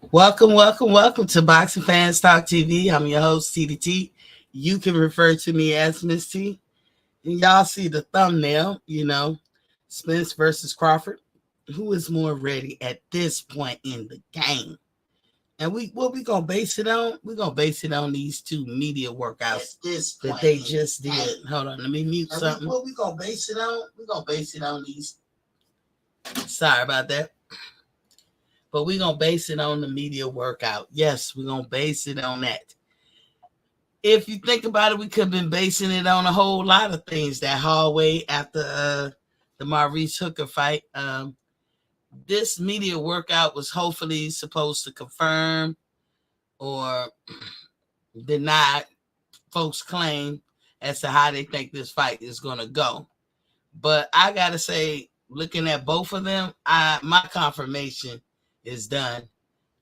Welcome to Boxing Fans Talk TV. I'm your host, TDT. You can refer to me as Miss T. And y'all see the thumbnail, Spence versus Crawford. Who is more ready at this point in the game? And what we gonna base it on? We're gonna base it on these two media workouts that they just did. Hold on, let me mute something. What we gonna base it on? We're gonna base it on these. Sorry about that. But we're going to base it on the media workout. Yes, we're going to base it on that. If you think about it, we could have been basing it on a whole lot of things. That hallway after the Maurice Hooker fight. This media workout was hopefully supposed to confirm or deny folks' claim as to how they think this fight is going to go. But I got to say, looking at both of them, my confirmation is done.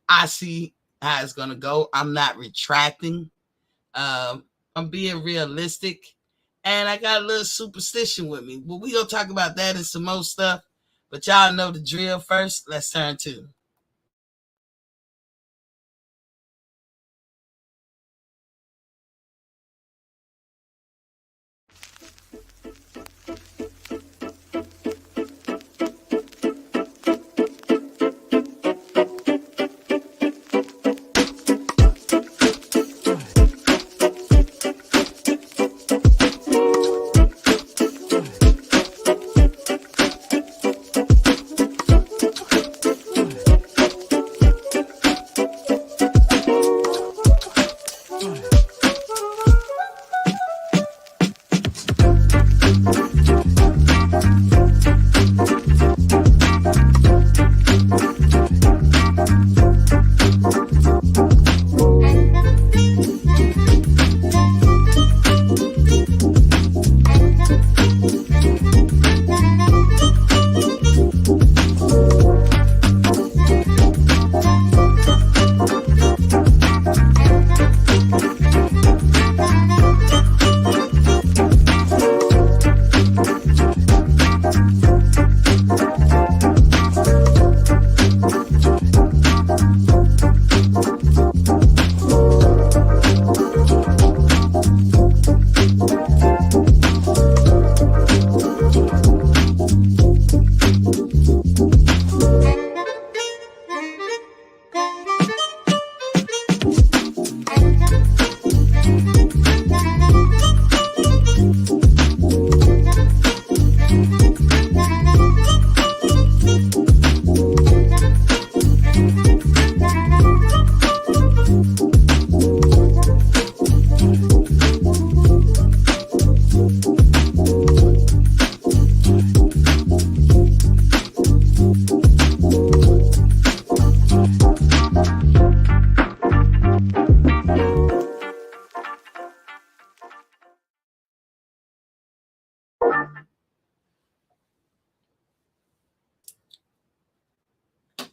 I see how it's going to go. I'm not retracting. I'm being realistic. And I got a little superstition with me. But we going to talk about that and some more stuff. But y'all know the drill first. Let's turn to.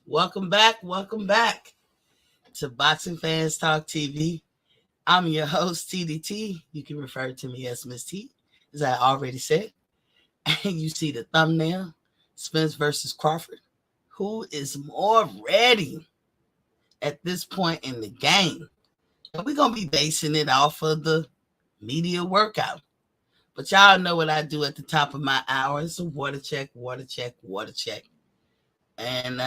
Welcome back to Boxing Fans Talk TV. I'm your host, TDT. You can refer to me as Miss T, as I already said. And you see the thumbnail, Spence versus Crawford. Who is more ready at this point in the game? And we're going to be basing it off of the media workout. But y'all know what I do at the top of my hour. It's a water check. And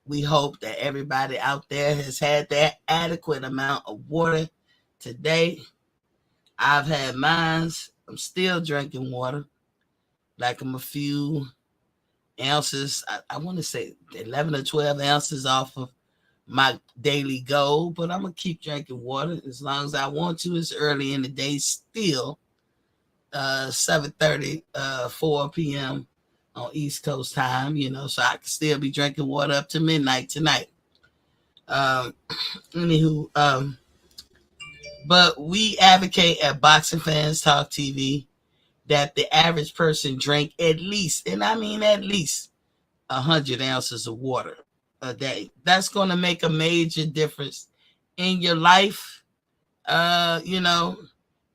we hope that everybody out there has had that adequate amount of water today. I've had mine. I'm still drinking water. Like I'm a few ounces. I want to say 11 or 12 ounces off of my daily goal. But I'm going to keep drinking water as long as I want to. It's early in the day still. 7:30, 4 p.m. on East Coast time, so I can still be drinking water up to midnight tonight. Anywho, but we advocate at Boxing Fans Talk TV that the average person drink at least, and I mean at least, 100 ounces of water a day. That's going to make a major difference in your life.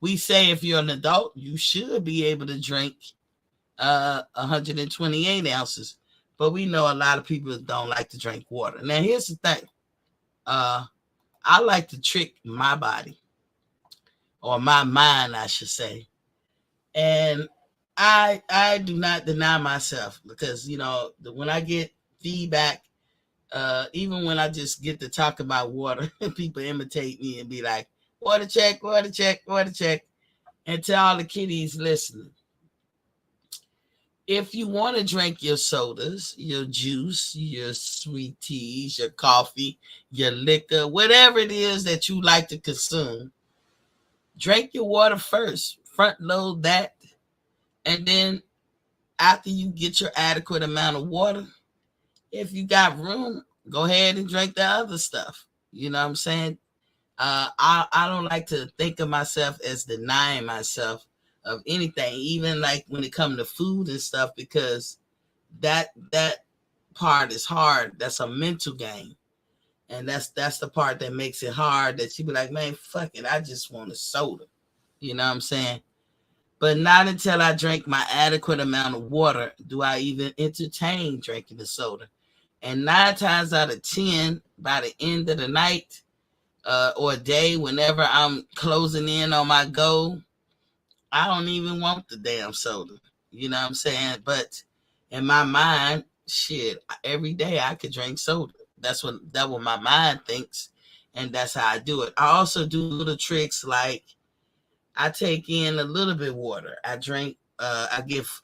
We say if you're an adult, you should be able to drink 128 ounces. But we know a lot of people don't like to drink water. Now, here's the thing. Uh, I like to trick my body or my mind, I should say. And I do not deny myself because when I get feedback, even when I just get to talk about water, people imitate me and be like, "Water check, water check, water check," and to all the kiddies listening, if you want to drink your sodas, your juice, your sweet teas, your coffee, your liquor, whatever it is that you like to consume, drink your water first. Front load that. And then after you get your adequate amount of water, if you got room, go ahead and drink the other stuff. You know what I'm saying? I don't like to think of myself as denying myself of anything, even like when it comes to food and stuff, because that part is hard. That's a mental game. And that's the part that makes it hard, that you be like, man, fuck it, I just want a soda. You know what I'm saying? But not until I drink my adequate amount of water do I even entertain drinking the soda. And 9 times out of 10, by the end of the night or day, whenever I'm closing in on my goal, I don't even want the damn soda. You know what I'm saying? But in my mind, shit, every day I could drink soda. That's what my mind thinks, and that's how I do it. I also do little tricks like I take in a little bit of water. I drink. I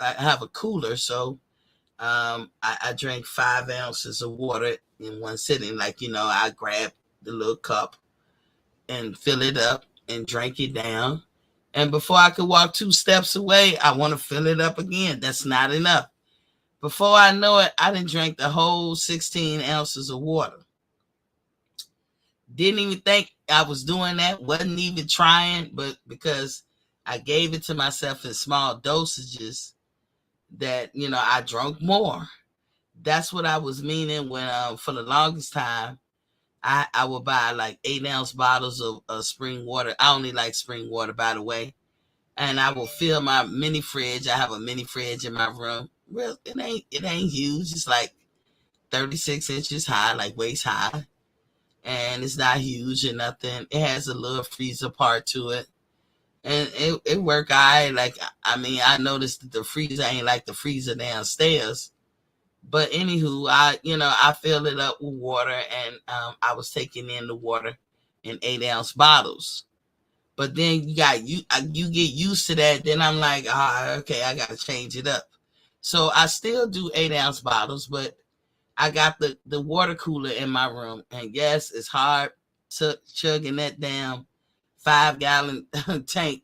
have a cooler, so I drink 5 ounces of water in one sitting. Like I grab the little cup and fill it up and drink it down. And before I could walk 2 steps away, I want to fill it up again. That's not enough. Before I know it, I didn't drink the whole 16 ounces of water. Didn't even think I was doing that. Wasn't even trying, but because I gave it to myself in small dosages, that I drank more. That's what I was meaning when for the longest time I would buy like 8 ounce bottles of spring water. I only like spring water, by the way. And I will fill my mini fridge. I have a mini fridge in my room. Well, it ain't huge. It's like 36 inches high, like waist high. And it's not huge or nothing. It has a little freezer part to it. And it work all right. Like, I mean, I noticed that the freezer ain't like the freezer downstairs. But anywho, I fill it up with water, and I was taking in the water in 8 ounce bottles. But then you get used to that. Then I'm like, okay, I gotta change it up. So I still do 8 ounce bottles, but I got the water cooler in my room, and yes, it's hard chugging that damn 5 gallon tank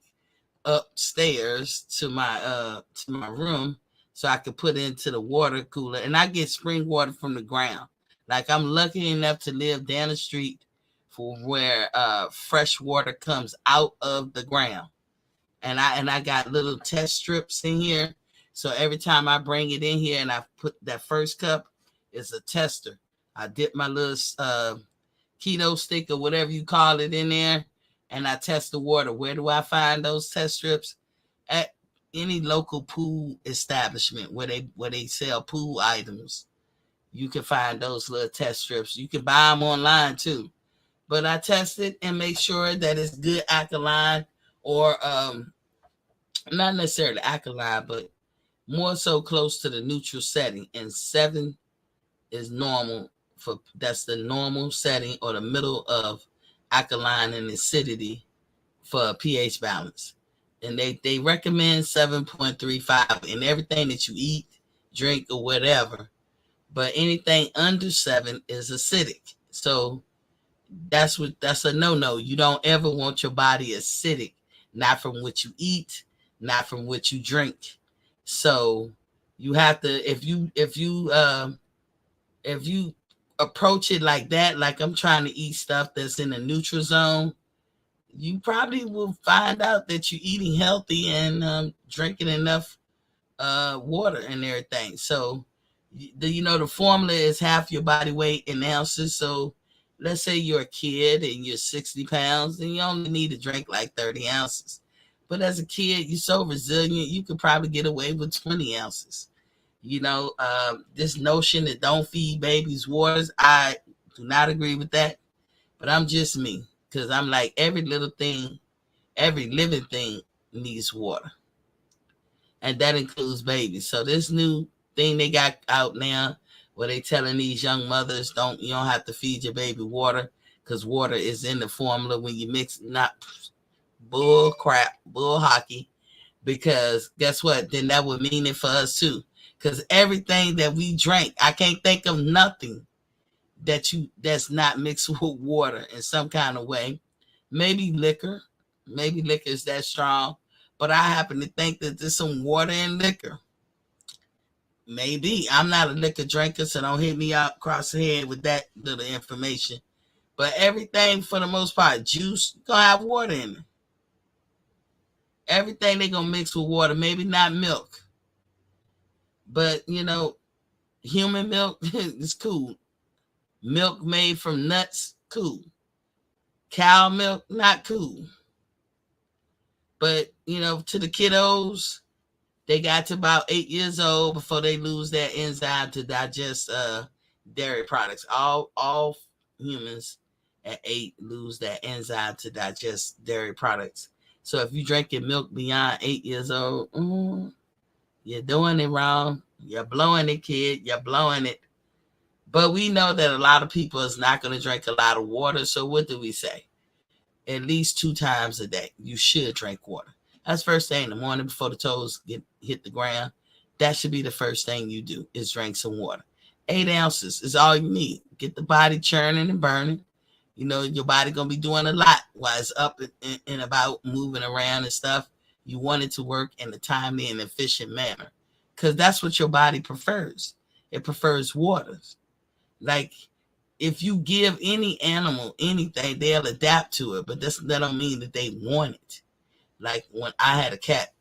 upstairs to my room so I could put into the water cooler. And I get spring water from the ground. Like, I'm lucky enough to live down the street for where fresh water comes out of the ground. And I got little test strips in here. So every time I bring it in here and I put that first cup, it's a tester. I dip my little keto stick or whatever you call it in there, and I test the water. Where do I find those test strips? At any local pool establishment where they sell pool items. You can find those little test strips. You can buy them online too. But I test it and make sure that it's good alkaline, or not necessarily alkaline, but more so close to the neutral setting. And 7 is normal. That's the normal setting, or the middle of alkaline and acidity for a pH balance. And they recommend 7.35 in everything that you eat, drink, or whatever. But anything under 7 is acidic. So that's a no-no. You don't ever want your body acidic, not from what you eat, not from what you drink. So you have to, if you approach it like that, like I'm trying to eat stuff that's in the neutral zone, you probably will find out that you're eating healthy and drinking enough water and everything. So the formula is half your body weight in ounces. So let's say you're a kid and you're 60 pounds, then you only need to drink like 30 ounces. But as a kid, you're so resilient, you could probably get away with 20 ounces. This notion that don't feed babies waters, I do not agree with that. But I'm just me, because I'm like, every little thing, every living thing needs water. And that includes babies. So this new thing they got out now, where they telling these young mothers, you don't have to feed your baby water, because water is in the formula when you mix. Not bull crap, bull hockey. Because guess what? Then that would mean it for us too. Because everything that we drink, I can't think of nothing that's not mixed with water in some kind of way. Maybe liquor. Maybe liquor is that strong. But I happen to think that there's some water in liquor. Maybe. I'm not a liquor drinker, so don't hit me out across the head with that little information. But everything, for the most part, juice, gonna have water in it. Everything they gonna mix with water. Maybe not milk. But, human milk is cool. Milk made from nuts, cool. Cow milk, not cool. But, to the kiddos, they got to about 8 years old before they lose that enzyme to digest dairy products. All humans at 8 lose that enzyme to digest dairy products. So if you drinking milk beyond 8 years old, you're doing it wrong. You're blowing it, kid. You're blowing it. But we know that a lot of people is not going to drink a lot of water. So what do we say? At least 2 times a day, you should drink water. That's first thing in the morning before the toes hit the ground. That should be the first thing you do, is drink some water. 8 ounces is all you need. Get the body churning and burning. Your body going to be doing a lot while it's up and about, moving around and stuff. You want it to work in a timely and efficient manner, because that's what your body prefers. It prefers water. Like, if you give any animal anything, they'll adapt to it, but that don't mean that they want it. Like when I had a cat,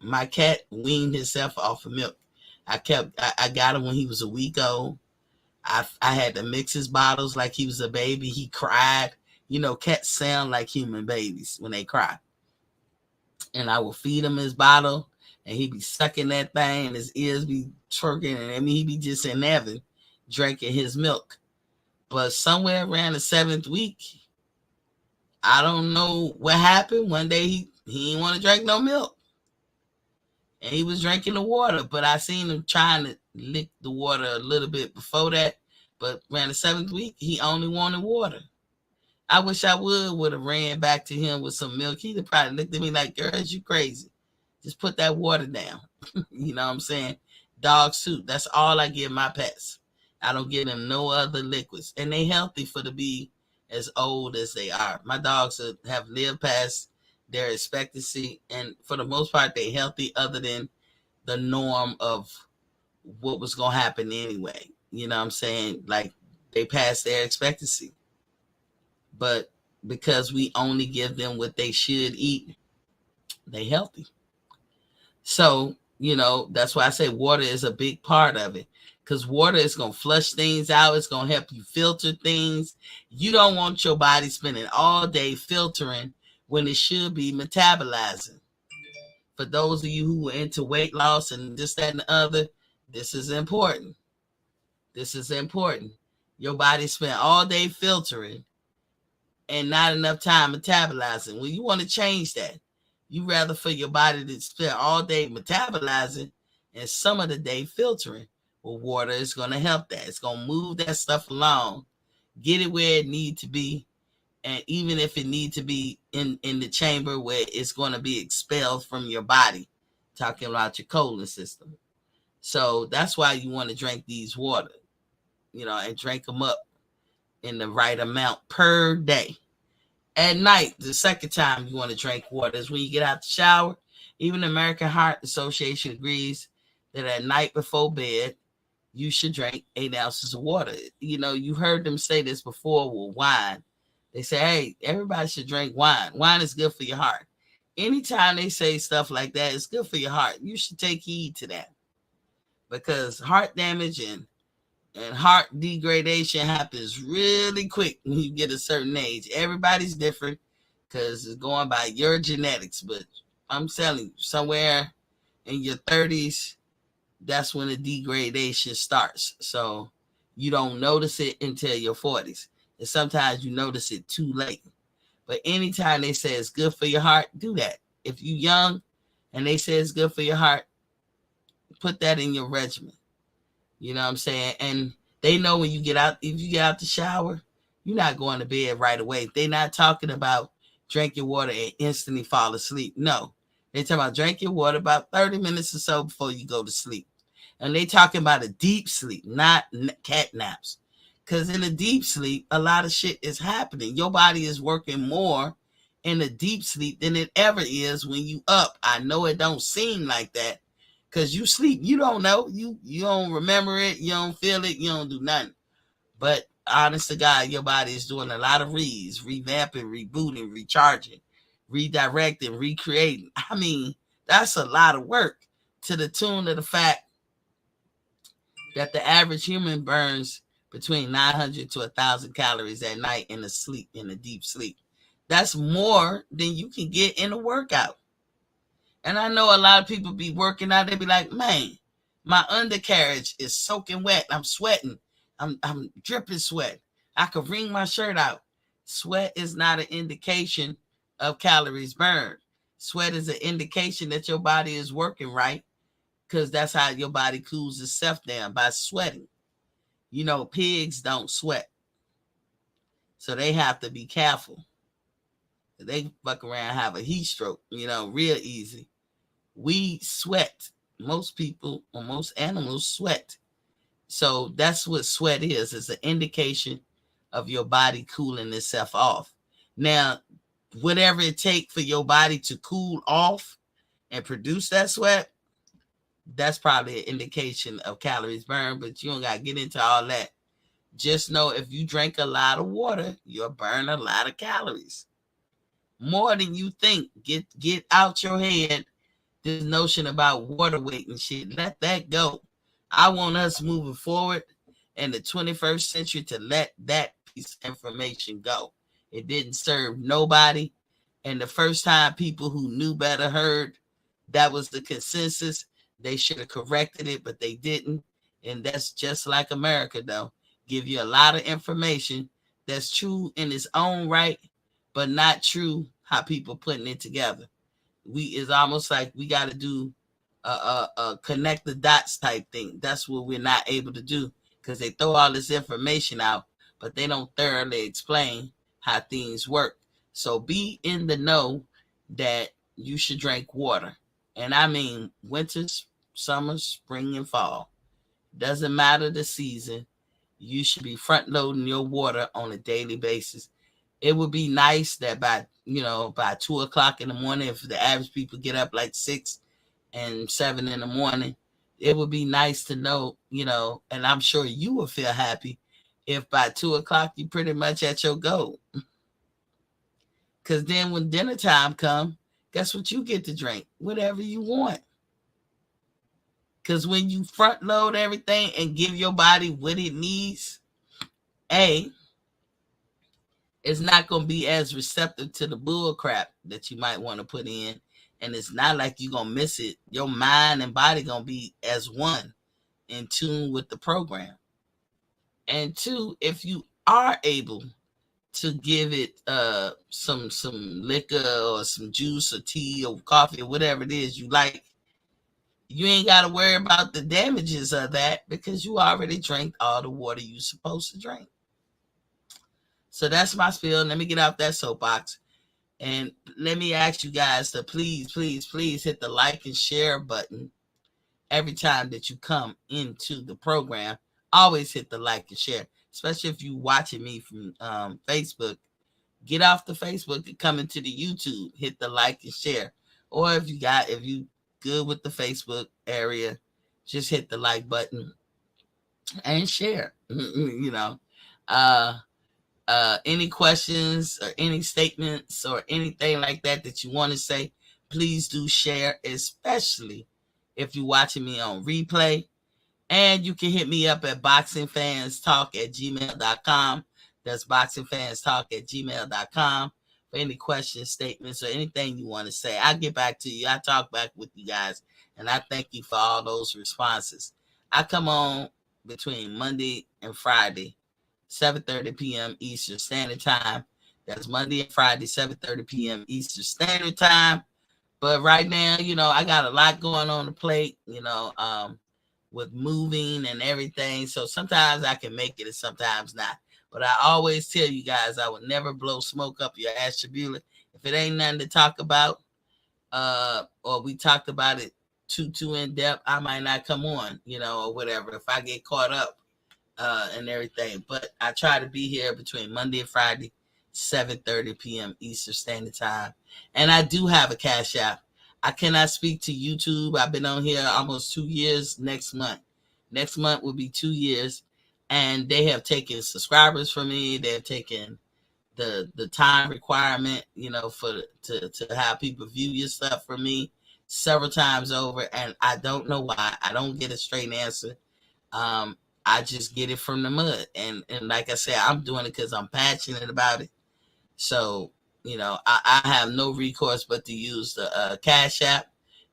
my cat weaned himself off of milk. I got him when he was a week old. I had to mix his bottles like he was a baby. He cried. Cats sound like human babies when they cry. And I would feed him his bottle, and he'd be sucking that thing, and his ears be twerking, and he'd be just in heaven drinking his milk. But somewhere around the 7th week, I don't know what happened. One day he didn't want to drink no milk, and he was drinking the water. But I seen him trying to lick the water a little bit before that. But around the 7th week, he only wanted water. I wish I would have ran back to him with some milk. He'd have probably looked at me like, "Girl, you crazy. Just put that water down." You know what I'm saying? Dog soup. That's all I give my pets. I don't give them no other liquids. And they healthy for to be as old as they are. My dogs have lived past their expectancy. And for the most part, they healthy, other than the norm of what was going to happen anyway. You know what I'm saying? Like, they passed their expectancy. But because we only give them what they should eat, they healthy. So, that's why I say water is a big part of it, because water is going to flush things out. It's going to help you filter things. You don't want your body spending all day filtering when it should be metabolizing. For those of you who are into weight loss and this, that, and the other, this is important. This is important. Your body spent all day filtering and not enough time metabolizing. Well, you want to change that. You rather for your body to spend all day metabolizing and some of the day filtering. Well, water is going to help that. It's going to move that stuff along, get it where it needs to be. And even if it needs to be in the chamber where it's going to be expelled from your body, talking about your colon system. So that's why you want to drink these water, and drink them up in the right amount per day. At night, the second time you want to drink water is when you get out the shower. Even the American Heart Association agrees that at night before bed, you should drink 8 ounces of water. You heard them say this before with wine. They say, hey, everybody should drink wine. Wine is good for your heart. Anytime they say stuff like that, it's good for your heart. You should take heed to that, because heart damage and heart degradation happens really quick when you get a certain age. Everybody's different because it's going by your genetics. But I'm telling you, somewhere in your 30s, that's when the degradation starts. So you don't notice it until your 40s. And sometimes you notice it too late. But anytime they say it's good for your heart, do that. If you're young and they say it's good for your heart, put that in your regimen. You know what I'm saying? And they know when you get out, if you get out the shower, you're not going to bed right away. They're not talking about drink your water and instantly fall asleep. No. They're talking about drink your water about 30 minutes or so before you go to sleep. And they talking about a deep sleep, not cat naps. Because in a deep sleep, a lot of shit is happening. Your body is working more in a deep sleep than it ever is when you up. I know it don't seem like that, because you sleep, you don't know, you don't remember it, you don't feel it, you don't do nothing. But honest to God, your body is doing a lot of revamping, rebooting, recharging, redirecting, recreating. I mean, that's a lot of work, to the tune of the fact that the average human burns between 900 to 1,000 calories at night in a deep sleep. That's more than you can get in a workout. And I know a lot of people be working out, they be like, man, my undercarriage is soaking wet. I'm sweating. I'm dripping sweat. I could wring my shirt out. Sweat is not an indication of calories burned. Sweat is an indication that your body is working right, because that's how your body cools itself down, by sweating. You know, pigs don't sweat, so they have to be careful. They fuck around and have a heat stroke, real easy. We sweat. Most people or most animals sweat. So that's what sweat is. It's an indication of your body cooling itself off. Now, whatever it takes for your body to cool off and produce that sweat, that's probably an indication of calories burned, but you don't got to get into all that. Just know if you drink a lot of water, you'll burn a lot of calories. More than you think. Get out your head this notion about water weight and shit. Let that go. I want us moving forward in the 21st century to let that piece of information go. It didn't serve nobody. And the first time people who knew better heard that was the consensus, they should have corrected it, but they didn't. And that's just like America, though. Give you a lot of information that's true in its own right, but not true how people putting it together. It's almost like we got to do a connect the dots type thing. That's what we're not able to do, because they throw all this information out, but they don't thoroughly explain how things work. So be in the know that you should drink water. And I mean winter, summer, spring, and fall. Doesn't matter the season. You should be front loading your water on a daily basis. It would be nice that by 2 o'clock in the morning, if the average people get up like 6 and 7 in the morning, it would be nice to know, and I'm sure you would feel happy if by 2 o'clock you pretty much at your goal. Because then when dinner time comes, guess what you get to drink? Whatever you want. Because when you front load everything and give your body what it needs, it's not going to be as receptive to the bull crap that you might want to put in. And it's not like you're going to miss it. Your mind and body going to be as one, in tune with the program. And two, if you are able to give it some liquor or some juice or tea or coffee or whatever it is you like, you ain't got to worry about the damages of that, because you already drank all the water you're supposed to drink. So that's my spiel. Let me get off that soapbox. And let me ask you guys to please, please, please hit the like and share button every time that you come into the program. Always hit the like and share, especially if you're watching me from Facebook. Get off the Facebook and come into the YouTube. Hit the like and share. Or if you good with the Facebook area, just hit the like button and share. Any questions or any statements or anything like that you want to say, please do share, especially if you're watching me on replay. And you can hit me up at boxingfanstalk@gmail.com. That's boxingfanstalk@gmail.com for any questions, statements, or anything you want to say. I'll get back to you. I talk back with you guys, and I thank you for all those responses. I come on between Monday and Friday 7:30 p.m. Eastern Standard Time. That's Monday and Friday, 7:30 p.m. Eastern Standard Time. But right now, I got a lot going on the plate, with moving and everything. So sometimes I can make it and sometimes not. But I always tell you guys, I would never blow smoke up your ashtabula. If it ain't nothing to talk about, or we talked about it too in depth, I might not come on, or whatever, if I get caught up and everything. But I try to be here between Monday and Friday, 7:30 p.m. Eastern Standard Time. And I do have a Cash App. I cannot speak to YouTube. I've been on here almost 2 years next month. Next month will be 2 years. And they have taken subscribers from me. They have taken the time requirement, to have people view your stuff for me several times over. And I don't know why. I don't get a straight answer. I just get it from the mud. And like I said, I'm doing it because I'm passionate about it. So, I have no recourse but to use the Cash App.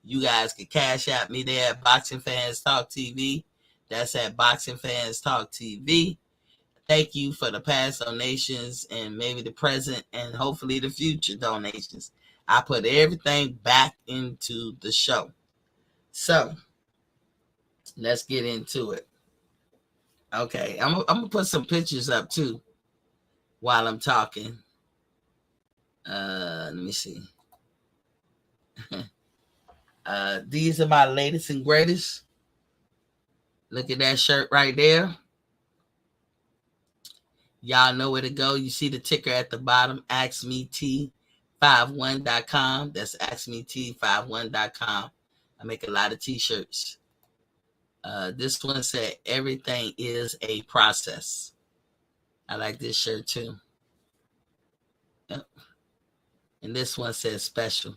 You guys can Cash App me there at Boxing Fans Talk TV. That's at Boxing Fans Talk TV. Thank you for the past donations and maybe the present and hopefully the future donations. I put everything back into the show. So, let's get into it. Okay, I'm going to put some pictures up too while I'm talking. Let me see. These are my latest and greatest. Look at that shirt right there. Y'all know where to go. You see the ticker at the bottom, AskMeT51.com. That's AskMeT51.com. I make a lot of t-shirts. This one said, everything is a process. I like this shirt too. Yep. And this one says special.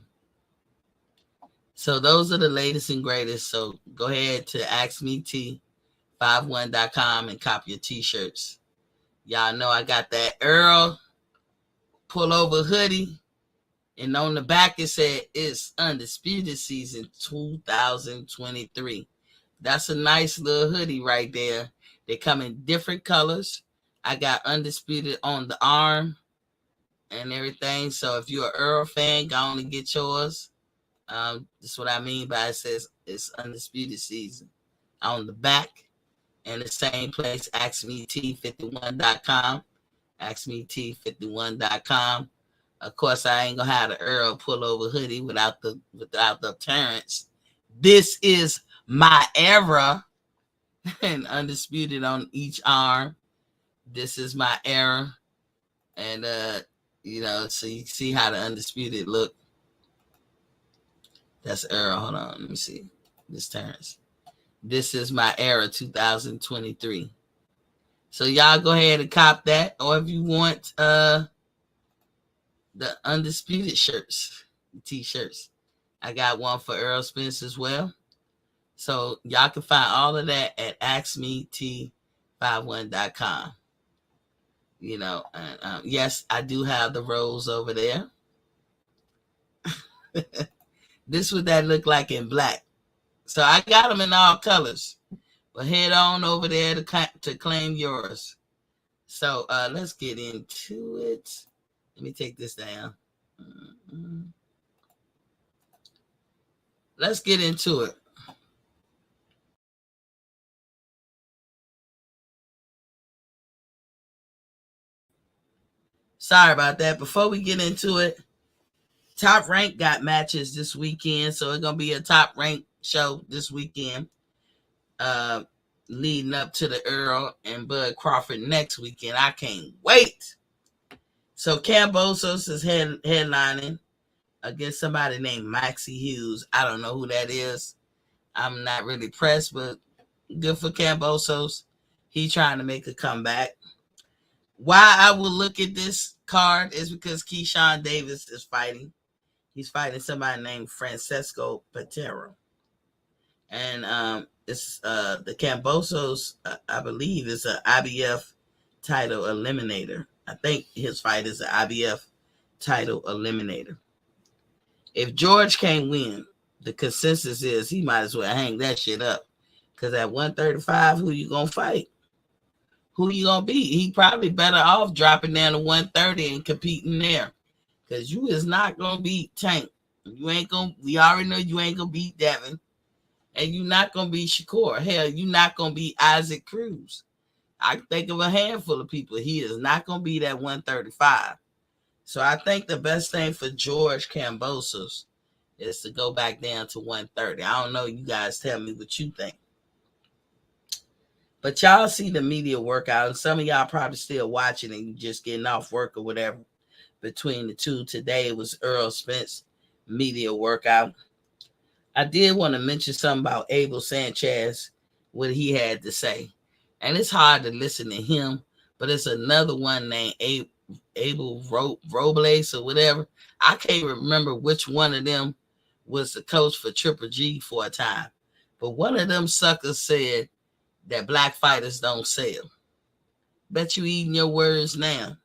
So those are the latest and greatest. So go ahead to AskMeT51.com and cop your t-shirts. Y'all know I got that Errol pullover hoodie. And on the back it said it's Undisputed Season 2023. That's a nice little hoodie right there. They come in different colors. I got Undisputed on the arm and everything. So if you're an Errol fan, go on and get yours. That's what I mean by it says it's Undisputed Season on the back. And the same place, AskMeT51.com. AskMeT51.com. Of course, I ain't gonna have the Errol pullover hoodie without the Terrence. This is my era. And Undisputed on each arm. This is my era. And so you see how the Undisputed look. That's Errol. Hold on, let me see. This Terrence. This is my era 2023. So y'all go ahead and cop that. Or if you want the Undisputed shirts, t-shirts, I got one for Errol Spence as well. So y'all can find all of that at AskMeT51.com. Yes, I do have the rose over there. This what that look like in black. So I got them in all colors. But head on over there to claim yours. So let's get into it. Let me take this down. Let's get into it. Sorry about that. Before we get into it, Top Rank got matches this weekend. So it's going to be a Top Rank show this weekend. Leading up to the Errol and Bud Crawford next weekend. I can't wait. So Kambosos is headlining against somebody named Maxie Hughes. I don't know who that is. I'm not really pressed, but good for Kambosos. He's trying to make a comeback. Why I will look at this card is because Keyshawn Davis is fighting. He's fighting somebody named Francesco Patero. And it's the Kambosos, I believe, is an IBF title eliminator. I think his fight is an IBF title eliminator. If George can't win, the consensus is he might as well hang that shit up. Because at 135, who you going to fight? who you gonna be? He probably better off dropping down to 130 and competing there. Cause you is not gonna beat Tank. You ain't gonna we already know you ain't gonna beat Devin. And you're not gonna be Shakur. Hell, you're not gonna be Isaac Cruz. I can think of a handful of people. He is not gonna be that 135. So I think the best thing for George Kambosos is to go back down to 130. I don't know. You guys tell me what you think. But y'all see the media workout, and some of y'all probably still watching and just getting off work or whatever between the two. Today it was Errol Spence media workout. I did want to mention something about Abel Sanchez, what he had to say. And it's hard to listen to him, but it's another one named Abel Robles or whatever. I can't remember which one of them was the coach for Triple G for a time. But one of them suckers said that black fighters don't sell. Bet you eating your words now.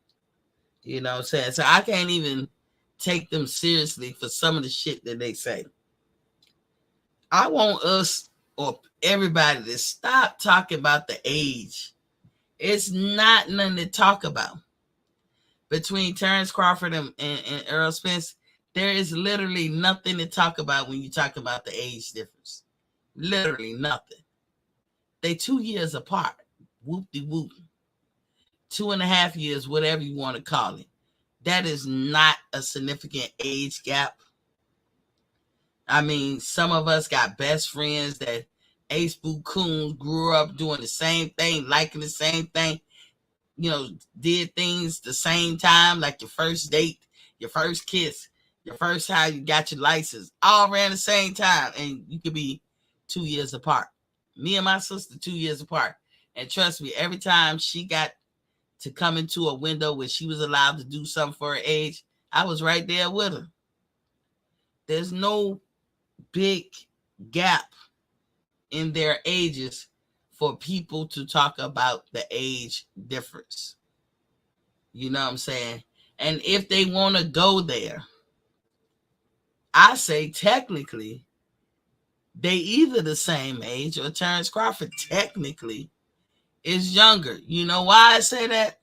You know what I'm saying? So I can't even take them seriously for some of the shit that they say. I want us or everybody to stop talking about the age. It's not nothing to talk about. Between Terrence Crawford and Errol Spence, there is literally nothing to talk about when you talk about the age difference. Literally nothing. They 2 years apart. Whoop-de-whoop. 2.5 years, whatever you want to call it. That is not a significant age gap. I mean, some of us got best friends that Ace Boo Coons grew up doing the same thing, liking the same thing, you know, did things the same time, like your first date, your first kiss, your first time you got your license, all around the same time, and you could be 2 years apart. Me and my sister 2 years apart. And trust me, every time she got to come into a window where she was allowed to do something for her age, I was right there with her. There's no big gap in their ages for people to talk about the age difference. You know what I'm saying? And if they want to go there, I say technically they either the same age or Terrence Crawford technically is younger. You know why I say that?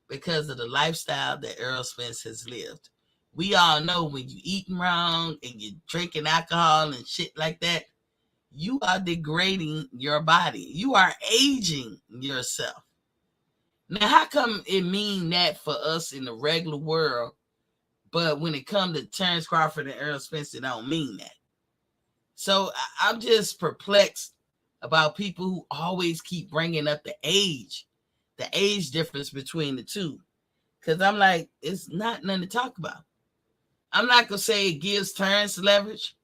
Because of the lifestyle that Errol Spence has lived. We all know when you eating wrong and you're drinking alcohol and shit like that, you are degrading your body. You are aging yourself. Now, how come it mean that for us in the regular world, but when it comes to Terrence Crawford and Errol Spence, it don't mean that? So I'm just perplexed about people who always keep bringing up the age difference between the two. Because I'm like, it's not nothing to talk about. I'm not going to say it gives Terrence leverage.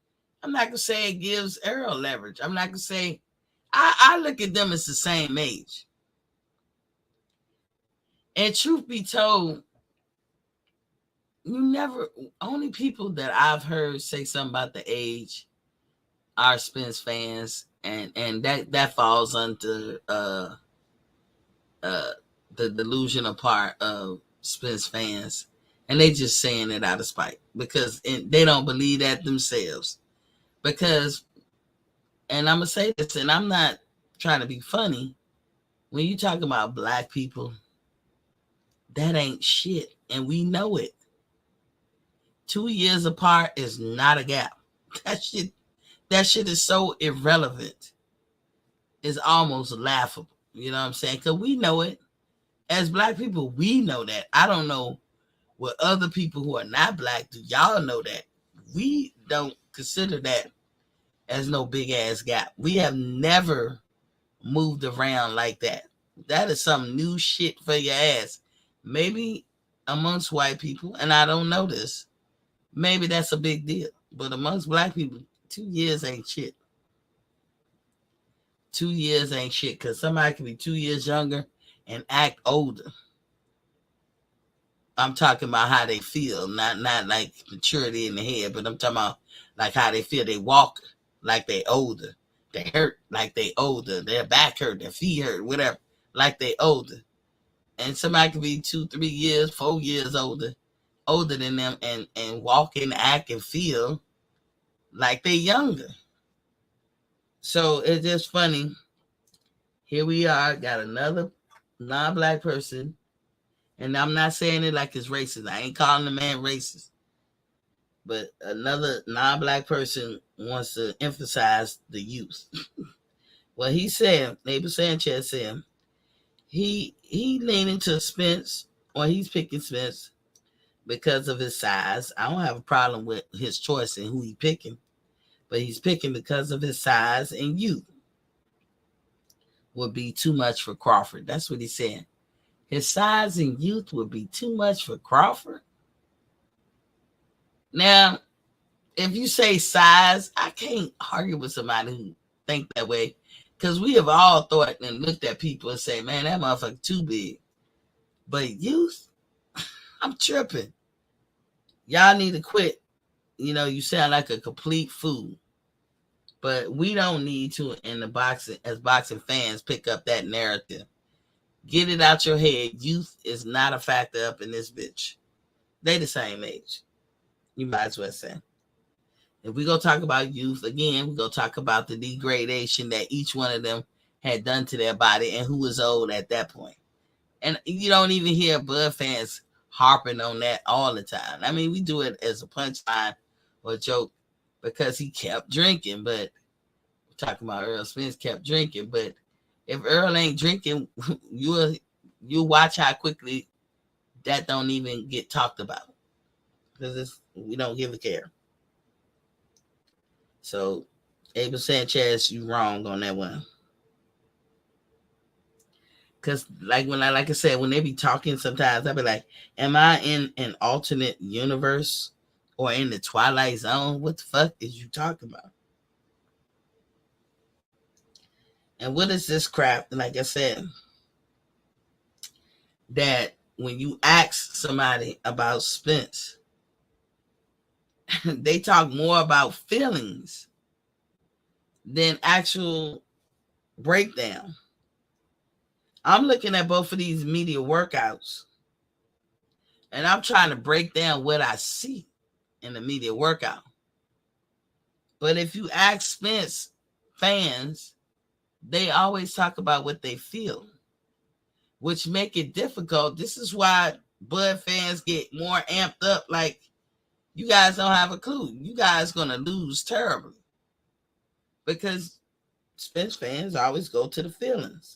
I'm not going to say it gives Errol leverage. I'm not going to say, I look at them as the same age. And truth be told, only people that I've heard say something about the age are Spence fans. And that falls under the delusional part of Spence fans. And they just saying it out of spite because they don't believe that themselves. Because, and I'm going to say this, and I'm not trying to be funny, when you talk about black people, that ain't shit. And we know it. 2 years apart is not a gap. That shit is so irrelevant. It's almost laughable. You know what I'm saying? Because we know it. As black people, we know that. I don't know what other people who are not black do. Y'all know that. We don't consider that as no big ass gap. We have never moved around like that. That is some new shit for your ass. Maybe amongst white people, and I don't know this, maybe that's a big deal. But amongst black people, 2 years ain't shit. 2 years ain't shit because somebody can be 2 years younger and act older. I'm talking about how they feel, not like maturity in the head, but I'm talking about like how they feel. They walk like they older. They hurt like they older. Their back hurt, their feet hurt, whatever, like they older. And somebody could be 2, 3 years, 4 years older than them and walk and act and feel like they younger. So it's just funny. Here we are, got another non-black person, and I'm not saying it like it's racist. I ain't calling the man racist, but another non-black person wants to emphasize the youth. Well, he said, Abel Sanchez said, he leaning to Spence, or he's picking Spence because of his size. I don't have a problem with his choice and who he picking, but he's picking because of his size and youth would be too much for Crawford. That's what he said. His size and youth would be too much for Crawford. Now, if you say size, I can't argue with somebody who think that way, because we have all thought and looked at people and say, man, that motherfucker too big. But youth, I'm tripping. Y'all need to quit. You sound like a complete fool. But we don't need to, in the boxing, as boxing fans, pick up that narrative. Get it out your head. Youth is not a factor up in this bitch. They the same age. You might as well say. If we go talk about youth, again, we go talk about the degradation that each one of them had done to their body and who was old at that point. And you don't even hear Bud fans harping on that all the time. I mean, we do it as a punchline or a joke because he kept drinking, but we're talking about Errol Spence kept drinking. But if Earl ain't drinking, you'll watch how quickly that don't even get talked about, because we don't give a care. So, Abel Sanchez, you wrong on that one. Because like I said, when they be talking, sometimes I be like, am I in an alternate universe or in the Twilight Zone? What the fuck is you talking about? And what is this crap? Like I said, that when you ask somebody about Spence, they talk more about feelings than actual breakdown. I'm looking at both of these media workouts, and I'm trying to break down what I see in the media workout. But if you ask Spence fans, they always talk about what they feel, which make it difficult. This is why Bud fans get more amped up. Like, you guys don't have a clue. You guys going to lose terribly, because Spence fans always go to the feelings.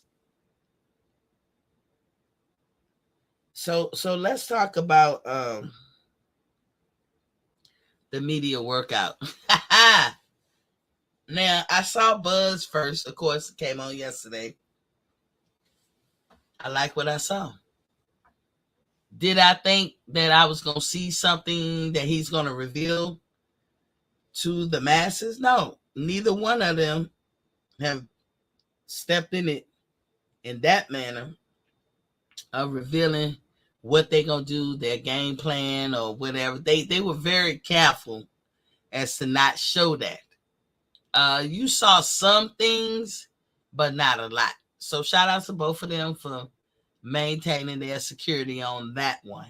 So let's talk about the media workout. Now, I saw Buzz first. Of course, it came on yesterday. I like what I saw. Did I think that I was going to see something that he's going to reveal to the masses? No. Neither one of them have stepped in it in that manner of revealing what they're going to do, their game plan or whatever. They were very careful as to not show that. You saw some things, but not a lot. So shout out to both of them for maintaining their security on that one.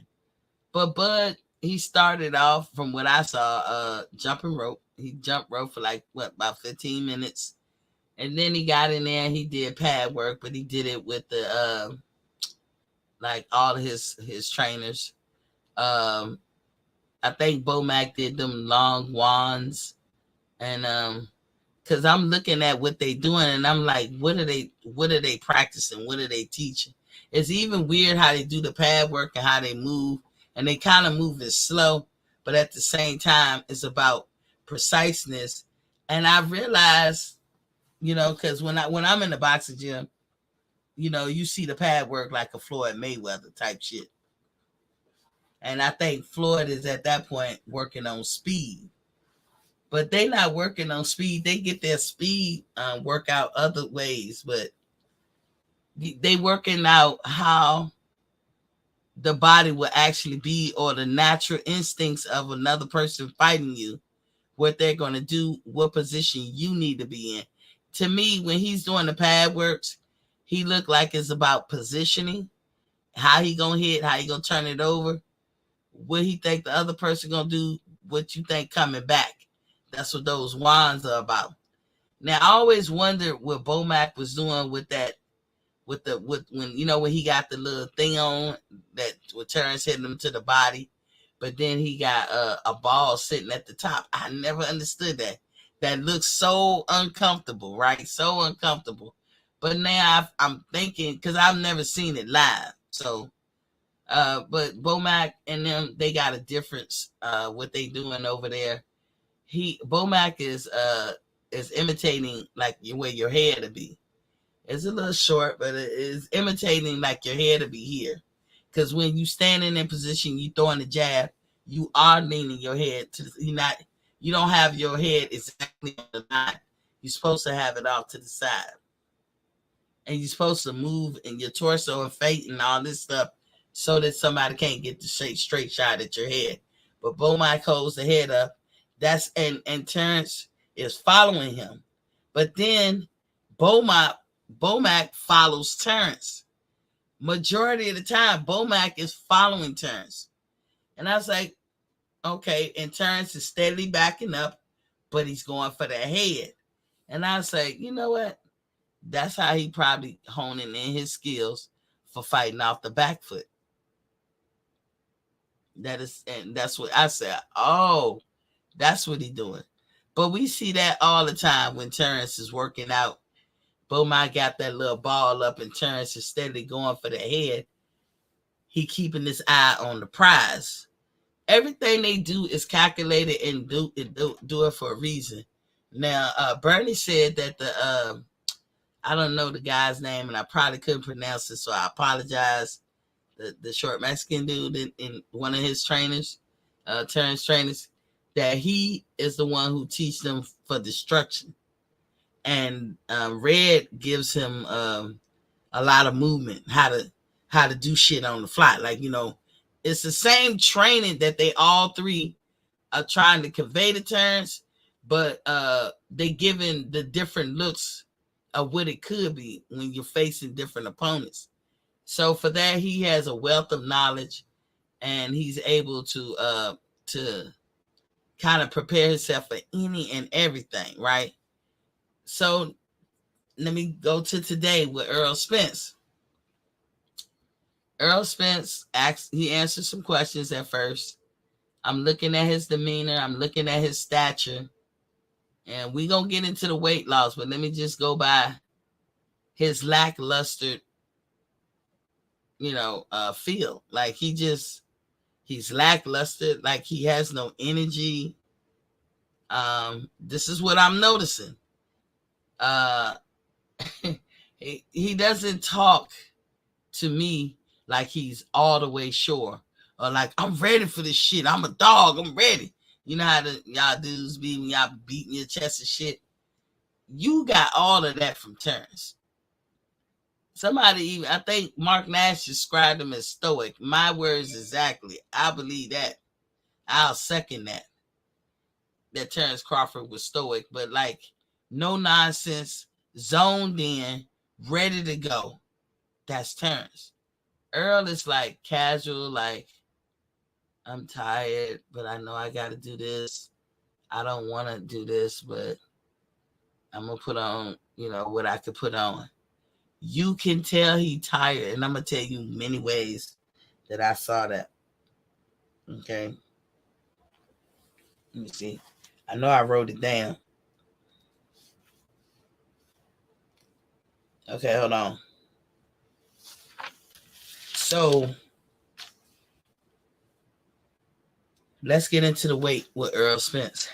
But Bud, he started off, from what I saw, jumping rope. He jumped rope for about 15 minutes. And then he got in there and he did pad work, but he did it with the all of his trainers. I think Bomac did them long wands, and because I'm looking at what they doing and I'm like, what are they practicing? What are they teaching? It's even weird how they do the pad work and how they move, and they kind of move it slow, but at the same time, it's about preciseness. And I realized, because when I'm in the boxing gym, you see the pad work like a Floyd Mayweather type shit. And I think Floyd is at that point working on speed. But they not working on speed. They get their speed workout other ways, but they working out how the body will actually be, or the natural instincts of another person fighting you, what they're going to do, what position you need to be in. To me, when he's doing the pad works, he looked like it's about positioning, how he going to hit, how he going to turn it over, what he think the other person going to do, what you think coming back. That's what those wands are about. Now, I always wondered what Bomac was doing with that with when when he got the little thing on that with Terrence hitting him to the body, but then he got a ball sitting at the top. I never understood that. That looks so uncomfortable, right? So uncomfortable. But now I'm thinking, because I've never seen it live, so but Bomac and them, they got a difference what they doing over there. Bomac is imitating like where your head to be. It's a little short, but it is imitating like your head to be here. Because when you standing in position, you throwing the jab, you are leaning your head to you don't have your head exactly on the line. You're supposed to have it off to the side. And you're supposed to move in your torso and feet and all this stuff so that somebody can't get the straight shot at your head. But Bomac holds the head up. And Terrence is following him. But then Bomac follows Terrence. Majority of the time, Bomac is following Terrence. And I was like, okay, and Terrence is steadily backing up, but he's going for the head. And I was like, you know what? That's how he probably honing in his skills for fighting off the back foot. And that's what I said. Oh, that's what he's doing. But we see that all the time when Terrence is working out. Bomac got that little ball up and Terrence is steadily going for the head. He keeping his eye on the prize. Everything they do is calculated and do it for a reason. Now, Bernie said that I don't know the guy's name, and I probably couldn't pronounce it, so I apologize. The short Mexican dude in one of his trainers, Terrence trainers, that he is the one who teaches them for destruction. And Red gives him a lot of movement, how to do shit on the fly. Like, it's the same training that they all three are trying to convey to Terrence, but they giving the different looks of what it could be when you're facing different opponents. So for that, he has a wealth of knowledge, and he's able to kind of prepare himself for any and everything, right? So let me go to today with Errol Spence. Errol Spence answered some questions at first. I'm looking at his demeanor. I'm looking at his stature. And we're going to get into the weight loss, but let me just go by his lackluster, feel. Like he's lackluster. Like he has no energy. This is what I'm noticing. He doesn't talk to me like he's all the way sure, or like, I'm ready for this shit. I'm a dog. I'm ready. You know how y'all dudes be when y'all beating your chest and shit. You got all of that from Terrence. I think Mark Nash described him as stoic. My words exactly. I believe that. I'll second that. That Terrence Crawford was stoic, but like no nonsense, zoned in, ready to go. That's Terrence. Earl is like casual, like, I'm tired, but I know I got to do this. I don't want to do this, but I'm going to put on, what I could put on. You can tell he tired, and I'm going to tell you many ways that I saw that. Okay. Let me see. I know I wrote it down. Okay, hold on. So let's get into the weight with Errol Spence.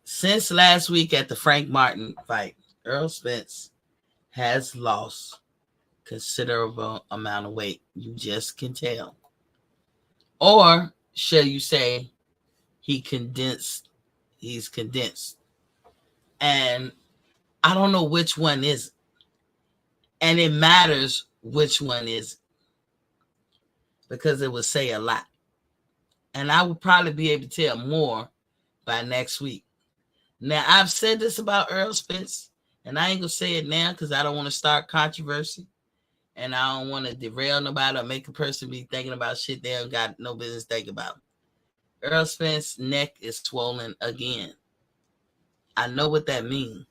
Since last week at the Frank Martin fight, Errol Spence has lost considerable amount of weight. You just can tell. Or shall you say he's condensed. And I don't know which one is it. And it matters which one is it, because it would say a lot. And I would probably be able to tell more by next week. Now, I've said this about Errol Spence, and I ain't going to say it now because I don't want to start controversy. And I don't want to derail nobody or make a person be thinking about shit they don't got no business thinking about. Errol Spence's neck is swollen again. I know what that means.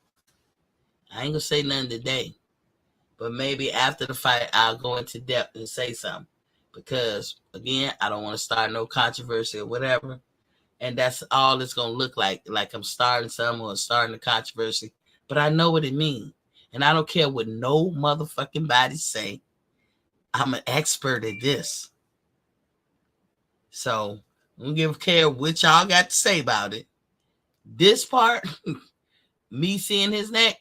I ain't going to say nothing today. But maybe after the fight, I'll go into depth and say something. Because, again, I don't want to start no controversy or whatever. And that's all it's going to look like I'm starting something or starting a controversy. But I know what it means. And I don't care what no motherfucking body say. I'm an expert at this. So, I don't give a care what y'all got to say about it. This part, me seeing his neck,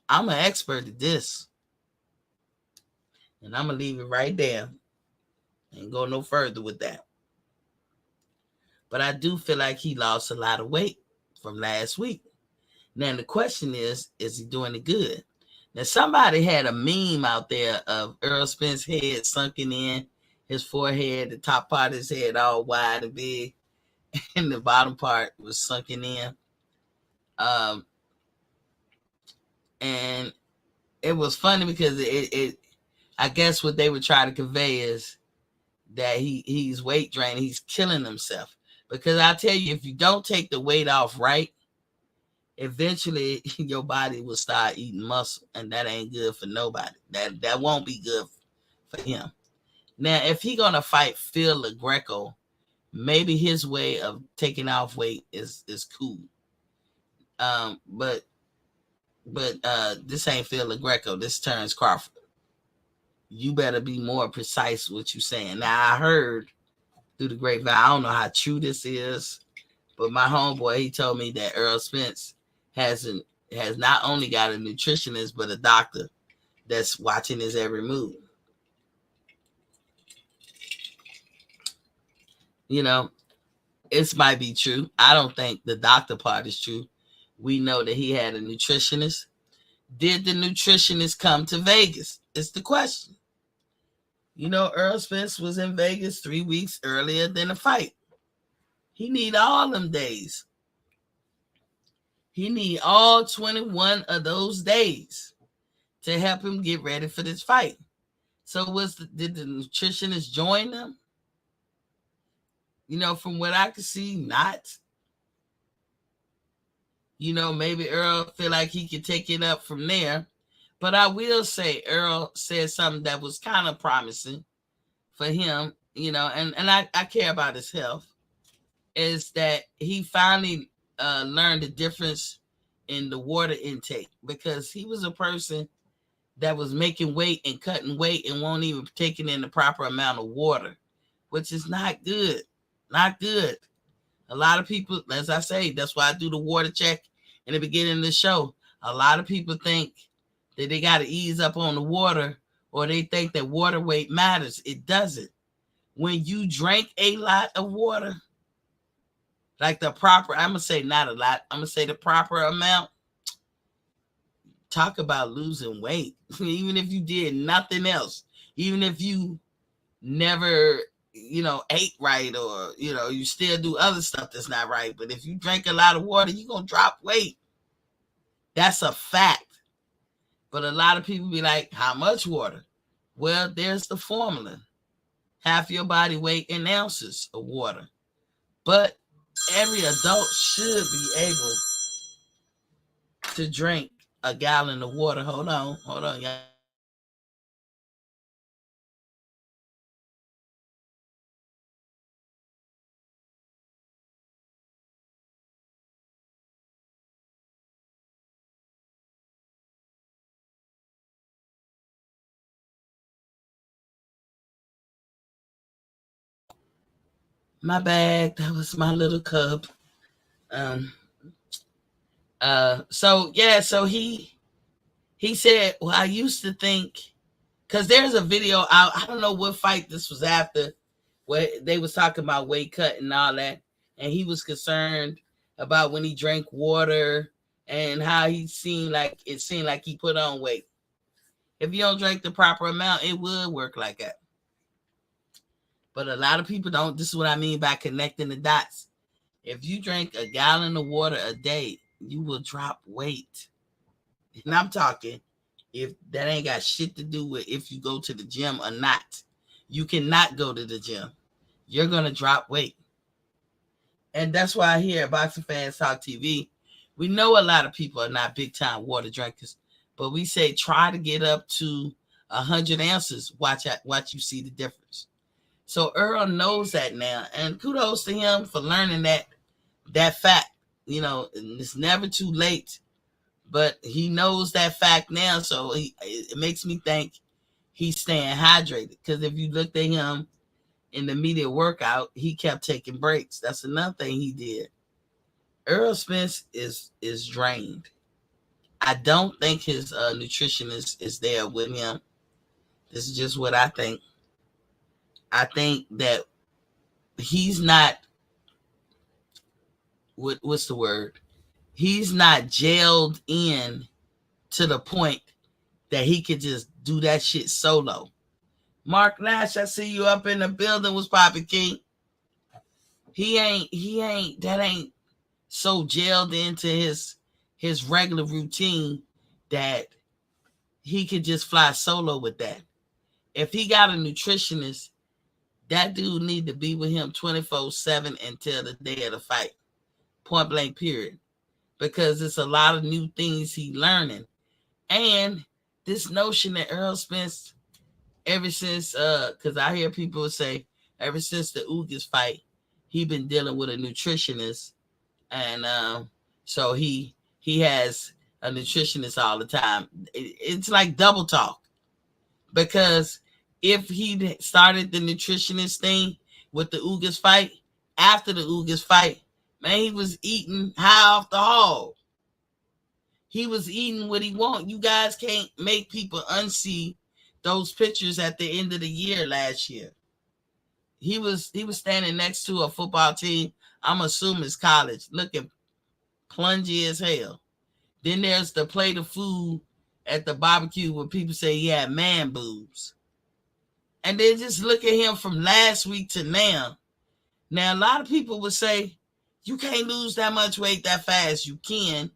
I'm an expert at this. And I'm going to leave it right there. And go no further with that. But I do feel like he lost a lot of weight from last week. Now, the question is he doing it good? Now, somebody had a meme out there of Errol Spence's head sunken in, his forehead, the top part of his head all wide and big, and the bottom part was sunken in. And it was funny because it I guess what they were trying to convey is that he's weight draining, he's killing himself. Because I tell you, if you don't take the weight off right, eventually your body will start eating muscle, and that ain't good for nobody. That won't be good for him. Now, if he gonna fight Phil LaGreco, maybe his way of taking off weight is cool. But this ain't Phil LaGreco. This turns Crawford. You better be more precise what you saying. Now, I heard through the grapevine, I don't know how true this is, but my homeboy, he told me that Errol Spence has not only got a nutritionist, but a doctor that's watching his every move. You know, it might be true. I don't think the doctor part is true. We know that he had a nutritionist. Did the nutritionist come to Vegas? It's the question. You know, Errol Spence was in Vegas 3 weeks earlier than the fight. He need all them days. He need all 21 of those days to help him get ready for this fight. So did the nutritionist join them? You know, from what I could see, not. You know, maybe Errol feel like he could take it up from there. But I will say Errol said something that was kind of promising for him, you know, and I care about his health, is that he finally learned the difference in the water intake, because he was a person that was making weight and cutting weight and won't even taking in the proper amount of water, which is not good. Not good. A lot of people, as I say, that's why I do the water check in the beginning of the show. A lot of people think that they got to ease up on the water, or they think that water weight matters. It doesn't. When you drink a lot of water, like the proper, I'm going to say not a lot, I'm going to say the proper amount, talk about losing weight. Even if you did nothing else, even if you never, ate right, or, you still do other stuff that's not right. But if you drink a lot of water, you're going to drop weight. That's a fact. But a lot of people be like, how much water? Well, there's the formula. Half your body weight in ounces of water. But every adult should be able to drink a gallon of water. Hold on, y'all. My bag, that was my little cub. So he said, well, I used to think, because there's a video out, I don't know what fight this was after, where they was talking about weight cut and all that, and he was concerned about when he drank water and how it seemed like he put on weight. If you don't drink the proper amount, it would work like that. But a lot of people don't. This is what I mean by connecting the dots. If you drink a gallon of water a day, you will drop weight. And I'm talking, if that ain't got shit to do with if you go to the gym or not. You cannot go to the gym. You're going to drop weight. And that's why here at Boxing Fans Talk TV, we know a lot of people are not big time water drinkers, but we say try to get up to 100 ounces, watch you see the difference. So Earl knows that now, and kudos to him for learning that fact. It's never too late, but he knows that fact now. So it makes me think he's staying hydrated, because if you looked at him in the immediate workout, he kept taking breaks. That's another thing he did. Errol Spence is drained. I don't think his nutritionist is there with him. This is just what I think. I think that he's not, what's the word? He's not gelled in to the point that he could just do that shit solo. Mark Nash, I see you up in the building. Was popping, King? That ain't so gelled into his regular routine that he could just fly solo with that. If he got a nutritionist, that dude need to be with him 24/7 until the day of the fight. Point blank, period. Because it's a lot of new things he learning. And this notion that Errol Spence, ever since, because I hear people say, ever since the Ugas fight, he been dealing with a nutritionist. And so he has a nutritionist all the time. It's like double talk. Because if he started the nutritionist thing with the Ugas fight, after the Ugas fight, man, he was eating high off the hog. He was eating what he want. You guys can't make people unsee those pictures at the end of the year last year. He was standing next to a football team, I'm assuming it's college, looking plungy as hell. Then there's the plate of food at the barbecue where people say he had man boobs. And then just look at him from last week to now. Now, a lot of people would say, you can't lose that much weight that fast. You can.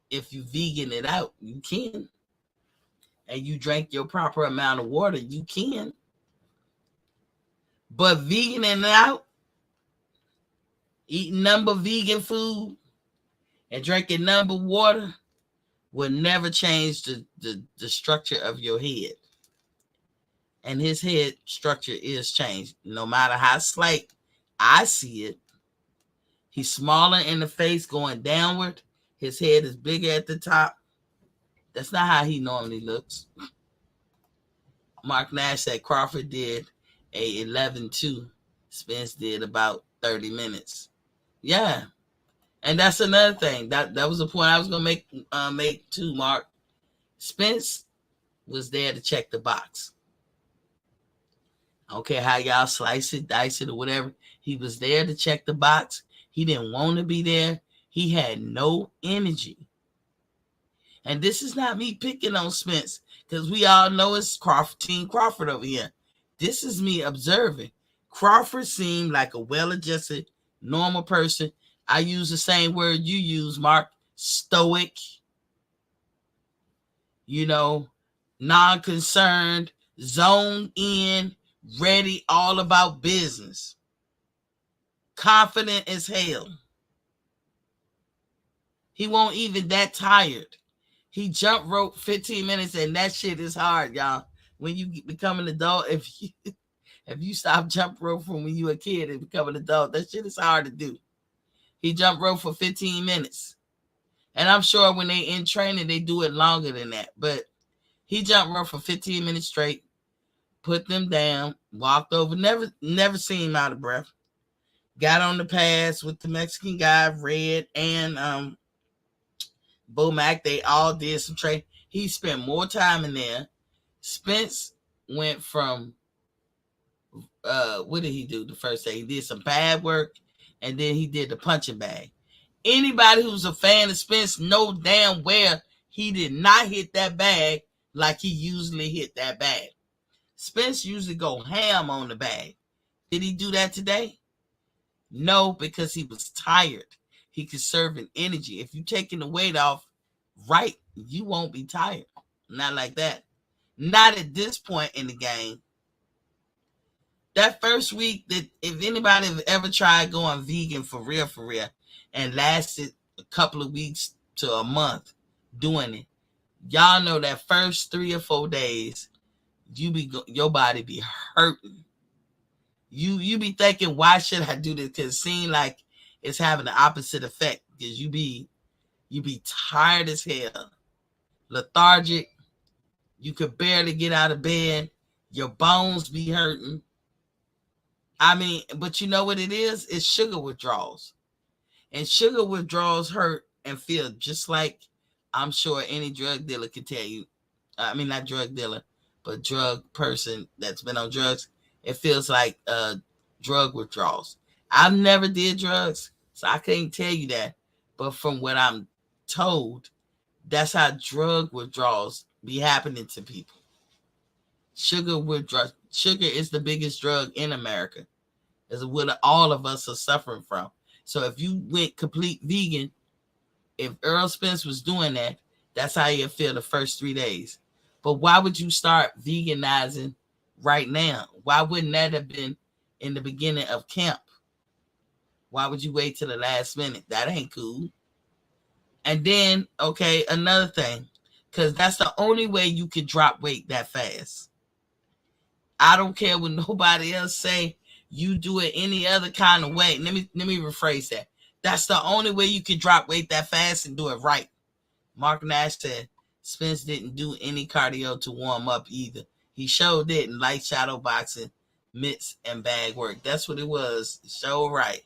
If you vegan it out, you can. And you drink your proper amount of water, you can. But veganing it out, eating number vegan food, and drinking number water will never change the structure of your head. And his head structure is changed. No matter how slight I see it, he's smaller in the face going downward. His head is bigger at the top. That's not how he normally looks. Mark Nash said Crawford did a 11-2. Spence did about 30 minutes. Yeah. And that's another thing. That was the point I was going to make too, Mark. Spence was there to check the box. I don't care how y'all slice it, dice it, or whatever. He was there to check the box. He didn't want to be there. He had no energy. And this is not me picking on Spence, because we all know it's Team Crawford over here. This is me observing. Crawford seemed like a well-adjusted, normal person. I use the same word you use, Mark. Stoic. Non-concerned, zoned in, ready, all about business. Confident as hell. He won't even that tired. He jump rope 15 minutes, and that shit is hard, y'all. When you become an adult, if you stop jump rope from when you were a kid and become an adult, that shit is hard to do. He jump rope for 15 minutes. And I'm sure when they in training, they do it longer than that. But he jumped rope for 15 minutes straight, put them down, walked over, never seen him out of breath. Got on the pads with the Mexican guy, Red, and Bomac. They all did some training. He spent more time in there. Spence went from, what did he do the first day? He did some pad work, and then he did the punching bag. Anybody who's a fan of Spence know damn well he did not hit that bag like he usually hit that bag. Spence usually go ham on the bag. Did he do that today? No, because he was tired. He conserving energy. If you're taking the weight off right, you won't be tired. Not like that. Not at this point in the game. That first week, that if anybody have ever tried going vegan for real, and lasted a couple of weeks to a month doing it, y'all know that first 3 or 4 days, your body be hurting. You be thinking, why should I do this? Because it seems like it's having the opposite effect. Because you be tired as hell, lethargic. You could barely get out of bed. Your bones be hurting. I mean, but you know what it is? It's sugar withdrawals. And sugar withdrawals hurt and feel just like, I'm sure any drug dealer can tell you. I mean, not drug dealer, but drug person that's been on drugs. It feels like drug withdrawals. I've never did drugs, so I can't tell you that. But from what I'm told, that's how drug withdrawals be happening to people. Sugar is the biggest drug in America. Is what all of us are suffering from. So if you went complete vegan, if Errol Spence was doing that, that's how you feel the first 3 days. But why would you start veganizing right now? Why wouldn't that have been in the beginning of camp? Why would you wait till the last minute? That ain't cool. And then, okay, another thing, because that's the only way you can drop weight that fast. I don't care what nobody else say. You do it any other kind of way. Let me rephrase that. That's the only way you can drop weight that fast and do it right. Mark Nash said Spence didn't do any cardio to warm up either. He showed it in light shadow boxing, mitts, and bag work. That's what it was. Show right.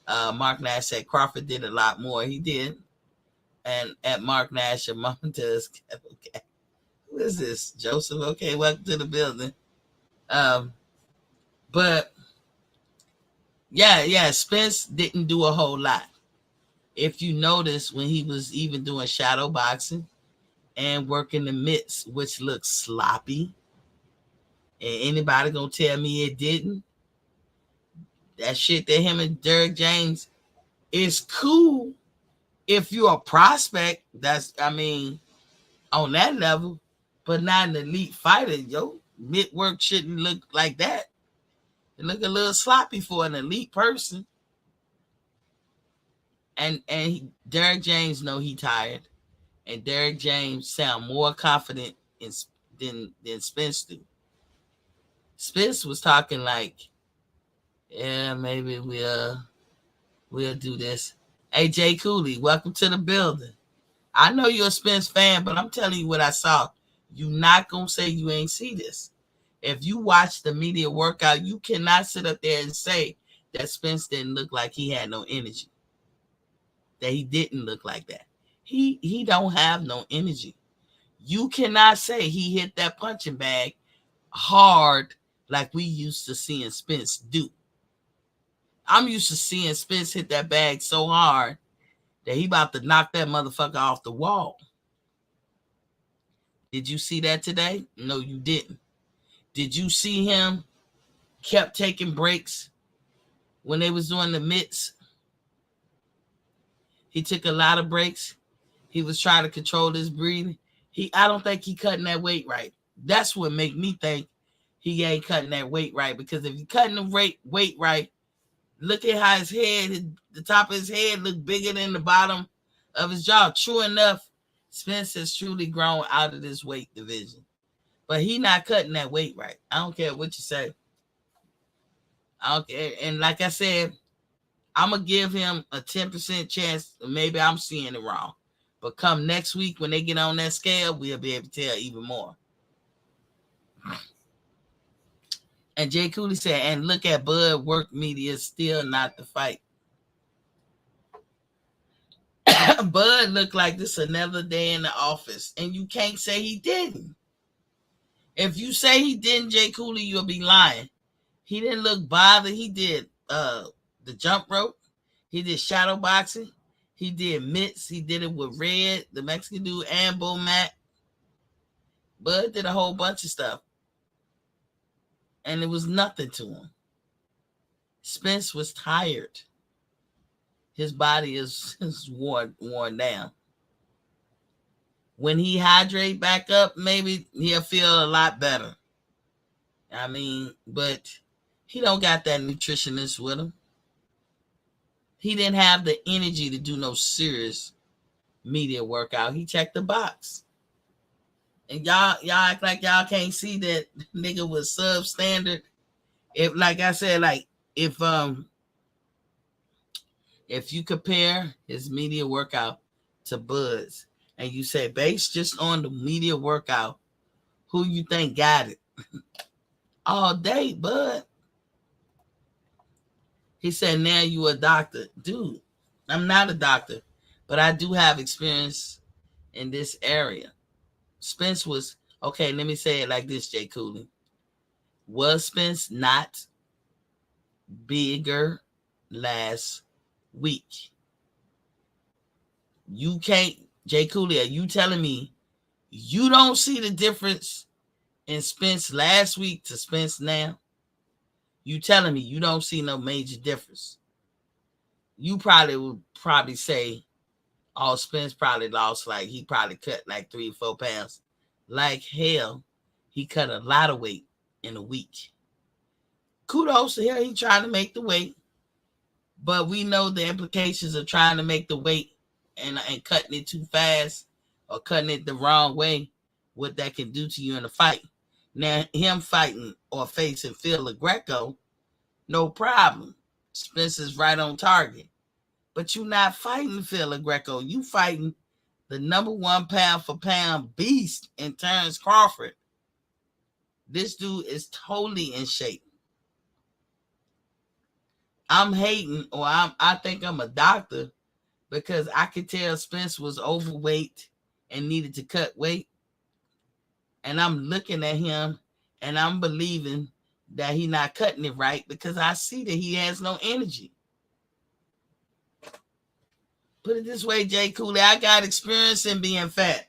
Mark Nash said Crawford did a lot more. He did. And at Mark Nash, your mom does. Okay. Who is this? Joseph? Okay, welcome to the building. But yeah, Spence didn't do a whole lot. If you notice, when he was even doing shadow boxing and working the mitts, which looks sloppy, and anybody gonna tell me it didn't? That shit that him and Derrick James is cool if you're a prospect. That's, I mean, on that level, but not an elite fighter. Yo, mitt work shouldn't look like that. It look a little sloppy for an elite person. And Derrick James know he tired, and Derrick James sound more confident than Spence do. Spence was talking like, yeah, maybe we'll do this. Hey, Jay Cooley, welcome to the building. I know you're a Spence fan, but I'm telling you what I saw. You not gonna say you ain't see this. If you watch the media workout, you cannot sit up there and say that Spence didn't look like he had no energy. That he didn't look like that. He don't have no energy. You cannot say he hit that punching bag hard like we used to seeing Spence do. I'm used to seeing Spence hit that bag so hard that he about to knock that motherfucker off the wall. Did you see that today? No, you didn't. Did you see him kept taking breaks when they was doing the mitts? He took a lot of breaks. He was trying to control his breathing. I don't think he cutting that weight right. That's what make me think he ain't cutting that weight right. Because if he cutting the weight right, look at how his head, the top of his head look bigger than the bottom of his jaw. True enough, Spence has truly grown out of this weight division. But he not cutting that weight right. I don't care what you say. I don't care. And like I said, I'm going to give him a 10% chance. Maybe I'm seeing it wrong. But come next week when they get on that scale, we'll be able to tell even more. And Jay Cooley said, and look at Bud, work media, still not the fight. Bud looked like this another day in the office. And you can't say he didn't. If you say he didn't, Jay Cooley, you'll be lying. He didn't look bothered. He did the jump rope. He did shadow boxing. He did mitts. He did it with Red, the Mexican dude, and Bo Mack. Bud did a whole bunch of stuff. And it was nothing to him. Spence was tired. His body is worn down. When he hydrate back up, maybe he'll feel a lot better. I mean, but he don't got that nutritionist with him. He didn't have the energy to do no serious media workout. He checked the box. And y'all act like y'all can't see that nigga was substandard. If, like I said, like if you compare his media workout to Bud's, and you say based just on the media workout, who you think got it all day, Bud? He said, now you a doctor. Dude, I'm not a doctor, but I do have experience in this area. Spence was, okay, let me say it like this, Jay Cooley. Was Spence not bigger last week? You can't, Jay Cooley, are you telling me you don't see the difference in Spence last week to Spence now? You telling me you don't see no major difference? You probably would say, oh, Spence probably lost, like he probably cut like 3 or 4 pounds. Like hell, he cut a lot of weight in a week. Kudos to him, he trying to make the weight. But we know the implications of trying to make the weight and cutting it too fast or cutting it the wrong way, what that can do to you in a fight. Now, him fighting or facing Phil Greco, no problem. Spence is right on target. But you're not fighting Phil Greco. You fighting the number 1 pound for pound beast in Terrence Crawford. This dude is totally in shape. I'm hating, or I think I'm a doctor, because I could tell Spence was overweight and needed to cut weight. And I'm looking at him and I'm believing that he's not cutting it right because I see that he has no energy. Put it this way, Jay Cooley, I got experience in being fat.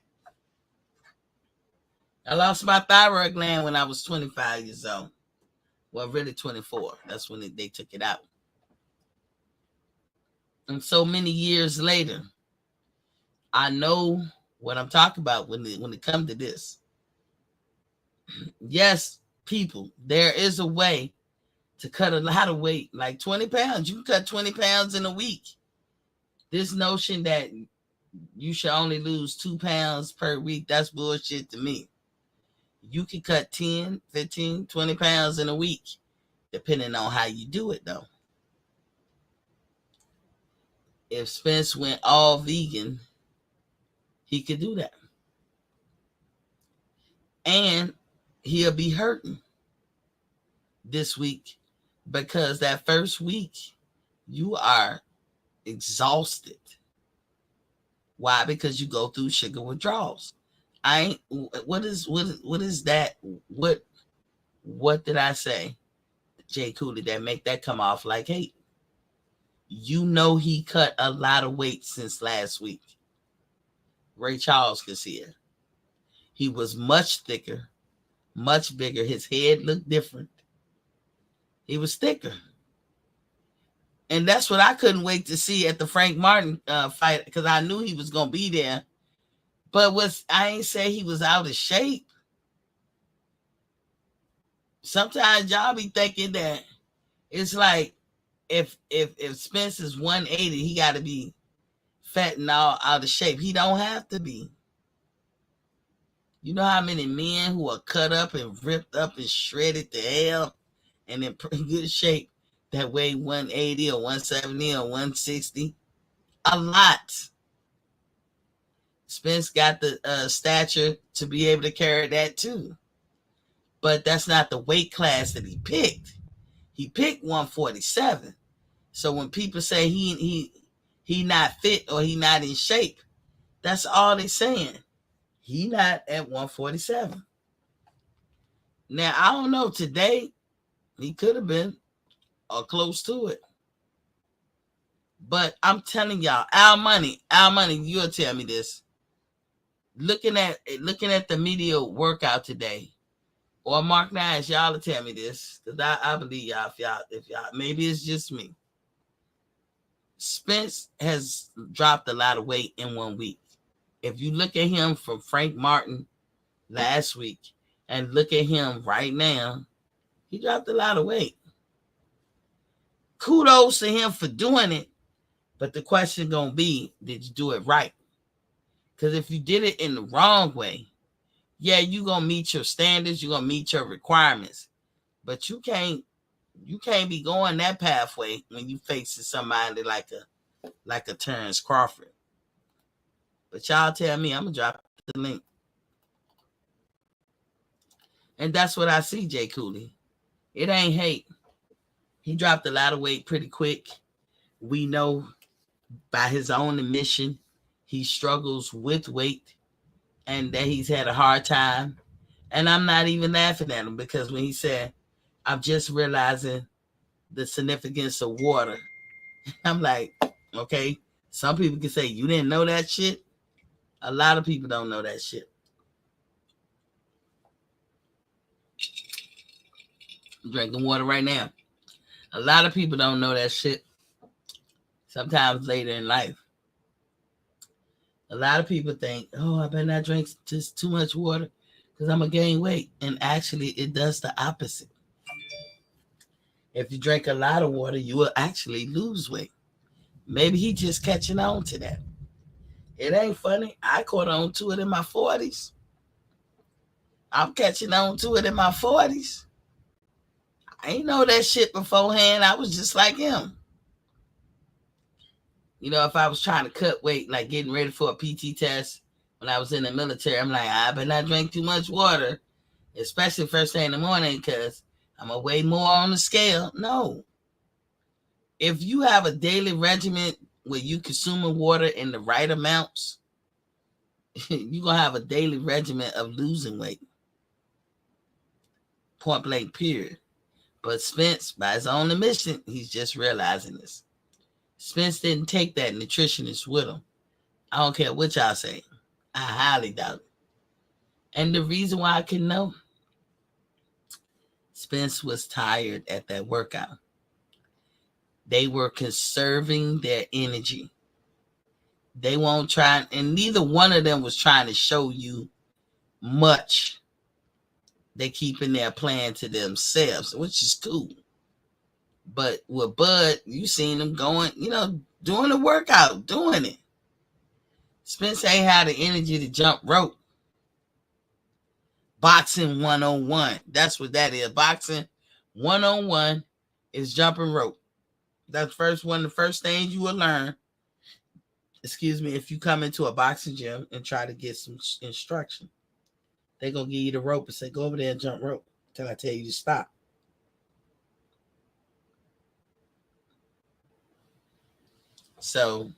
I lost my thyroid gland when I was 25 years old. Well, really 24. That's when they took it out. And so many years later, I know what I'm talking about when it comes to this. Yes, people, there is a way to cut a lot of weight, like 20 pounds. You can cut 20 pounds in a week. This notion that you should only lose 2 pounds per week, that's bullshit to me. You can cut 10, 15, 20 pounds in a week, depending on how you do it, though. If Spence went all vegan, he could do that. And he'll be hurting this week because that first week you are exhausted. Why? Because you go through sugar withdrawals. What is that? What did I say, Jay Cooley, that make that come off like hate? You know he cut a lot of weight since last week. Ray Charles could see it. He was much thicker, much bigger. His head looked different. He was thicker. And that's what I couldn't wait to see at the Frank Martin fight, because I knew he was going to be there. But I ain't say he was out of shape. Sometimes y'all be thinking that it's like if Spence is 180, he got to be fat and all out of shape. He don't have to be. You know how many men who are cut up and ripped up and shredded to hell and in pretty good shape that weigh 180 or 170 or 160? A lot. Spence got the stature to be able to carry that too. But that's not the weight class that he picked. He picked 147. So when people say he not fit or he not in shape, that's all they're saying. He not at 147. Now, I don't know. Today, he could have been or close to it. But I'm telling y'all, Al Money, you'll tell me this. Looking at the media workout today, or Mark Nash, y'all will tell me this, because I believe y'all. If y'all, maybe it's just me. Spence has dropped a lot of weight in 1 week. If you look at him from Frank Martin last week and look at him right now, he dropped a lot of weight. Kudos to him for doing it, but the question gonna be, did you do it right? Because if you did it in the wrong way, Yeah, you're gonna meet your standards, you're gonna meet your requirements, but you can't be going that pathway when you facing somebody like a Terrence Crawford. But y'all tell me, I'm gonna drop the link. And that's what I see, Jay Cooley. It ain't hate. He dropped a lot of weight pretty quick. We know by his own admission, he struggles with weight and that he's had a hard time. And I'm not even laughing at him because when he said, I'm just realizing the significance of water, I'm like, okay, some people can say, you didn't know that shit. A lot of people don't know that shit. I'm drinking water right now. A lot of people don't know that shit. Sometimes later in life. A lot of people think, oh, I better not drink just too much water because I'm going to gain weight. And actually, it does the opposite. If you drink a lot of water, you will actually lose weight. Maybe he just catching on to that. It ain't funny. I caught on to it in my 40s. I'm catching on to it in my 40s. I ain't know that shit beforehand. I was just like him. You know, if I was trying to cut weight, like getting ready for a PT test when I was in the military, I'm like, I better not drink too much water, especially first thing in the morning, because I'm going to weigh more on the scale. No. If you have a daily regimen where you consuming water in the right amounts, you're going to have a daily regimen of losing weight. Point blank, period. But Spence, by his own admission, he's just realizing this. Spence didn't take that nutritionist with him. I don't care what y'all say. I highly doubt it. And the reason why I can know, Spence was tired at that workout. They were conserving their energy. They won't try, and neither one of them was trying to show you much. They keeping their plan to themselves, which is cool. But with Bud, you seen him going, doing the workout, doing it. Spence ain't had the energy to jump rope. Boxing 101. That's what that is. Boxing 101 is jumping rope. That's the first things you will learn. If you come into a boxing gym and try to get some instruction. They're going to give you the rope and say, go over there and jump rope until I tell you to stop. So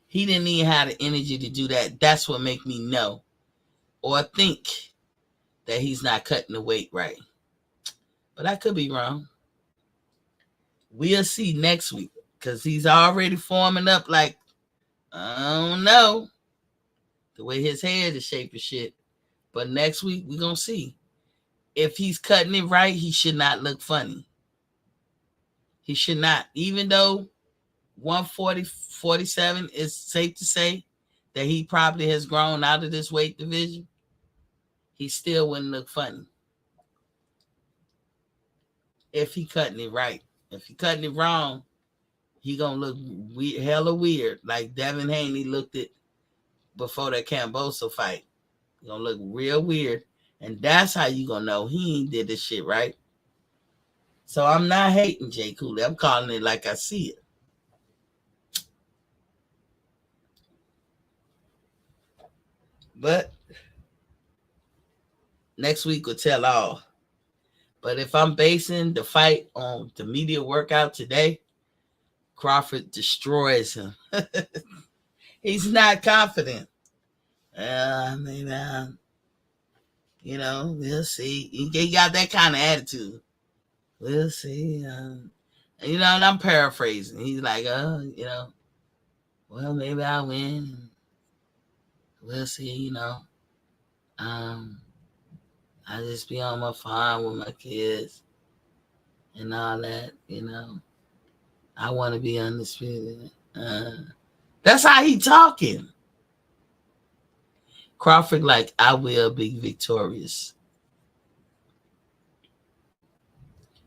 he didn't even have the energy to do that. That's what make me know or think that he's not cutting the weight right. But I could be wrong. We'll see next week because he's already forming up like, I don't know, the way his head is shaped and shit. But next week, we're going to see. If he's cutting it right, he should not look funny. He should not. Even though 147 is safe to say that he probably has grown out of this weight division, he still wouldn't look funny. If he cutting it right. If he cutting it wrong, he going to look hella weird. Like Devin Haney looked it before that Camboso fight. He going to look real weird. And that's how you going to know he ain't did this shit right. So I'm not hating Jay Cooley. I'm calling it like I see it. But next week will tell all. But if I'm basing the fight on the media workout today, Crawford destroys him. He's not confident. We'll see. He got that kind of attitude. We'll see. And I'm paraphrasing. He's like, well, maybe I'll win. We'll see, I just be on my farm with my kids and all that, I want to be undisputed. That's how he talking. Crawford like, I will be victorious.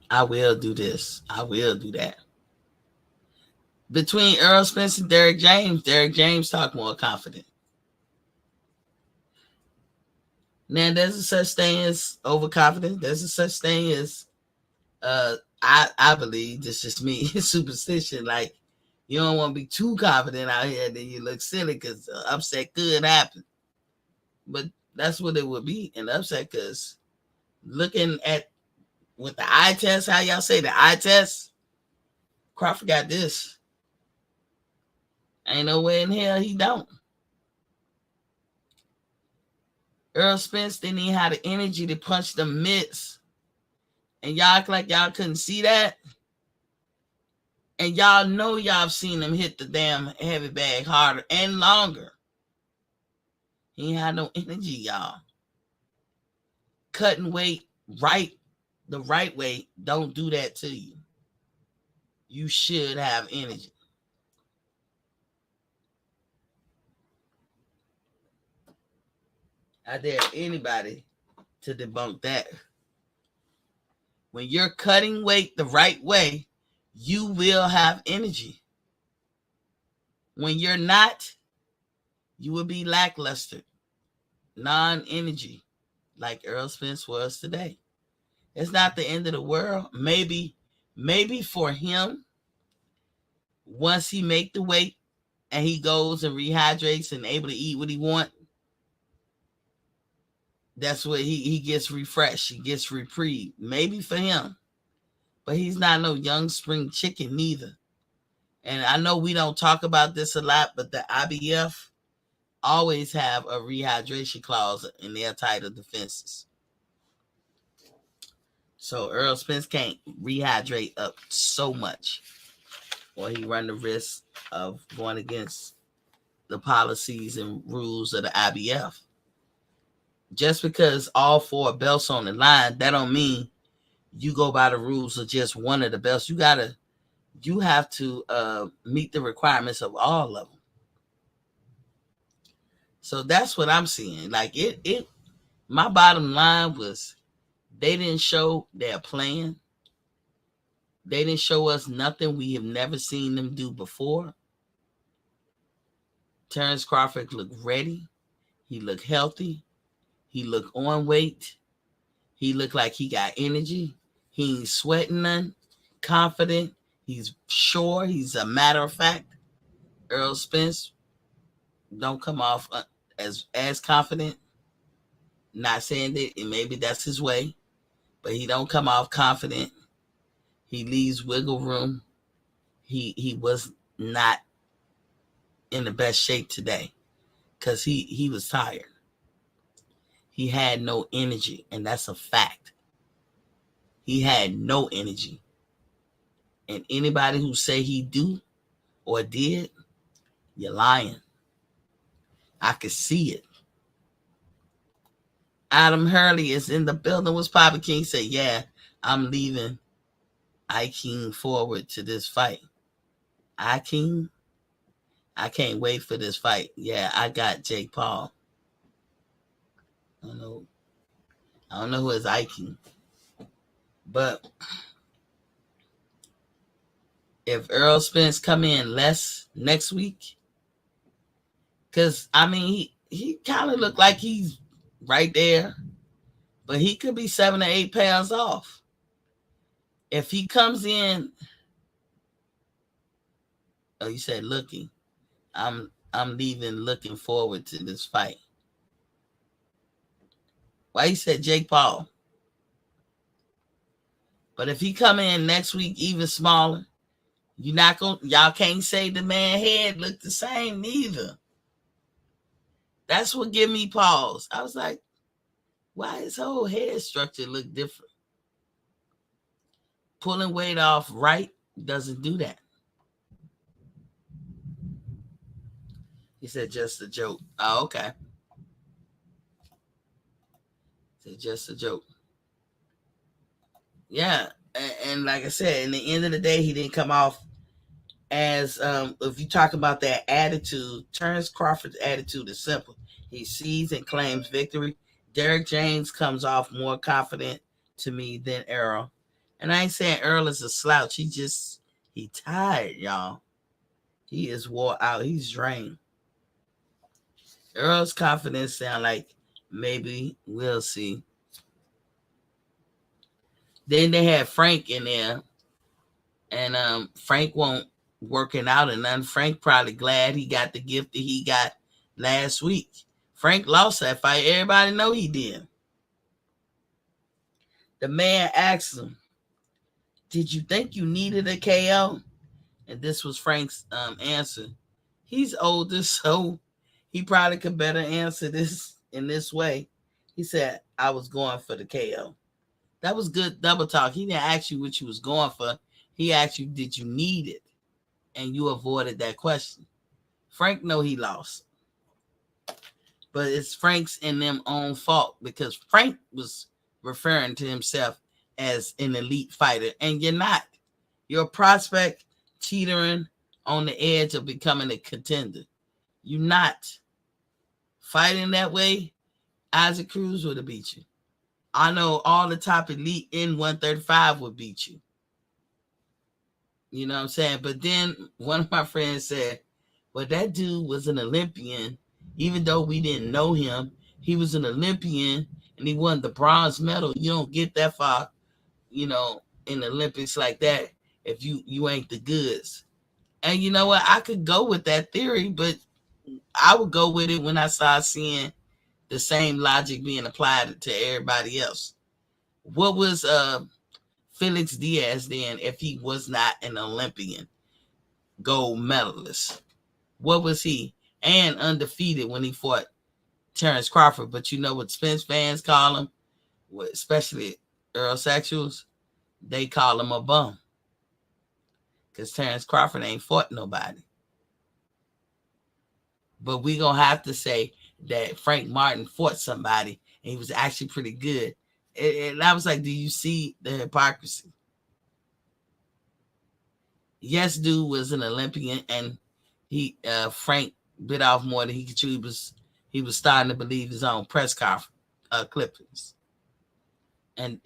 I will do this. I will do that. Between Errol Spence and Derrick James talk more confident. Now, there's a such thing as overconfidence. There's a such thing as I believe, this is just me, superstition. Like, you don't want to be too confident out here, then you look silly because upset could happen. But that's what it would be, an upset, because looking at with the eye test, how y'all say the eye test, Crawford got this. Ain't no way in hell he don't. Errol Spence didn't even have the energy to punch the mitts. And y'all act like y'all couldn't see that. And y'all know y'all have seen him hit the damn heavy bag harder and longer. He ain't had no energy, y'all. Cutting weight the right way don't do that to you. You should have energy. I dare anybody to debunk that. When you're cutting weight the right way, you will have energy. When you're not, you will be lackluster, non-energy, like Errol Spence was today. It's not the end of the world. Maybe for him, once he make the weight and he goes and rehydrates and able to eat what he want, that's what he gets refreshed. He gets reprieve. Maybe for him. But he's not no young spring chicken neither. And I know we don't talk about this a lot, but the IBF always have a rehydration clause in their title defenses. So Errol Spence can't rehydrate up so much, or he run the risk of going against the policies and rules of the IBF. Just because all four belts on the line, that don't mean you go by the rules of just one of the belts. You have to meet the requirements of all of them. So that's what I'm seeing. Like it my bottom line was they didn't show their plan. They didn't show us nothing we have never seen them do before. Terrence Crawford looked ready. He looked healthy. He looked on weight. He looked like he got energy. He ain't sweating none. Confident. He's sure. He's a matter of fact. Errol Spence don't come off as confident. Not saying that maybe that's his way, but he don't come off confident. He leaves wiggle room. He was not in the best shape today because he was tired. He had no energy, and that's a fact. He had no energy. And anybody who say he do or did, you're lying. I could see it. Adam Hurley is in the building. Was Papa King say, yeah, I'm leaving King forward to this fight. King, I can't wait for this fight. Yeah, I got Jake Paul. I don't know who is King. But if Errol Spence come in less next week, because I mean he kind of looked like he's right there, but he could be 7 or 8 pounds off. If he comes in, oh, you said looking. I'm leaving looking forward to this fight. Why you said Jake Paul? But if he come in next week even smaller, y'all can't say the man head looked the same neither. That's what give me pause. I was like, why his whole head structure look different? Pulling weight off right doesn't do that. He said just a joke. Oh, okay. He said just a joke. Yeah. And like I said, in the end of the day, he didn't come off as if you talk about that attitude. Terrence Crawford's attitude is simple. He sees and claims victory. Derek James comes off more confident to me than Errol. And I ain't saying Errol is a slouch. He tired, y'all. He is wore out. He's drained. Errol's confidence sound like Maybe we'll see. Then they had Frank in there, and Frank won't working out and nothing. Frank probably glad he got the gift that he got last week. Frank lost that fight. Everybody know he did. The man asked him, "Did you think you needed a KO?" And this was Frank's answer. He's older, so he probably could better answer this in this way. He said, "I was going for the KO." That was good double talk. He didn't ask you what you was going for. He asked you, "Did you need it?" And you avoided that question. Frank know he lost, but it's Frank's and them own fault because Frank was referring to himself as an elite fighter, and you're not. You're a prospect teetering on the edge of becoming a contender. You're not. Fighting that way, Isaac Cruz would have beat you. I know all the top elite in 135 would beat you. You know what I'm saying? But then one of my friends said, well, that dude was an Olympian. Even though we didn't know him, he was an Olympian and he won the bronze medal. You don't get that far, in the Olympics like that if you ain't the goods. And you know what? I could go with that theory, but I would go with it when I started seeing the same logic being applied to everybody else. What was Felix Diaz then if he was not an Olympian gold medalist? What was he? And undefeated when he fought Terrence Crawford. But you know what Spence fans call him, especially Errol sexuals? They call him a bum. Because Terrence Crawford ain't fought nobody. But we going to have to say that Frank Martin fought somebody and he was actually pretty good. And I was like, do you see the hypocrisy? Yes, dude was an Olympian, and Frank bit off more than he could chew. He was starting to believe his own press conference clippings. And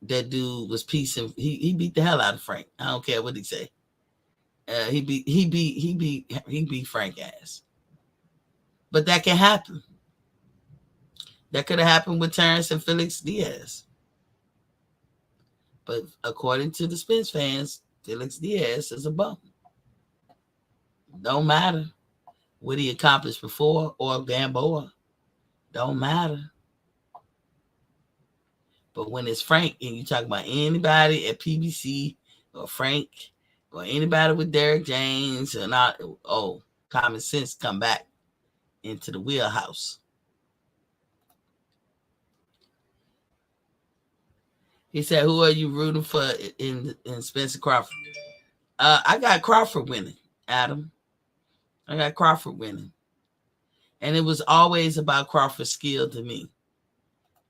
that dude was piecing. He beat the hell out of Frank. I don't care what he say. He beat Frank ass. But that can happen. That could have happened with Terrence and Felix Diaz. But according to the Spence fans, Felix Diaz is a bum. Don't matter what he accomplished before or Gamboa. Don't matter. But when it's Frank and you talk about anybody at PBC or Frank or anybody with Derek James or not, common sense come back into the wheelhouse. He said, who are you rooting for in Spencer Crawford? I got Crawford winning, Adam. I got Crawford winning. And it was always about Crawford's skill to me.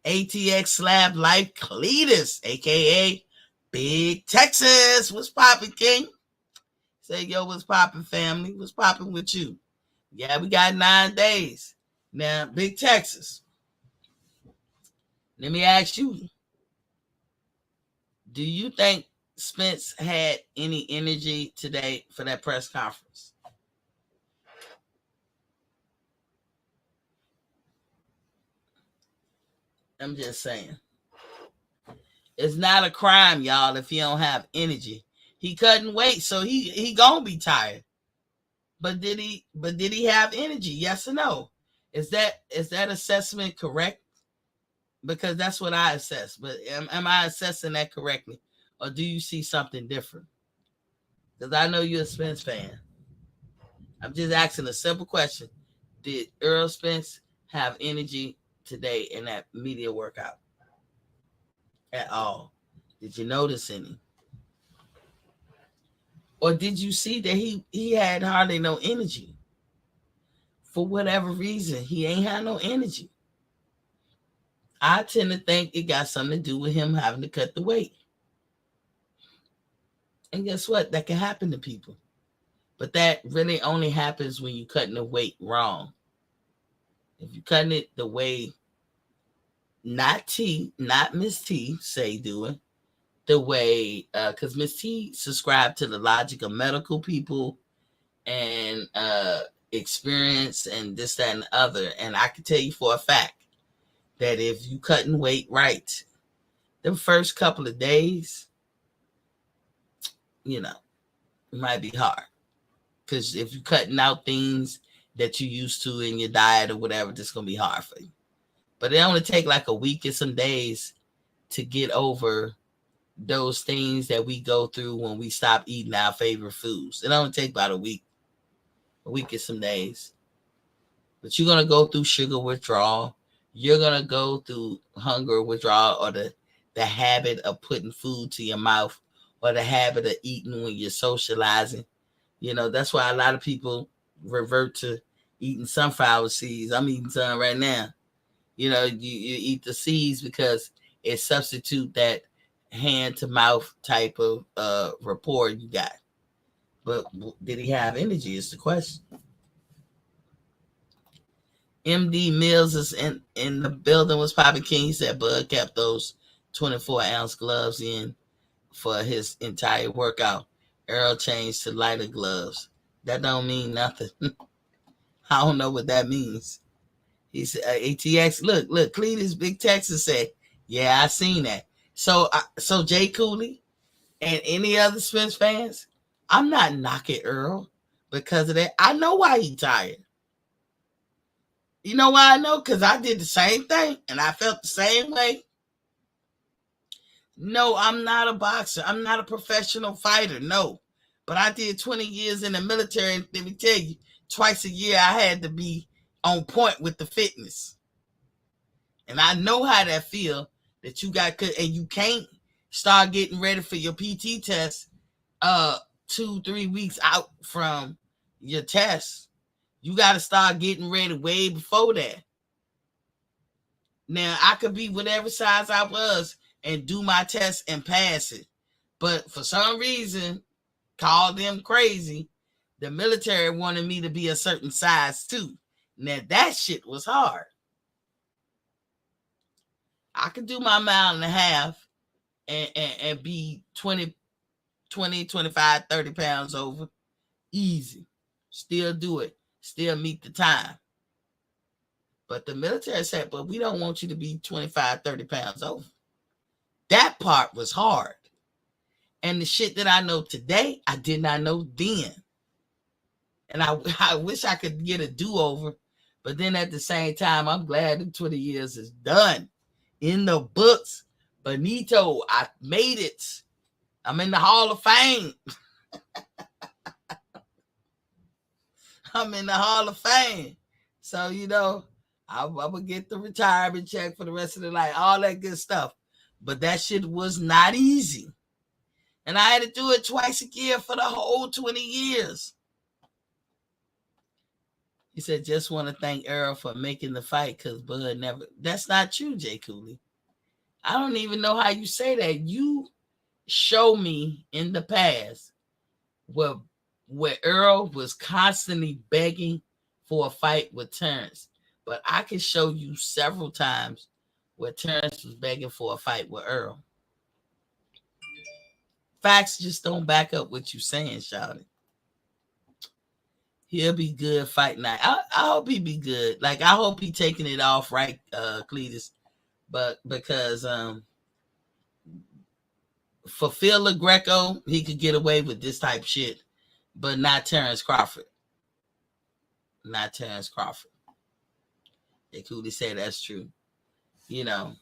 ATX Slab Life Cletus, a.k.a. Big Texas. What's popping, King? Say, yo, what's popping, family? What's popping with you? Yeah, we got 9 days. Now, Big Texas. Let me ask you. Do you think Spence had any energy today for that press conference? I'm just saying. It's not a crime, y'all, if he don't have energy. He couldn't wait, so he gonna be tired. But did he have energy? Yes or no? Is that assessment correct? Because that's what I assess. But am I assessing that correctly? Or do you see something different? Because I know you're a Spence fan. I'm just asking a simple question. Did Errol Spence have energy today in that media workout? At all? Did you notice any? Or did you see that he had hardly no energy? For whatever reason, he ain't had no energy. I tend to think it got something to do with him having to cut the weight. And guess what? That can happen to people. But that really only happens when you're cutting the weight wrong. If you're cutting it the way not Miss T say do it, the way, because Miss T subscribed to the logic of medical people and experience and this, that, and the other. And I can tell you for a fact that if you cutting weight right, the first couple of days, you know, it might be hard. Because if you're cutting out things that you used to in your diet or whatever, it's going to be hard for you. But it only take like a week or some days to get over those things that we go through when we stop eating our favorite foods. It only take about a week or some days. But you're going to go through sugar withdrawal. You're going to go through hunger withdrawal, or the habit of putting food to your mouth, or the habit of eating when you're socializing. You know, that's why a lot of people revert to eating sunflower seeds. I'm eating some right now. You know, you eat the seeds because it substitute that hand to mouth type of rapport you got. But did he have energy is the question. MD Mills is in the building. Was Poppy King. He said Bud kept those 24-ounce gloves in for his entire workout. Errol changed to lighter gloves. That don't mean nothing. I don't know what that means. He said, ATX, look, Cletus Big Texas said, yeah, I seen that. So Jay Cooley and any other Spence fans, I'm not knocking Earl because of that. I know why he tired. You know why I know? Because I did the same thing and I felt the same way. No, I'm not a boxer. I'm not a professional fighter. No. But I did 20 years in the military. And let me tell you, twice a year I had to be on point with the fitness. And I know how that feel that you got, and you can't start getting ready for your PT test 2-3 weeks out from your test. You got to start getting ready way before that. Now, I could be whatever size I was and do my test and pass it. But for some reason, call them crazy, the military wanted me to be a certain size too. Now, that shit was hard. I could do my mile and a half and be 20, 25, 30 pounds over. Easy. Still do it. Still meet the time. But the military said, but we don't want you to be 25, 30 pounds over. That part was hard. And the shit that I know today, I did not know then. And I wish I could get a do-over. But then at the same time, I'm glad the 20 years is done. In the books. Benito, I made it. I'm in the Hall of Fame. I'm in the Hall of Fame. So, you know, I'm going to get the retirement check for the rest of the life. All that good stuff. But that shit was not easy. And I had to do it twice a year for the whole 20 years. He said, just want to thank Errol for making the fight because Bud never. That's not true, Jay Cooley. I don't even know how you say that. You show me in the past where Errol was constantly begging for a fight with Terrence. But I can show you several times where Terrence was begging for a fight with Errol. Facts just don't back up what you're saying, Shawty. He'll be good fight night. I hope he be good. Like, I hope he taking it off right, Cletus. But because for Phil LaGreco, he could get away with this type of shit. But not Terrence Crawford. Not Terrence Crawford. They coolly say that's true. You know,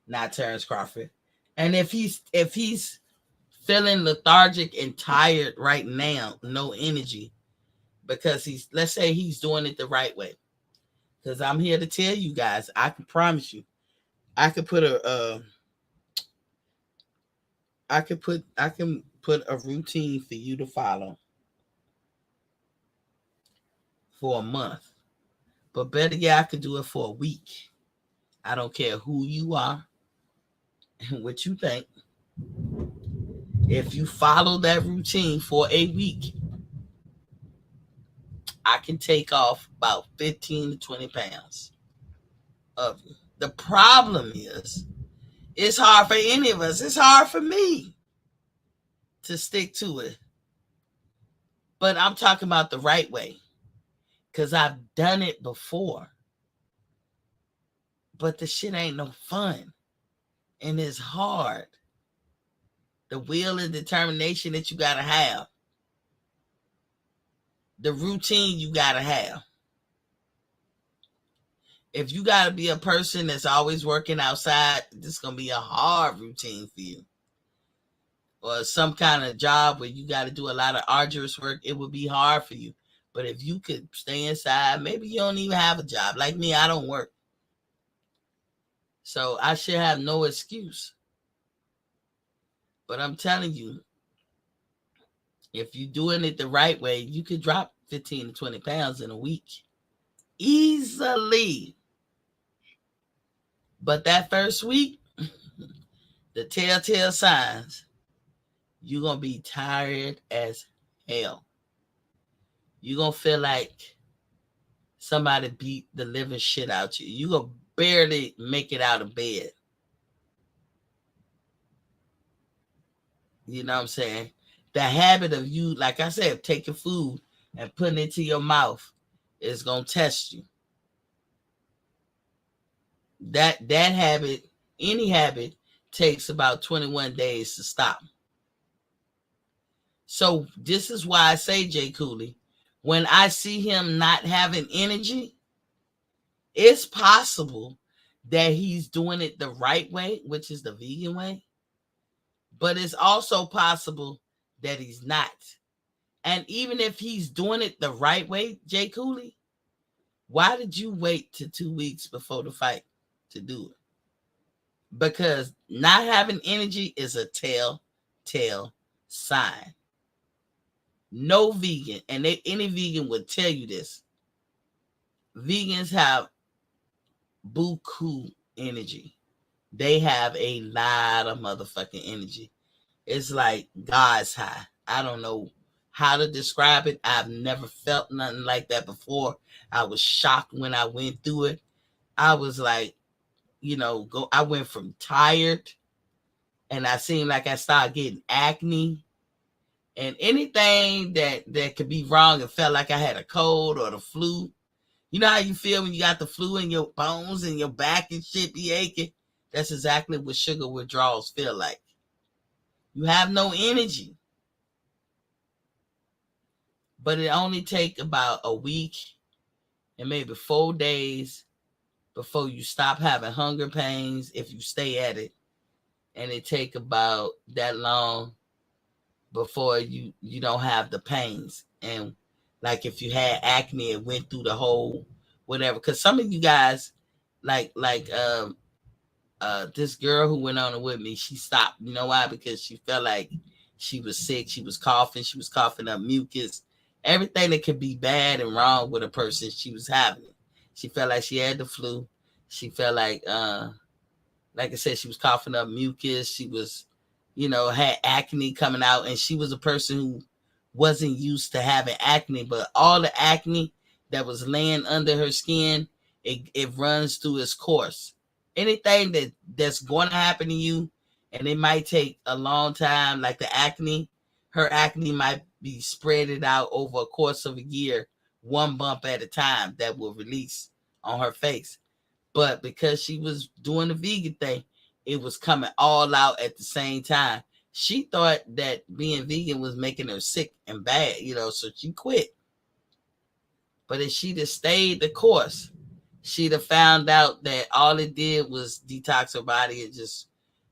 not Terrence Crawford. And if he's feeling lethargic and tired right now, no energy, because let's say he's doing it the right way. Because I'm here to tell you guys, I can promise you, I can put a routine for you to follow for a month. But better yet, I could do it for a week. I don't care who you are and what you think. If you follow that routine for a week, I can take off about 15 to 20 pounds of you. The problem is, it's hard for any of us. It's hard for me to stick to it. But I'm talking about the right way, because I've done it before. But the shit ain't no fun. And it's hard. The will and determination that you got to have. The routine you got to have. If you got to be a person that's always working outside, this is going to be a hard routine for you. Or some kind of job where you got to do a lot of arduous work, it would be hard for you. But if you could stay inside, maybe you don't even have a job. Like me, I don't work. So I should have no excuse. But I'm telling you, if you're doing it the right way, you could drop 15 to 20 pounds in a week. Easily. But that first week, the telltale signs, you're going to be tired as hell. You're going to feel like somebody beat the living shit out you. You're going to barely make it out of bed. You know what I'm saying? The habit of you, like I said, taking food and putting it to your mouth is going to test you. That habit, any habit, takes about 21 days to stop. So this is why I say, Jay Cooley, when I see him not having energy, it's possible that he's doing it the right way, which is the vegan way. But it's also possible that he's not. And even if he's doing it the right way, Jay Cooley, why did you wait till 2 weeks before the fight to do it? Because not having energy is a telltale sign. No vegan, and any vegan would tell you this. Vegans have buku energy. They have a lot of motherfucking energy. It's like God's high. I don't know how to describe it. I've never felt nothing like that before. I was shocked when I went through it. I was like, I went from tired, and I seemed like I started getting acne, and anything that could be wrong, it felt like I had a cold or the flu. You know how you feel when you got the flu in your bones and your back and shit be aching? That's exactly what sugar withdrawals feel like. You have no energy. But it only take about a week and maybe 4 days before you stop having hunger pains if you stay at it. And it take about that long before you don't have the pains. And like if you had acne, it went through the whole whatever. Because some of you guys, like this girl who went on it with me, she stopped. You know why? Because she felt like she was sick. She was coughing up mucus. Everything that could be bad and wrong with a person, she was having it. She felt like she had the flu. She felt like I said, she was coughing up mucus. She was, had acne coming out. And she was a person who wasn't used to having acne. But all the acne that was laying under her skin, it runs through its course. Anything that's going to happen to you, and it might take a long time, like the acne, her acne might be spreaded out over a course of a year, one bump at a time that will release on her face. But because she was doing the vegan thing, it was coming all out at the same time. She thought that being vegan was making her sick and bad, so she quit. But if she'd have stayed the course, she'd have found out that all it did was detox her body. It just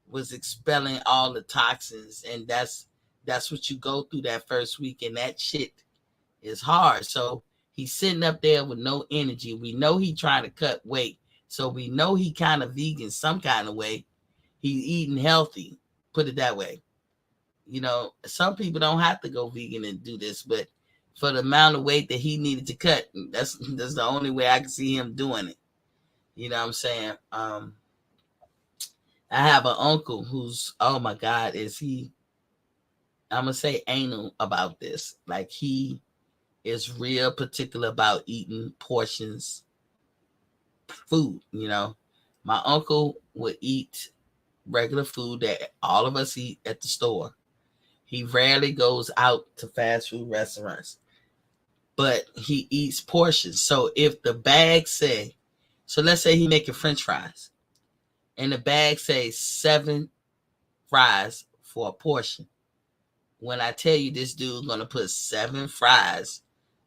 was expelling all the toxins. And that's what you go through that first week. And that shit is hard. So he's sitting up there with no energy. We know he trying to cut weight. So we know he kind of vegan some kind of way. He's eating healthy, put it that way. Some people don't have to go vegan and do this, but for the amount of weight that he needed to cut, that's the only way I can see him doing it. You know what I'm saying? I have an uncle who's, oh my God, I'm going to say anal about this. Like, he is real particular about eating portions food. My uncle would eat regular food that all of us eat at the store. He rarely goes out to fast food restaurants, but he eats portions. So if the bag say So let's say he making French fries, and the bag says 7 fries for a portion. When I tell you this dude's gonna put 7 fries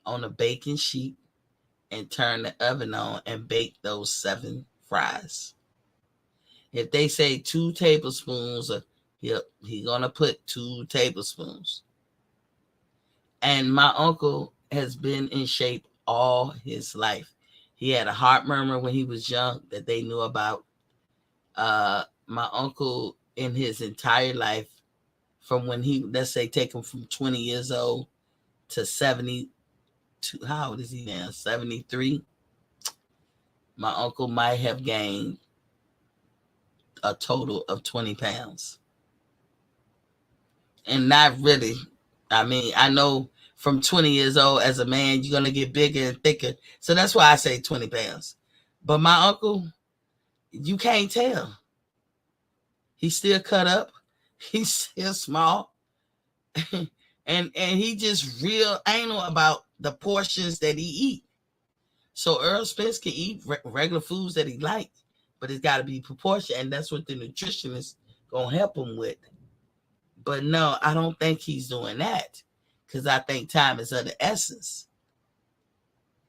on a baking sheet and turn the oven on and bake those 7 fries. If they say 2 tablespoons, he's gonna put 2 tablespoons. And my uncle has been in shape all his life. He had a heart murmur when he was young that they knew about. My uncle in his entire life, from when he, let's say, take him from 20 years old to 72, how old is he now? 73. My uncle might have gained a total of 20 pounds. And not really. I mean, I know from 20 years old as a man, you're going to get bigger and thicker. So that's why I say 20 pounds. But my uncle, you can't tell. He's still cut up. He's still small. and he just real anal about the portions that he eat. So Errol Spence can eat regular foods that he likes, but it's got to be proportionate, and that's what the nutritionist gonna help him with. But no, I don't think he's doing that, because I think time is of the essence,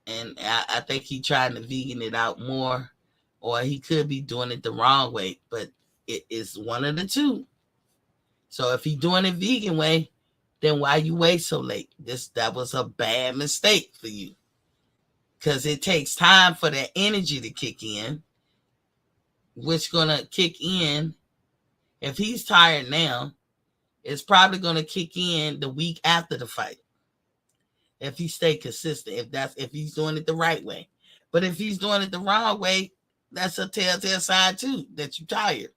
and I think he's trying to vegan it out more, or he could be doing it the wrong way. But it is one of the two. So if he's doing it vegan way, then why you wait so late? That was a bad mistake for you. Because it takes time for that energy to kick in, which gonna kick in. If he's tired now, it's probably gonna kick in the week after the fight. If he stay consistent, if he's doing it the right way. But if he's doing it the wrong way, that's a telltale sign too that you're tired.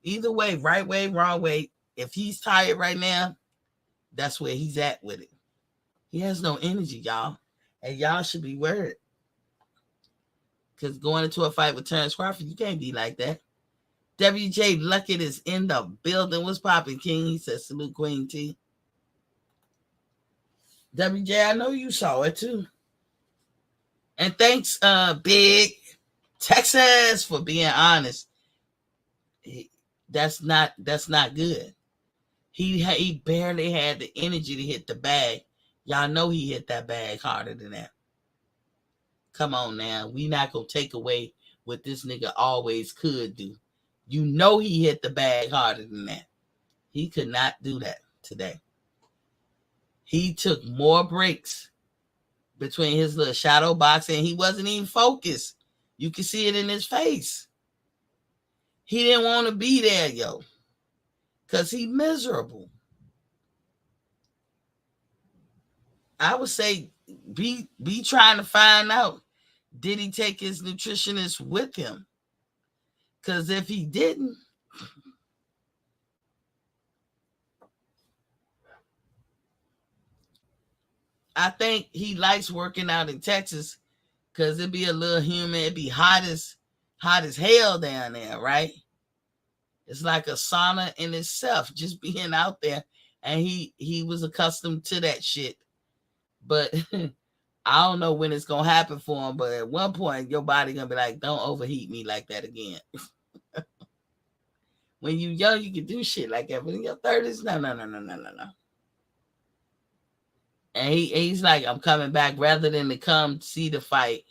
Either way, right way, wrong way. If he's tired right now, that's where he's at with it. He has no energy, y'all, and y'all should be worried. Because going into a fight with Terrence Crawford, you can't be like that. WJ Luckett is in the building. What's popping, King? He says, salute, Queen T. WJ, I know you saw it too. And thanks, Big Texas, for being honest. That's not good. He barely had the energy to hit the bag. Y'all know he hit that bag harder than that. Come on now. We not going to take away what this nigga always could do. You know he hit the bag harder than that. He could not do that today. He took more breaks between his little shadow boxing. He wasn't even focused. You can see it in his face. He didn't want to be there, yo. Because he miserable. I would say be trying to find out, did he take his nutritionist with him? Because if he didn't, I think he likes working out in Texas because it'd be a little humid. It'd be hot as hell down there, right? It's like a sauna in itself, just being out there. And he was accustomed to that shit. But I don't know when it's going to happen for him. But at one point, your body going to be like, don't overheat me like that again. When you young, you can do shit like that. But in your 30s, no. And he's like, I'm coming back rather than to come see the fight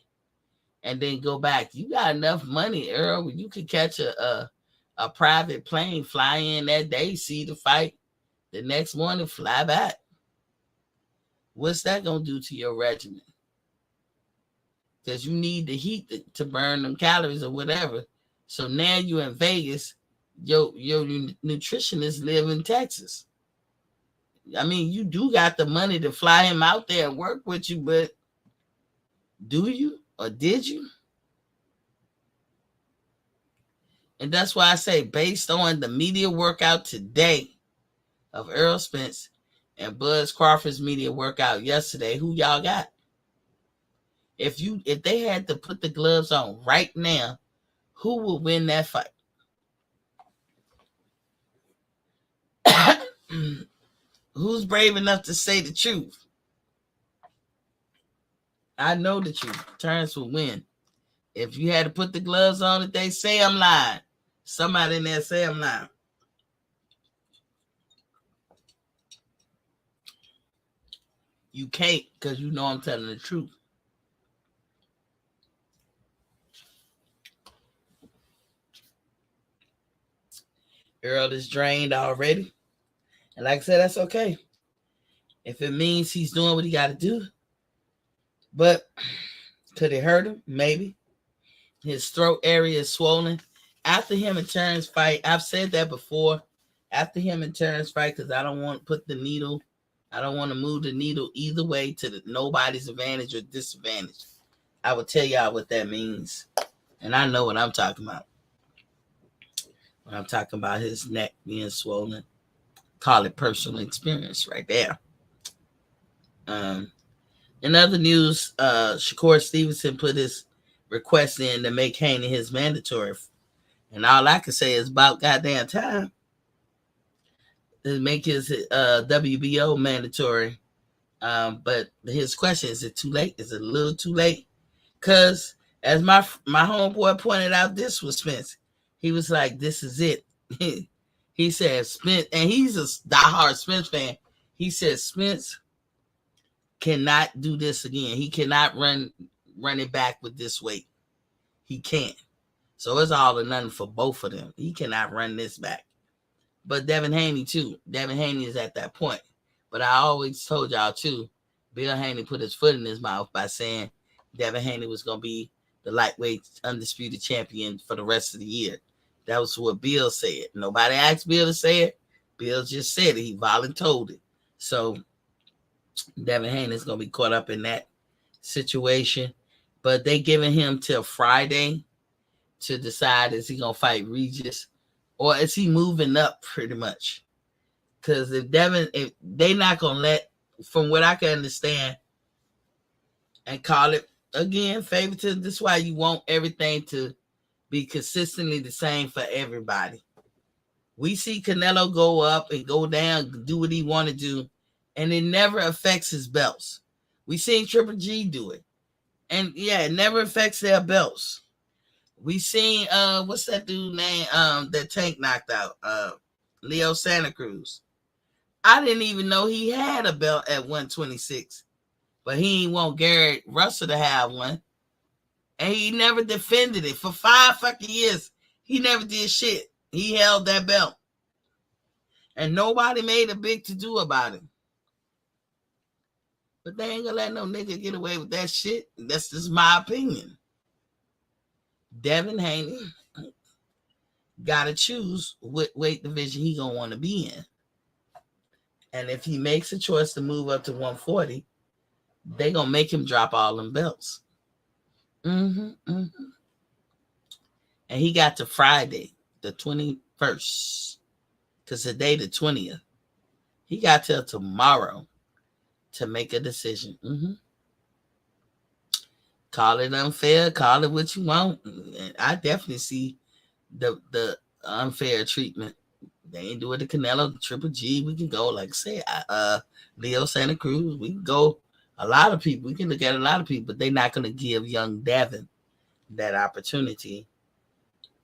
and then go back. You got enough money, Earl. You could catch a private plane, fly in that day, see the fight, the next morning fly back. What's that going to do to your regimen? Because you need the heat to burn them calories or whatever. So now you're in Vegas. Your nutritionist live in Texas. I mean, you do got the money to fly him out there and work with you, but do you or did you? And that's why I say, based on the media workout today of Errol Spence and Bud Crawford's media workout yesterday, who y'all got? If they had to put the gloves on right now, who will win that fight? Who's brave enough to say the truth? I know the truth. Terrence will win. If you had to put the gloves on it, they say I'm lying. Somebody in there say I'm lying. You can't, because you know I'm telling the truth. Earl is drained already. And like I said, that's okay. If it means he's doing what he got to do. But could it hurt him? Maybe. His throat area is swollen. After him and Terrence fight, I've said that before. After him and Terrence fight, because I don't want to put the needle, I don't want to move the needle either way to nobody's advantage or disadvantage. I will tell y'all what that means. And I know what I'm talking about. When I'm talking about his neck being swollen, call it personal experience right there. In other news, Shakur Stevenson put his request in to make Haney his mandatory. And all I can say is about goddamn time to make his WBO mandatory. But his question, is it too late? Is it a little too late? Because as my homeboy pointed out, this was Spence. He was like, this is it. He said Spence, and he's a diehard Spence fan. He said Spence cannot do this again. He cannot run it back with this weight. He can't. So it's all or nothing for both of them. He cannot run this back. But Devin Haney too. Devin Haney is at that point. But I always told y'all too, Bill Haney put his foot in his mouth by saying Devin Haney was going to be the lightweight undisputed champion for the rest of the year. That was what Bill said. Nobody asked Bill to say it. Bill just said it. He volunteered it. So Devin Haney is going to be caught up in that situation. But they giving him till Friday to decide, is he going to fight Regis or is he moving up pretty much? Because if they not going to let, from what I can understand, and call it, again, favoritism. This is why you want everything to be consistently the same for everybody. We see Canelo go up and go down, do what he want to do, and it never affects his belts. We seen Triple G do it. And yeah, it never affects their belts. We seen what's that dude name that Tank knocked out? Leo Santa Cruz. I didn't even know he had a belt at 126. But he ain't want Gary Russell to have one. And he never defended it. For 5 fucking years, he never did shit. He held that belt. And nobody made a big to-do about it. But they ain't gonna let no nigga get away with that shit. That's just my opinion. Devin Haney gotta choose what weight division he gonna want to be in. And if he makes a choice to move up to 140, they gonna make him drop all them belts. And he got to Friday, the 21st, because today the 20th. He got till tomorrow to make a decision. Call it unfair, call it what you want. I definitely see the unfair treatment. They ain't do it to Canelo, Triple G. We can go, like I said, Leo Santa Cruz. We can go a lot of people. We can look at a lot of people, but they're not going to give young Devin that opportunity.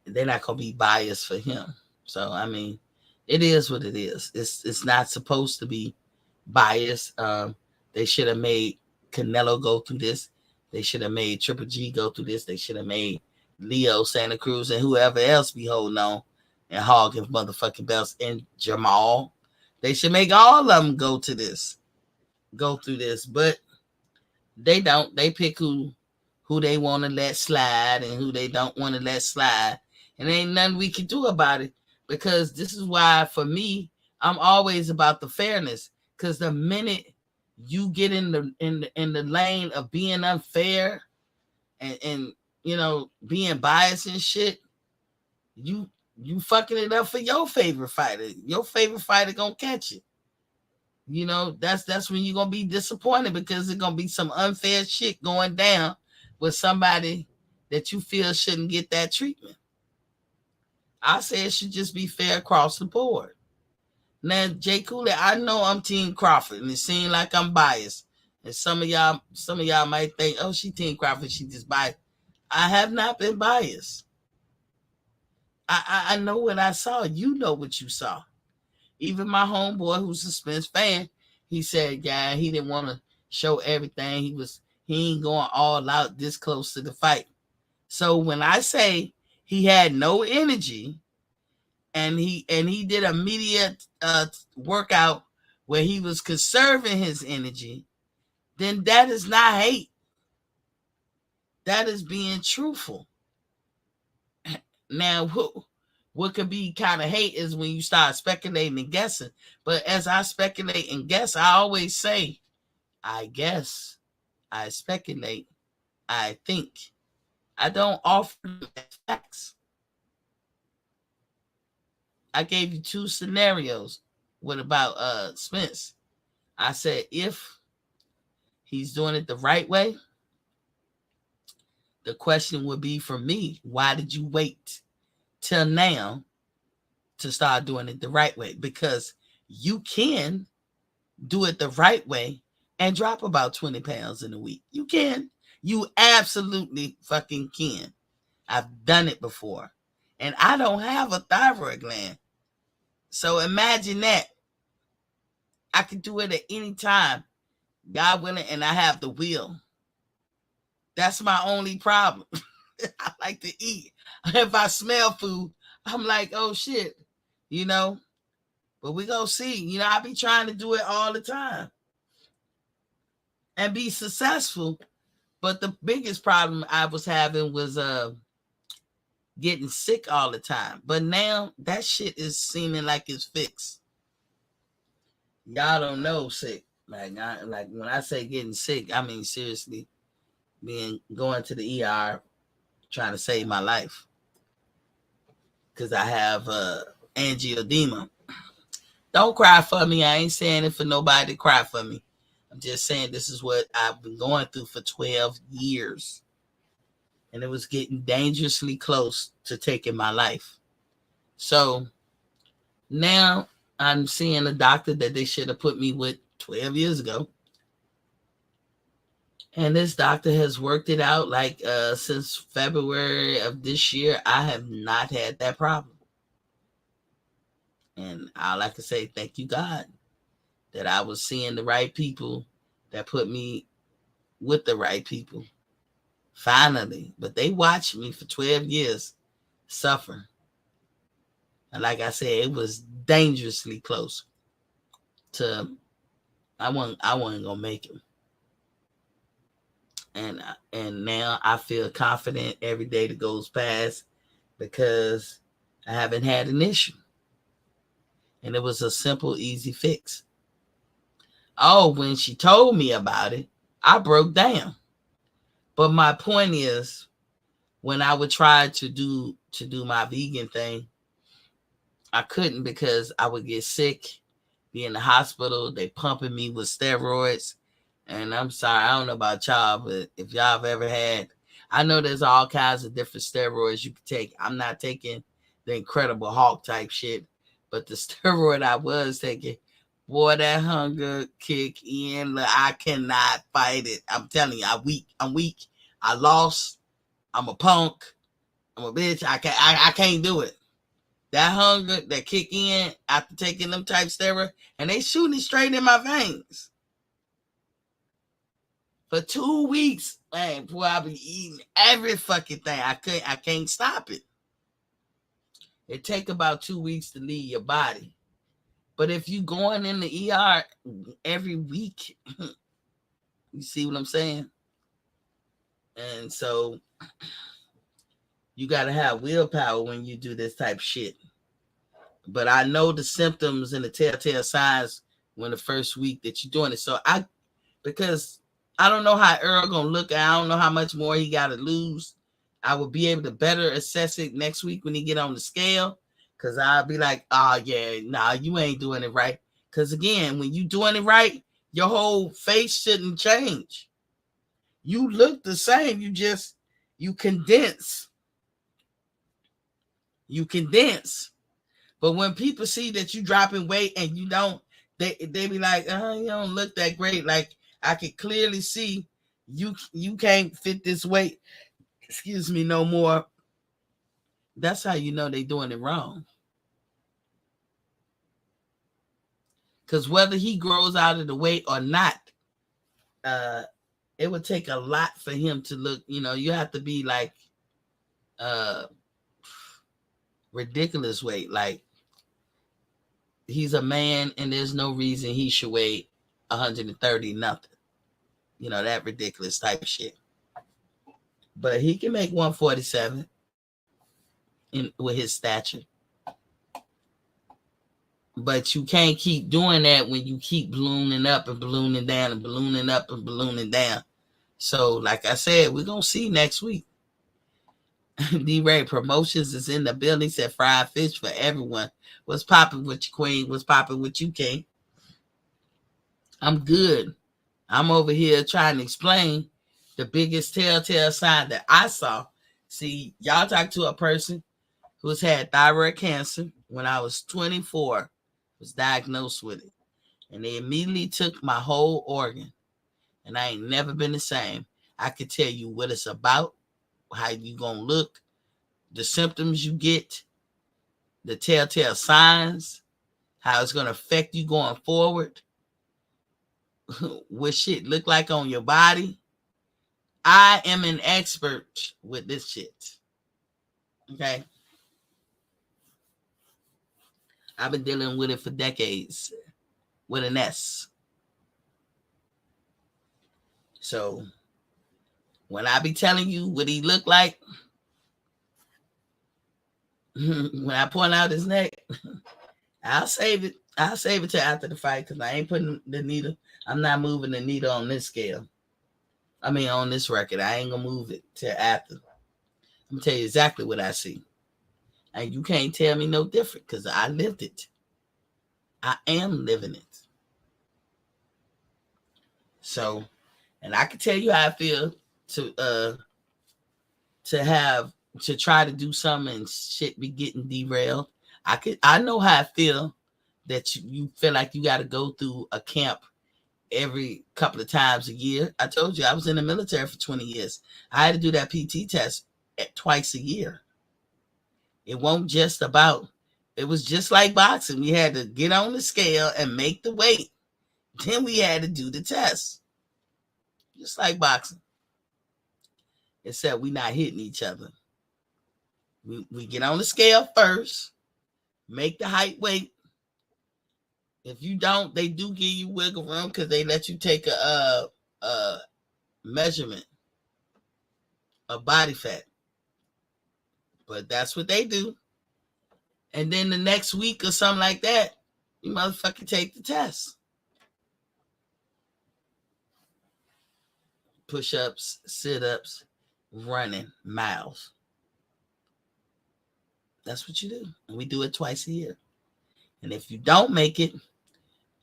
They're not going to be biased for him. So, I mean, it is what it is. It's not supposed to be biased. They should have made Canelo go through this. They should have made Triple G go through this. They should have made Leo Santa Cruz and whoever else be holding on and hogging motherfucking belts, and Jamal. They should make all of them go through this. But they don't. They pick who they want to let slide and who they don't want to let slide. And ain't nothing we can do about it, because this is why, for me, I'm always about the fairness. Because the minute you get in the lane of being unfair and you know, being biased and shit, you fucking it up for your favorite fighter. Your favorite fighter gonna catch it. You know, that's when you're gonna be disappointed, because there's gonna be some unfair shit going down with somebody that you feel shouldn't get that treatment. I say it should just be fair across the board. Now, Jay Cooley, I know I'm Team Crawford, and it seems like I'm biased. And some of y'all might think, oh, she Team Crawford, she just biased. I have not been biased. I know what I saw. You know what you saw. Even my homeboy, who's a Spence fan, he said, yeah, he didn't want to show everything. He ain't going all out this close to the fight. So when I say he had no energy, and he did a media workout where he was conserving his energy, then that is not hate. That is being truthful. Now, what could be kind of hate is when you start speculating and guessing. But as I speculate and guess, I always say, I guess, I speculate, I think. I don't offer facts. I gave you two scenarios. What about Spence? I said if he's doing it the right way, the question would be for me, why did you wait till now to start doing it the right way? Because you can do it the right way and drop about 20 pounds in a week. You can. You absolutely fucking can. I've done it before. And I don't have a thyroid gland. So imagine that. I can do it at any time, God willing, and I have the will. That's my only problem. I like to eat. If I smell food, I'm like, oh shit, you know. But we gonna see. You know, I be trying to do it all the time and be successful. But the biggest problem I was having was getting sick all the time. But now that shit is seeming like it's fixed. Y'all don't know sick. Like when I say getting sick, I mean seriously going to the ER trying to save my life. Because I have angioedema. Don't cry for me. I ain't saying it for nobody to cry for me. I'm just saying this is what I've been going through for 12 years. And it was getting dangerously close to taking my life. So now I'm seeing a doctor that they should have put me with 12 years ago. And this doctor has worked it out like since February of this year. I have not had that problem. And all I can say, thank you, God, that I was seeing the right people that put me with the right people. Finally. But they watched me for 12 years suffer. And like I said, it was dangerously close to I wasn't gonna make it. And now I feel confident every day that goes past because I haven't had an issue. And it was a simple, easy fix. Oh, when she told me about it, I broke down. But my point is, when I would try to do my vegan thing, I couldn't because I would get sick, be in the hospital, they pumping me with steroids. And I'm sorry, I don't know about y'all, but if y'all have ever had, I know there's all kinds of different steroids you can take. I'm not taking the Incredible Hulk type shit, but the steroid I was taking, boy, that hunger kick in. I cannot fight it. I'm telling you, I'm weak. I lost. I'm a punk. I'm a bitch. I can't do it. That hunger that kick in after taking them type steroids, and they shooting straight in my veins. For 2 weeks, man, boy, I be eating every fucking thing. I can't stop it. It take about 2 weeks to leave your body. But if you going in the ER every week, you see what I'm saying? And so you got to have willpower when you do this type of shit. But I know the symptoms and the telltale signs when the first week that you're doing it. So because I don't know how Errol gonna look. I don't know how much more he got to lose. I will be able to better assess it next week when he get on the scale. Because I'll be like, oh, yeah, nah, you ain't doing it right. Because, again, when you doing it right, your whole face shouldn't change. You look the same. You condense. You condense. But when people see that you dropping weight and you don't, they be like, oh, you don't look that great. Like, I can clearly see you can't fit this weight. excuse me, no more. That's how you know they doing it wrong. Because whether he grows out of the weight or not, it would take a lot for him to look, you have to be like ridiculous weight. Like, he's a man and there's no reason he should weigh 130 nothing. That ridiculous type of shit. But he can make 147 with his stature. But you can't keep doing that when you keep ballooning up and ballooning down and ballooning up and ballooning down. So, like I said, we're going to see next week. D-Ray Promotions is in the building. Said fried fish for everyone. What's popping with you, Queen? What's popping with you, King? I'm good. I'm over here trying to explain the biggest telltale sign that I saw. See, y'all talk to a person who's had thyroid cancer when I was 24, was diagnosed with it. And they immediately took my whole organ. And I ain't never been the same. I could tell you what it's about, how you gonna look, the symptoms you get, the telltale signs, how it's gonna affect you going forward, what shit look like on your body. I am an expert with this shit. Okay? I've been dealing with it for decades with an S. So when I be telling you what he look like, when I point out his neck, I'll save it. I'll save it till after the fight because I ain't putting the needle. I'm not moving the needle on this scale. I mean, on this record, I ain't gonna move it till after. I'm gonna tell you exactly what I see. And you can't tell me no different because I lived it. I am living it. So, and I can tell you how I feel to try to do something and shit be getting derailed. I know how I feel that you feel like you got to go through a camp every couple of times a year. I told you I was in the military for 20 years. I had to do that PT test twice a year. It wasn't just about, it was just like boxing. We had to get on the scale and make the weight. Then we had to do the test. Just like boxing. Except we not hitting each other. We get on the scale first, make the height weight. If you don't, they do give you wiggle room because they let you take a measurement of body fat. But that's what they do. And then the next week or something like that, you motherfucking take the test. Push-ups, sit-ups, running miles. That's what you do. And we do it twice a year. And if you don't make it,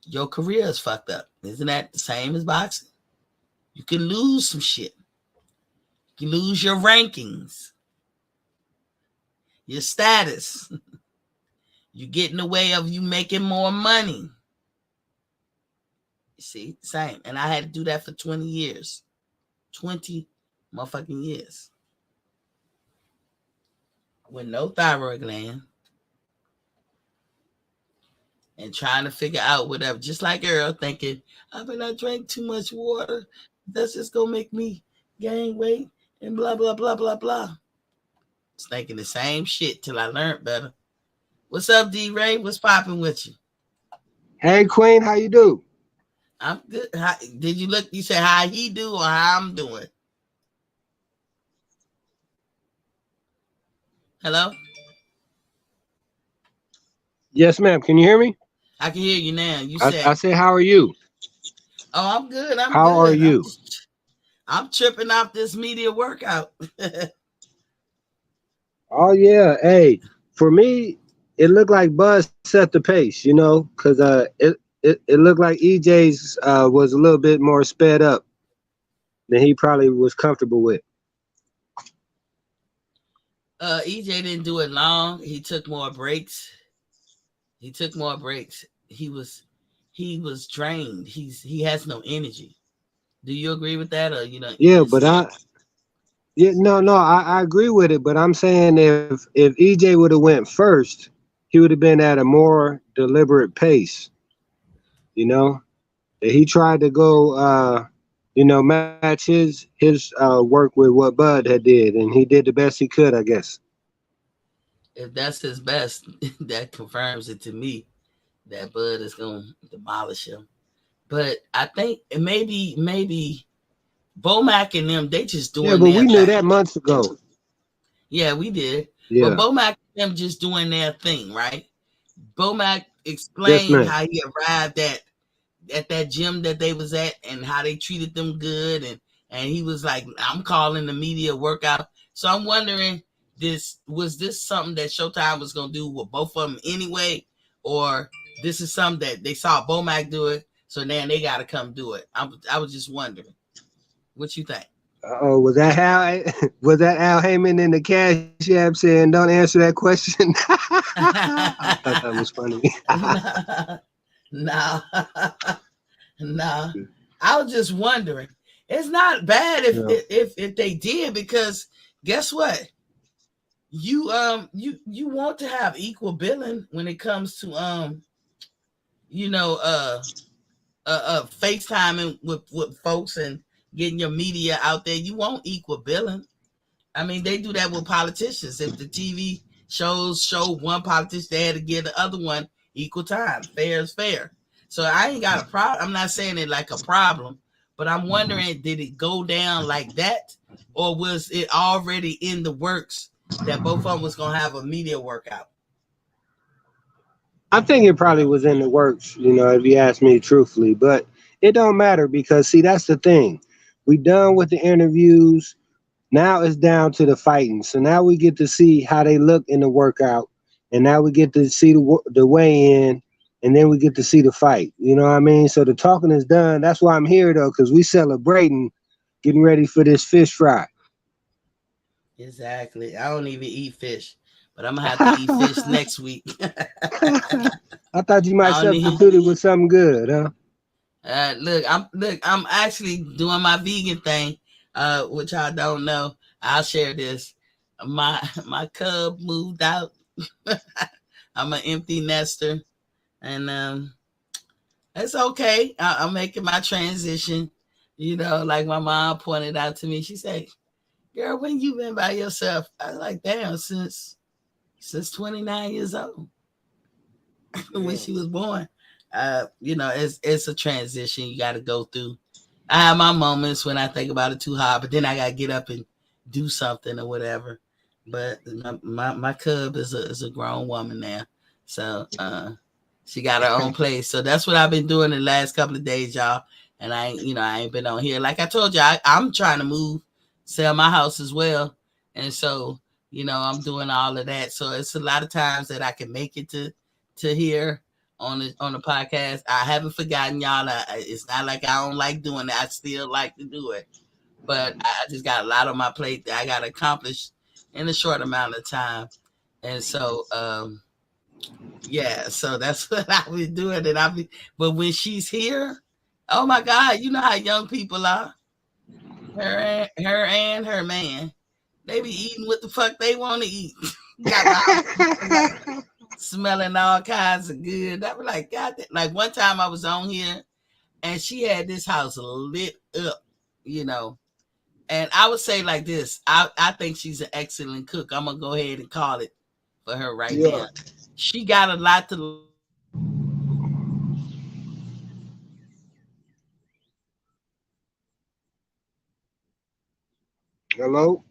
your career is fucked up. Isn't that the same as boxing? You can lose some shit. You can lose your rankings, your status. You get in the way of you making more money. You see, same. And I had to do that for 20 years. 20 motherfucking years. With no thyroid gland. And trying to figure out whatever. Just like Errol thinking, I drank too much water. That's just going to make me gain weight and blah, blah, blah, blah, blah. It's thinking the same shit till I learned better. What's up, D-Ray? What's popping with you? Hey, Queen, how you do? I'm good. Did you look? You said how he do or how I'm doing? Hello? Yes, ma'am. Can you hear me? I can hear you now. You I said, said, how are you? oh, I'm good. I'm How are good. you? I'm tripping off this media workout. Oh, yeah. Hey, for me, it looked like Bud set the pace, because it looked like EJ's was a little bit more sped up than he probably was comfortable with. EJ didn't do it long. He took more breaks. He was drained. He has no energy. Do you agree with that, or you know? Yeah, but Yeah, no, I agree with it, but I'm saying if EJ would have went first, he would have been at a more deliberate pace. You know, that he tried to go, match his work with what Bud had did, and he did the best he could, I guess. If that's his best, that confirms it to me that Bud is gonna demolish him. But I think maybe Bomac and them, they just Yeah, doing but we their knew thing. that months ago. Yeah, we did. But Yeah, Bomac and them just doing their thing, right? Bomac yes, explained ma'am. how he arrived at that gym that they was at and how they treated them good, and he was like, I'm calling the media workout. So I'm wondering, this something that Showtime was gonna do with both of them anyway, or this is something that they saw Bomac do it, so then they got to come do it. I was just wondering what you think. Oh, was that how? Was that Al Heyman in the cash app saying, "Don't answer that question"? I thought that was funny. No, no, no. I was just wondering. It's not bad You know, if they did, because guess what? You want to have equal billing when it comes to you know FaceTiming with folks and getting your media out there. You want equal billing. I mean, they do that with politicians. If the TV shows show one politician, they had to give the other one equal time. Fair is fair. So I ain't got a problem. I'm not saying it like a problem, but I'm wondering, did it go down like that, or was it already in the works that both of them was gonna have a media workout? I think it You probably know, was in the works. If you ask me truthfully, but it don't matter because see, that's the thing. We done with the interviews. Now it's down to the fighting. So now we get to see how they look in the workout, and now we get to see the weigh in, and then we get to see the fight. You know what I mean? So the talking is done. That's why I'm here though, because we celebrating, getting ready for this fish fry. exactly. I don't even eat fish, but I'm gonna have to eat fish next week. I thought you might I don't even. substitute it with something good, huh? I'm actually doing my vegan thing, which I don't know. I'll share this. My cub moved out. I'm an empty nester, and it's okay. I'm making my transition. Like my mom pointed out to me, she said, "Girl, when you been by yourself?" I was like, "Damn, since 29 years old." When Yeah. she was born. It's a transition you got to go through. I have my moments when I think about it too hard, but then I got to get up and do something or whatever. But my cub is a grown woman now, so she got her own place. So that's what I've been doing the last couple of days, y'all. And I ain't been on here. Like I told you, I'm trying to move, sell my house as well, and so I'm doing all of that. So it's a lot of times that I can make it to here on the podcast. I haven't forgotten y'all. It's not like I don't like doing it. I still like to do it, but I just got a lot on my plate that I got to accomplish in a short amount of time. And so, yeah, so that's what I've been doing. But when she's here, oh my God, you know how young people are. Her and her man, they be eating what the fuck they want to eat. Got the house smelling all kinds of good. I was like, God, like one time I was on here and she had this house lit up, you know. And I would say like this, I think she's an excellent cook. I'm gonna go ahead and call it for her right Yeah. now. She got a lot to learn from me. Hello,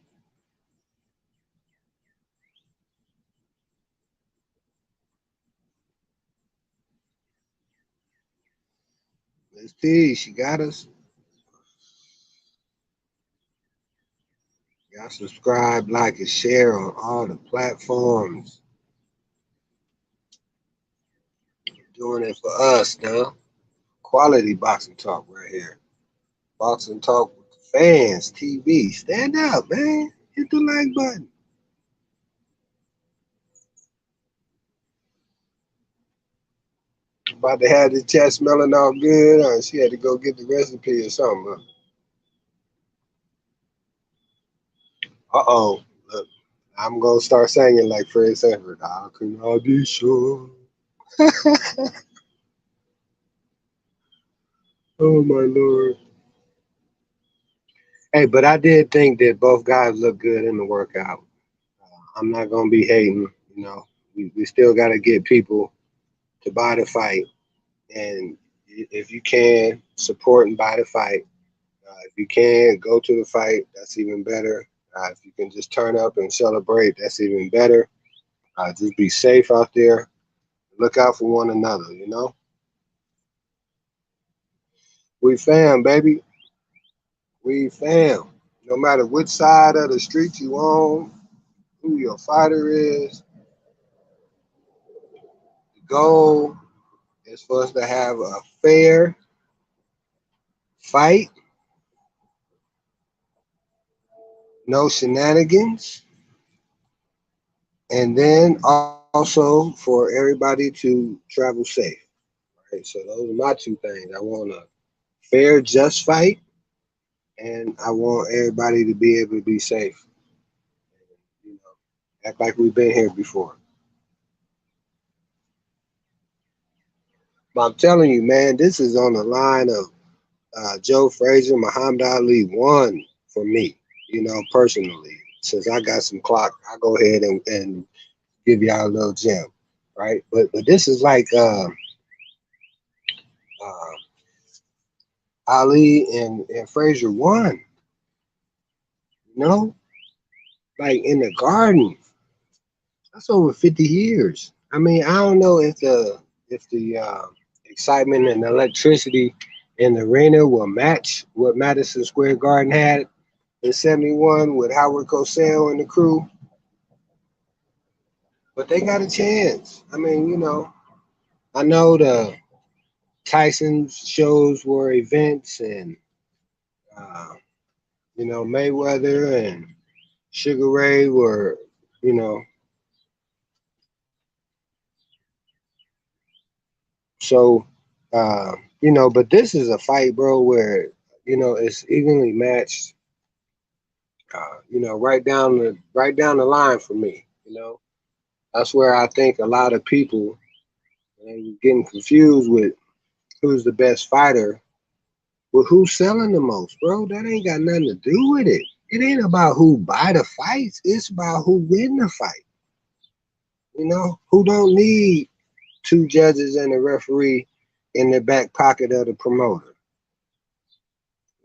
Miss T. She got us. Y'all subscribe, like, and share on all the platforms. Doing it for us, now. Quality boxing talk right here. Boxing talk with the fans. TV. Stand up, man. Hit the like button. About to have the chat smelling all good. She had to go get the recipe or something. Huh? Uh-oh. Look, I'm gonna start singing like Fred Sanford. How can I be sure? Oh my Lord. Hey, but I did think that both guys look good in the workout. I'm not gonna be hating. You know, we still got to get people to buy the fight, and if you can support and buy the fight, if you can go to the fight, that's even better. If you can just turn up and celebrate, that's even better. Just be safe out there. Look out for one another. You know, we fam, baby. We fam. No matter which side of the street you on, who your fighter is, the goal is for us to have a fair fight, no shenanigans, and then also for everybody to travel safe. Right. So those are my two things. I want a fair, just fight, and I want everybody to be able to be safe. You know, act like we've been here before. But I'm telling you, man, this is on the line of Joe Frazier, Muhammad Ali won for me. You know, personally, since I got some clock, I go ahead and give y'all a little gem, right? But this is like uh, Ali and Frazier won. You know, like in the garden. That's over 50 years. I mean, I don't know if the excitement and electricity in the arena will match what Madison Square Garden had in '71 with Howard Cosell and the crew, but they got a chance. I mean, you know, I know the Tyson shows were events, and uh, you know, Mayweather and Sugar Ray were, you know, so you know, but this is a fight, bro, where you know it's evenly matched. You know, right down the line for me. You know, that's where I think a lot of people getting confused with who's the best fighter. Well, who's selling the most, bro? That ain't got nothing to do with it. It ain't about who buy the fights. It's about who win the fight. You know, who don't need two judges and a referee in the back pocket of the promoter.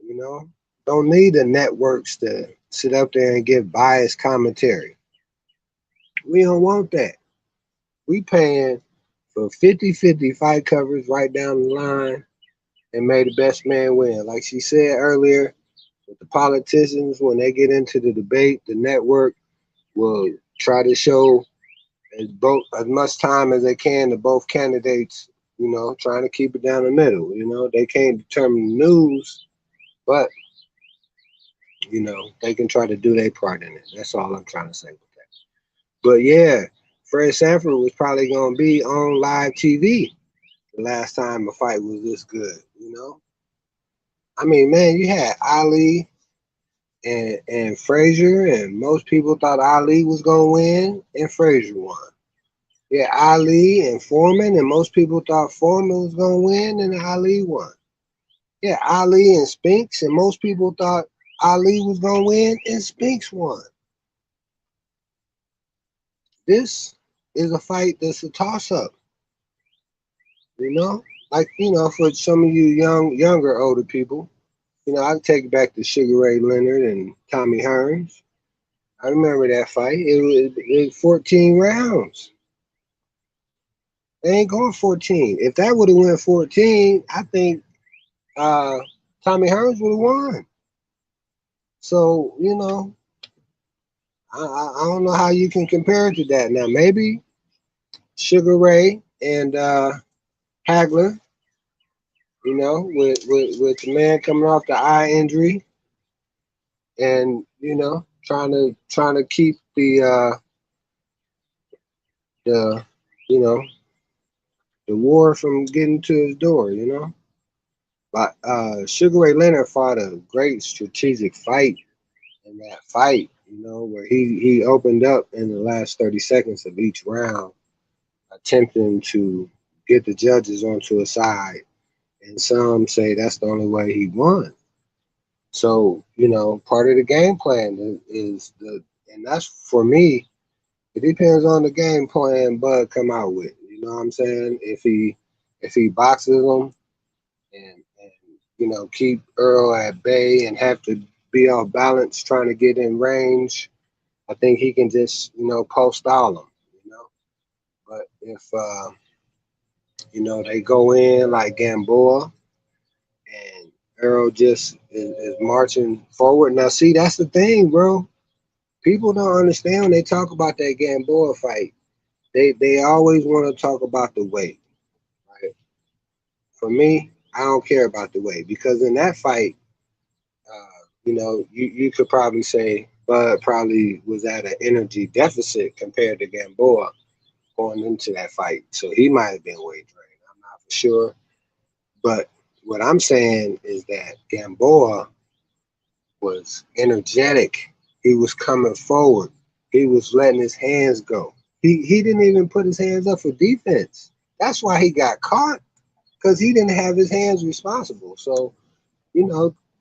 You know, don't need the networks to sit up there and give biased commentary. We don't want that. We paying for 50-50 fight coverage right down the line and may the best man win. Like she said earlier, with the politicians, when they get into the debate, the network will try to show as much time as they can to both candidates, you know, trying to keep it down the middle. You know, they can't determine the news, but you know, they can try to do their part in it. That's all I'm trying to say with that. But yeah, Fred Sanford was probably gonna be on live TV the last time a fight was this good, you know? I mean, man, you had Ali and Frazier, and most people thought Ali was gonna win, and Frazier won. Yeah, Ali and Foreman, and most people thought Foreman was gonna win, and Ali won. Yeah, Ali and Spinks, and most people thought Ali was gonna win, and Spinks won. This is a fight that's a toss up, you know? Like, you know, for some of you younger, older people, you know, I take it back to Sugar Ray Leonard and Tommy Hearns. I remember that fight. It was 14 rounds. They ain't going 14. If that would have went 14, I think uh, Tommy Hearns would have won. So, you know, I don't know how you can compare it to that. Now, maybe Sugar Ray and Hagler, you know, with the man coming off the eye injury and, you know, trying to keep the you know, the war from getting to his door, you know. But Sugar Ray Leonard fought a great strategic fight in that fight. where he opened up in the last 30 seconds of each round, attempting to get the judges onto his side. And some say that's the only way he won. So, part of the game plan is and that's for me, it depends on the game plan Bud come out with. You know what I'm saying? If he boxes him and keep Earl at bay and have to be off balance trying to get in range, I think he can just post style him. But if they go in like Gamboa and Earl just is marching forward. Now, see, that's the thing, bro. People don't understand when they talk about that Gamboa fight. They always want to talk about the weight. Right? For me, I don't care about the weight because in that fight, you could probably say Bud probably was at an energy deficit compared to Gamboa going into that fight. So he might have been weight drained. I'm not for sure. But what I'm saying is that Gamboa was energetic. He was coming forward. He was letting his hands go. He didn't even put his hands up for defense. That's why he got caught, because he didn't have his hands responsible. So,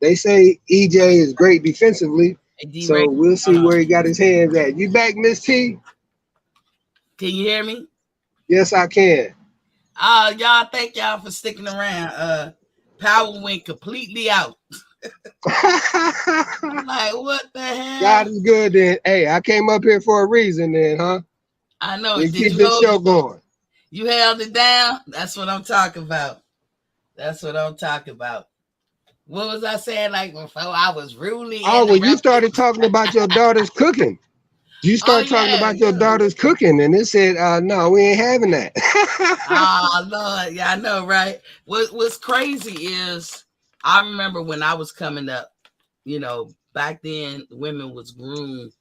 they say EJ is great defensively. Hey, So D-Ray, we'll hold see on. where he got his hands at. You back, Miss T? Can you hear me? Yes, I can. Y'all, thank y'all for sticking around. Power went completely out. I'm like, what the God hell? is good then. Hey, I came up here for a reason then, huh? I know We it. Did keep you this hold? show going. You held it down? That's what I'm talking about. That's what I'm talking about. What was I saying? Like before, I was rudely Oh, well, you interrupted. started talking about your daughter's cooking. You Oh start talking yeah, about your yeah. daughter's cooking, and it said, no, we ain't having that. Oh Lord, yeah, I know, right? What's crazy is I remember when I was coming up. Back then women was groomed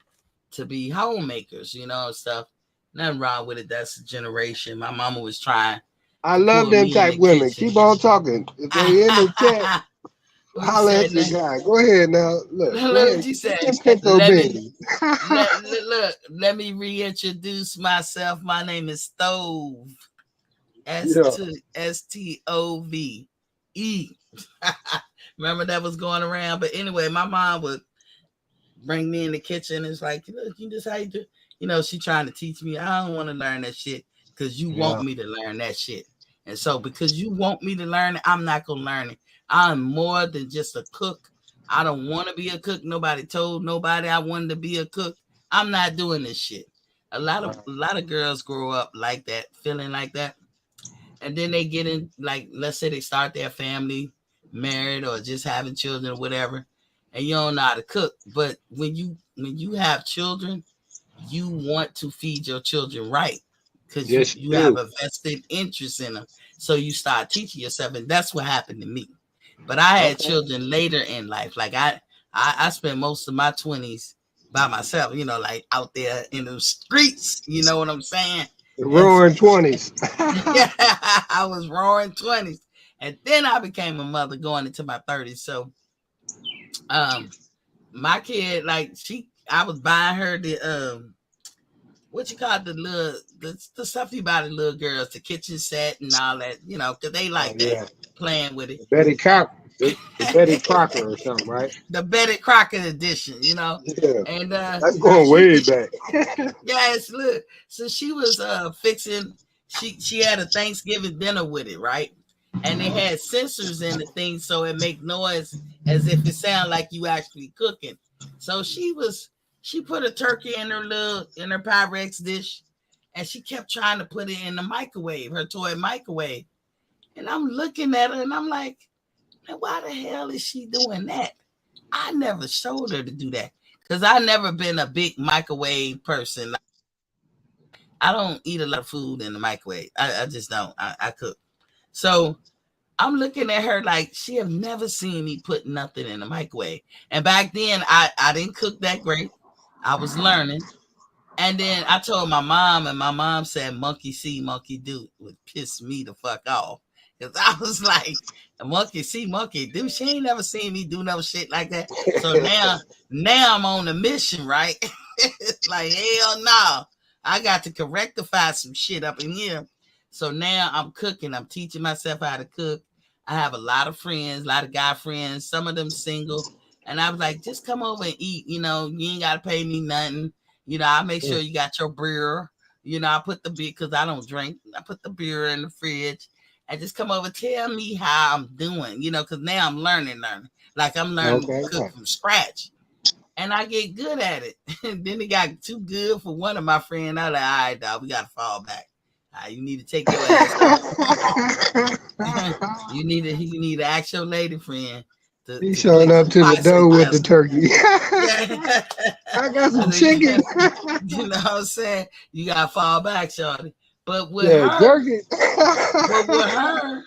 to be homemakers, and stuff. Nothing wrong with it. That's a generation. My mama was trying I to love pull them me in type the women. kitchen. Keep on talking. If they in the chat, Who holler said at your that? guy. Go ahead now. Look, go Look what ahead. you Get said. them pinto Let me beans. let me reintroduce myself. My name is Stove. Yeah. Stove. Remember that was going around. But anyway, my mom would bring me in the kitchen. It's like, look, you just how you do. She trying to teach me. I don't want to learn that shit because you want Yeah. me to learn that shit. And so because you want me to learn it, I'm not gonna learn it. I'm more than just a cook. I don't want to be a cook. Nobody told nobody I wanted to be a cook. I'm not doing this shit. A lot of girls grow up like that, feeling like that, and then they get in, like, let's say they start their family, married or just having children or whatever, and you don't know how to cook. But when you have children, you want to feed your children right, because you Yes, you have you a vested interest in them. So you start teaching yourself, and that's what happened to me. But I do. had Okay. children later in life. Like I spent most of my 20s by myself, like out there in the streets, you know what I'm saying? The And roaring 20s. yeah, I was roaring 20s. And then I became a mother going into my 30s. So um my kid, like, I was buying her the what you call it, the stuff you buy the little girls, the kitchen set and all that, because they Oh, like that, yeah. playing with it. The Betty Crocker. The Betty Crocker or something, right? The Betty Crocker edition. Yeah. And That's going she way did. back. Yes, look. So she was fixing. She had a Thanksgiving dinner with it, right? And they had sensors in the thing, so it make noise as if it sound like you actually cooking. So she put a turkey in her Pyrex dish, and she kept trying to put it in the microwave, her toy microwave. And I'm looking at her, and I'm like, "Man, why the hell is she doing that?" I never showed her to do that because I never been a big microwave person. I don't eat a lot of food in the microwave. I just don't. I cook. So I'm looking at her like she have never seen me put nothing in the microwave. And back then I didn't cook that great. I was learning. And then I told my mom, and my mom said monkey see, monkey do, would piss me the fuck off. Because I was like, a monkey see monkey do. She ain't never seen me do no shit like that. So now I'm on a mission, right? Like, hell no. I got to rectify some shit up in here. So now I'm cooking. I'm teaching myself how to cook. I have a lot of friends, a lot of guy friends, some of them single. And I was like, just come over and eat. You know, you ain't got to pay me nothing. You know, I'll make sure you got your beer. You know, I put the beer, because I don't drink. I put the beer in the fridge and just come over, tell me how I'm doing, you know, because now I'm learning. Like I'm learning Okay. to cook from scratch. And I get good at it. And then it got too good for one of my friends. I was like, all right, dog, we got to fall back. You need to take your ass home. You need to ask your lady friend He's to showing cook up some to the pots door with the together. turkey. Yeah. I got some I said, chicken. you know what I'm saying? You got to fall back, shorty. But with Yeah, her, jerky. but with her,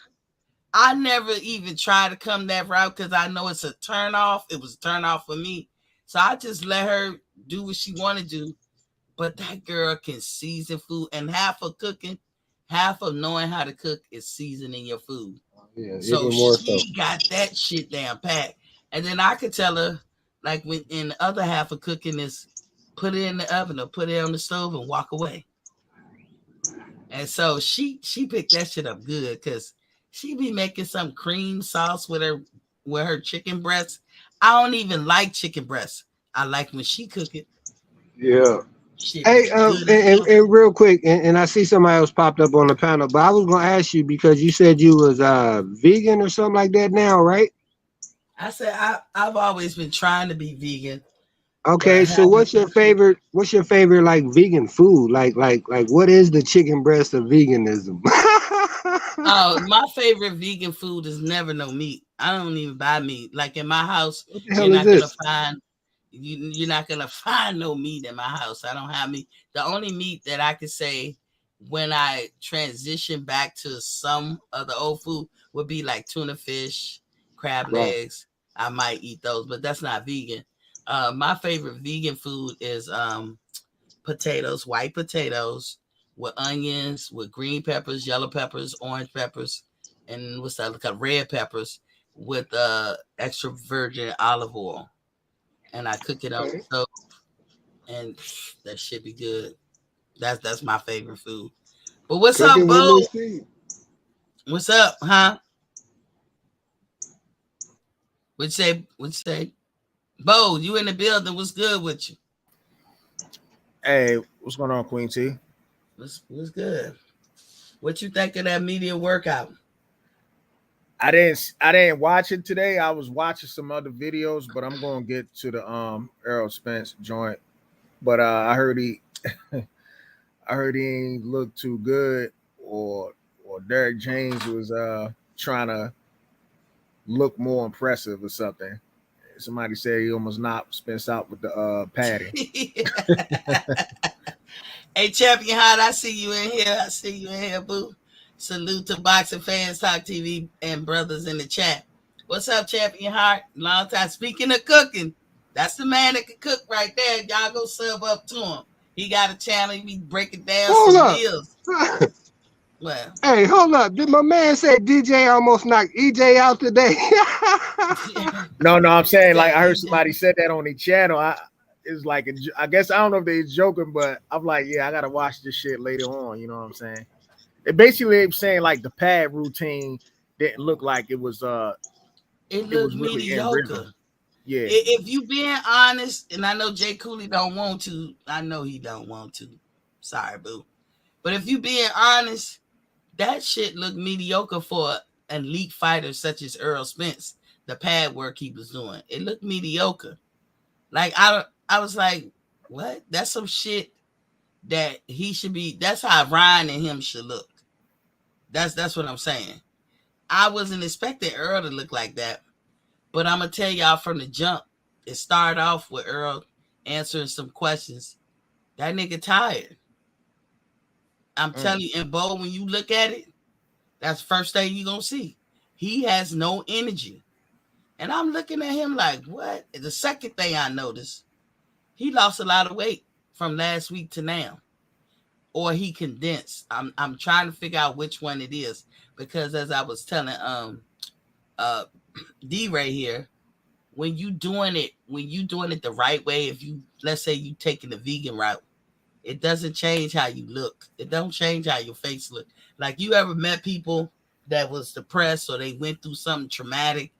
I never even tried to come that route because I know it's a turn off. It was a turn off for me. So I just let her do what she want to do. But that girl can season food, and half of cooking, half of knowing how to cook is seasoning your food. Yeah, So even more so. she got that shit down pat. And then I could tell her, like, when in the other half of cooking is put it in the oven or put it on the stove and walk away. And so she picked that shit up good because she be making some cream sauce with her chicken breasts. I don't even like chicken breasts. I like when she cook it. Yeah. Shit Hey, be good as and, fuck. and real quick, and I see somebody else popped up on the panel, but I was gonna ask you because you said you was vegan or something like that now, right? I said I've always been trying to be vegan, but Okay, so haven't. what's your favorite like vegan food? Like what is the chicken breast of veganism? Oh, my favorite vegan food is never no meat. I don't even buy meat. Like in my house, What the hell is this? you're not gonna find no meat in my house. I don't have meat. The only meat that I could say when I transition back to some of the old food would be like tuna fish, crab Right. legs. I might eat those, but that's not vegan. My favorite vegan food is potatoes, white potatoes with onions, with green peppers, yellow peppers, orange peppers, and what's that? Like red peppers with extra virgin olive oil, and I cook it on the Okay. stove, and that should be good. That's my favorite food. But what's up, Cooking with Bo? Miss C. What's up, huh? What you say? Bo, you in the building? What's good with you? Hey, what's going on, Queen T? What's good? What you think of that media workout? I didn't watch it today. I was watching some other videos, but I'm gonna get to the Errol Spence joint. But I heard he ain't look too good, or Derek James was trying to look more impressive or something. Somebody said he almost knocked Spence out with the padding. Hey, Champion Hot, I see you in here. I see you in here, boo. Salute to Boxing Fans Talk TV and brothers in the chat. What's up, Champion Heart? Long time. Speaking of cooking, that's the man that can cook right there. Y'all go sub up to him. He got a channel. He be breaking down Hold some up. meals. Well, Hey, hold up. Did my man say DJ almost knocked EJ out today? No, I'm saying like yeah, I heard he did. somebody said that on the channel. It's like I guess I don't know if they're joking, but I'm like, yeah, I gotta watch this shit later on. You know what I'm saying? It basically saying like the pad routine didn't look like It it looked was really in rhythm. mediocre. Yeah. If you being honest, and I know Jay Cooley don't want to, I know he don't want to. Sorry, boo. But if you being honest, that shit looked mediocre for an elite fighter such as Errol Spence. The pad work he was doing, it looked mediocre. Like I was like, what? That's some shit that he should be. That's how Ryan and him should look. That's what I'm saying. I wasn't expecting Earl to look like that, but I'm gonna tell y'all from the jump. It started off with Earl answering some questions. That nigga tired. I'm Mm. telling you, and Bo, when you look at it, that's the first thing you gonna see. He has no energy. And I'm looking at him like, what? The second thing I noticed, he lost a lot of weight from last week to now. Or he condensed. I'm trying to figure out which one it is. because as I was telling uh D right here, when you doing it the right way, if you, let's say you taking the vegan route, it doesn't change how you look. It don't change how your face look. Like, you ever met people that was depressed or they went through something traumatic,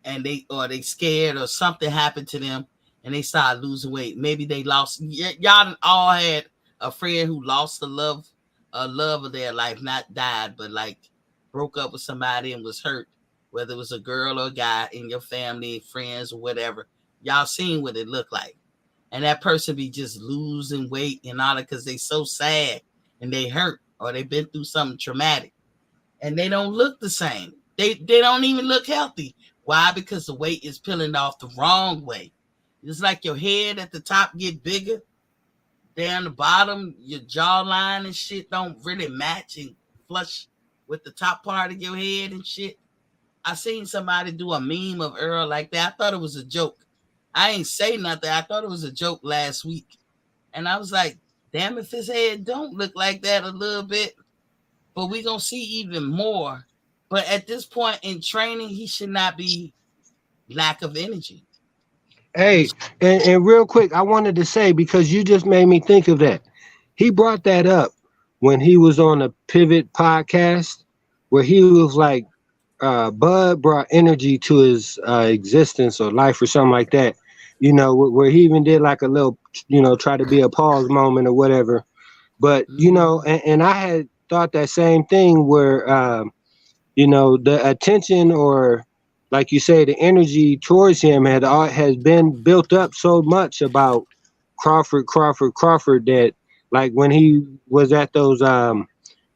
and they scared or something happened to them and they started losing weight. Maybe they lost. Y'all all had a friend who lost the love of their life, not died, but like broke up with somebody and was hurt, whether it was a girl or a guy in your family, friends, or whatever. Y'all seen what it looked like. And that person be just losing weight and all that because they so sad and they hurt or they've been through something traumatic, and they don't look the same. They don't even look healthy. Why? Because the weight is peeling off the wrong way. It's like your head at the top get bigger, down the bottom, your jawline and shit don't really match and flush with the top part of your head and shit. I seen somebody do a meme of Earl like that. I thought it was a joke. I ain't say nothing. I thought it was a joke last week. And I was like, damn, if his head don't look like that a little bit, but we gonna see even more. But at this point in training, he should not be lack of energy. Hey, and real quick, I wanted to say, because you just made me think of that. He brought that up when he was on the Pivot podcast, where he was like, Bud brought energy to his existence or life or something like that. You know, where he even did like a little, try to be a pause moment or whatever. But, and I had thought that same thing where, the attention, or like you say, the energy towards him has been built up so much about Crawford that, like, when he was at those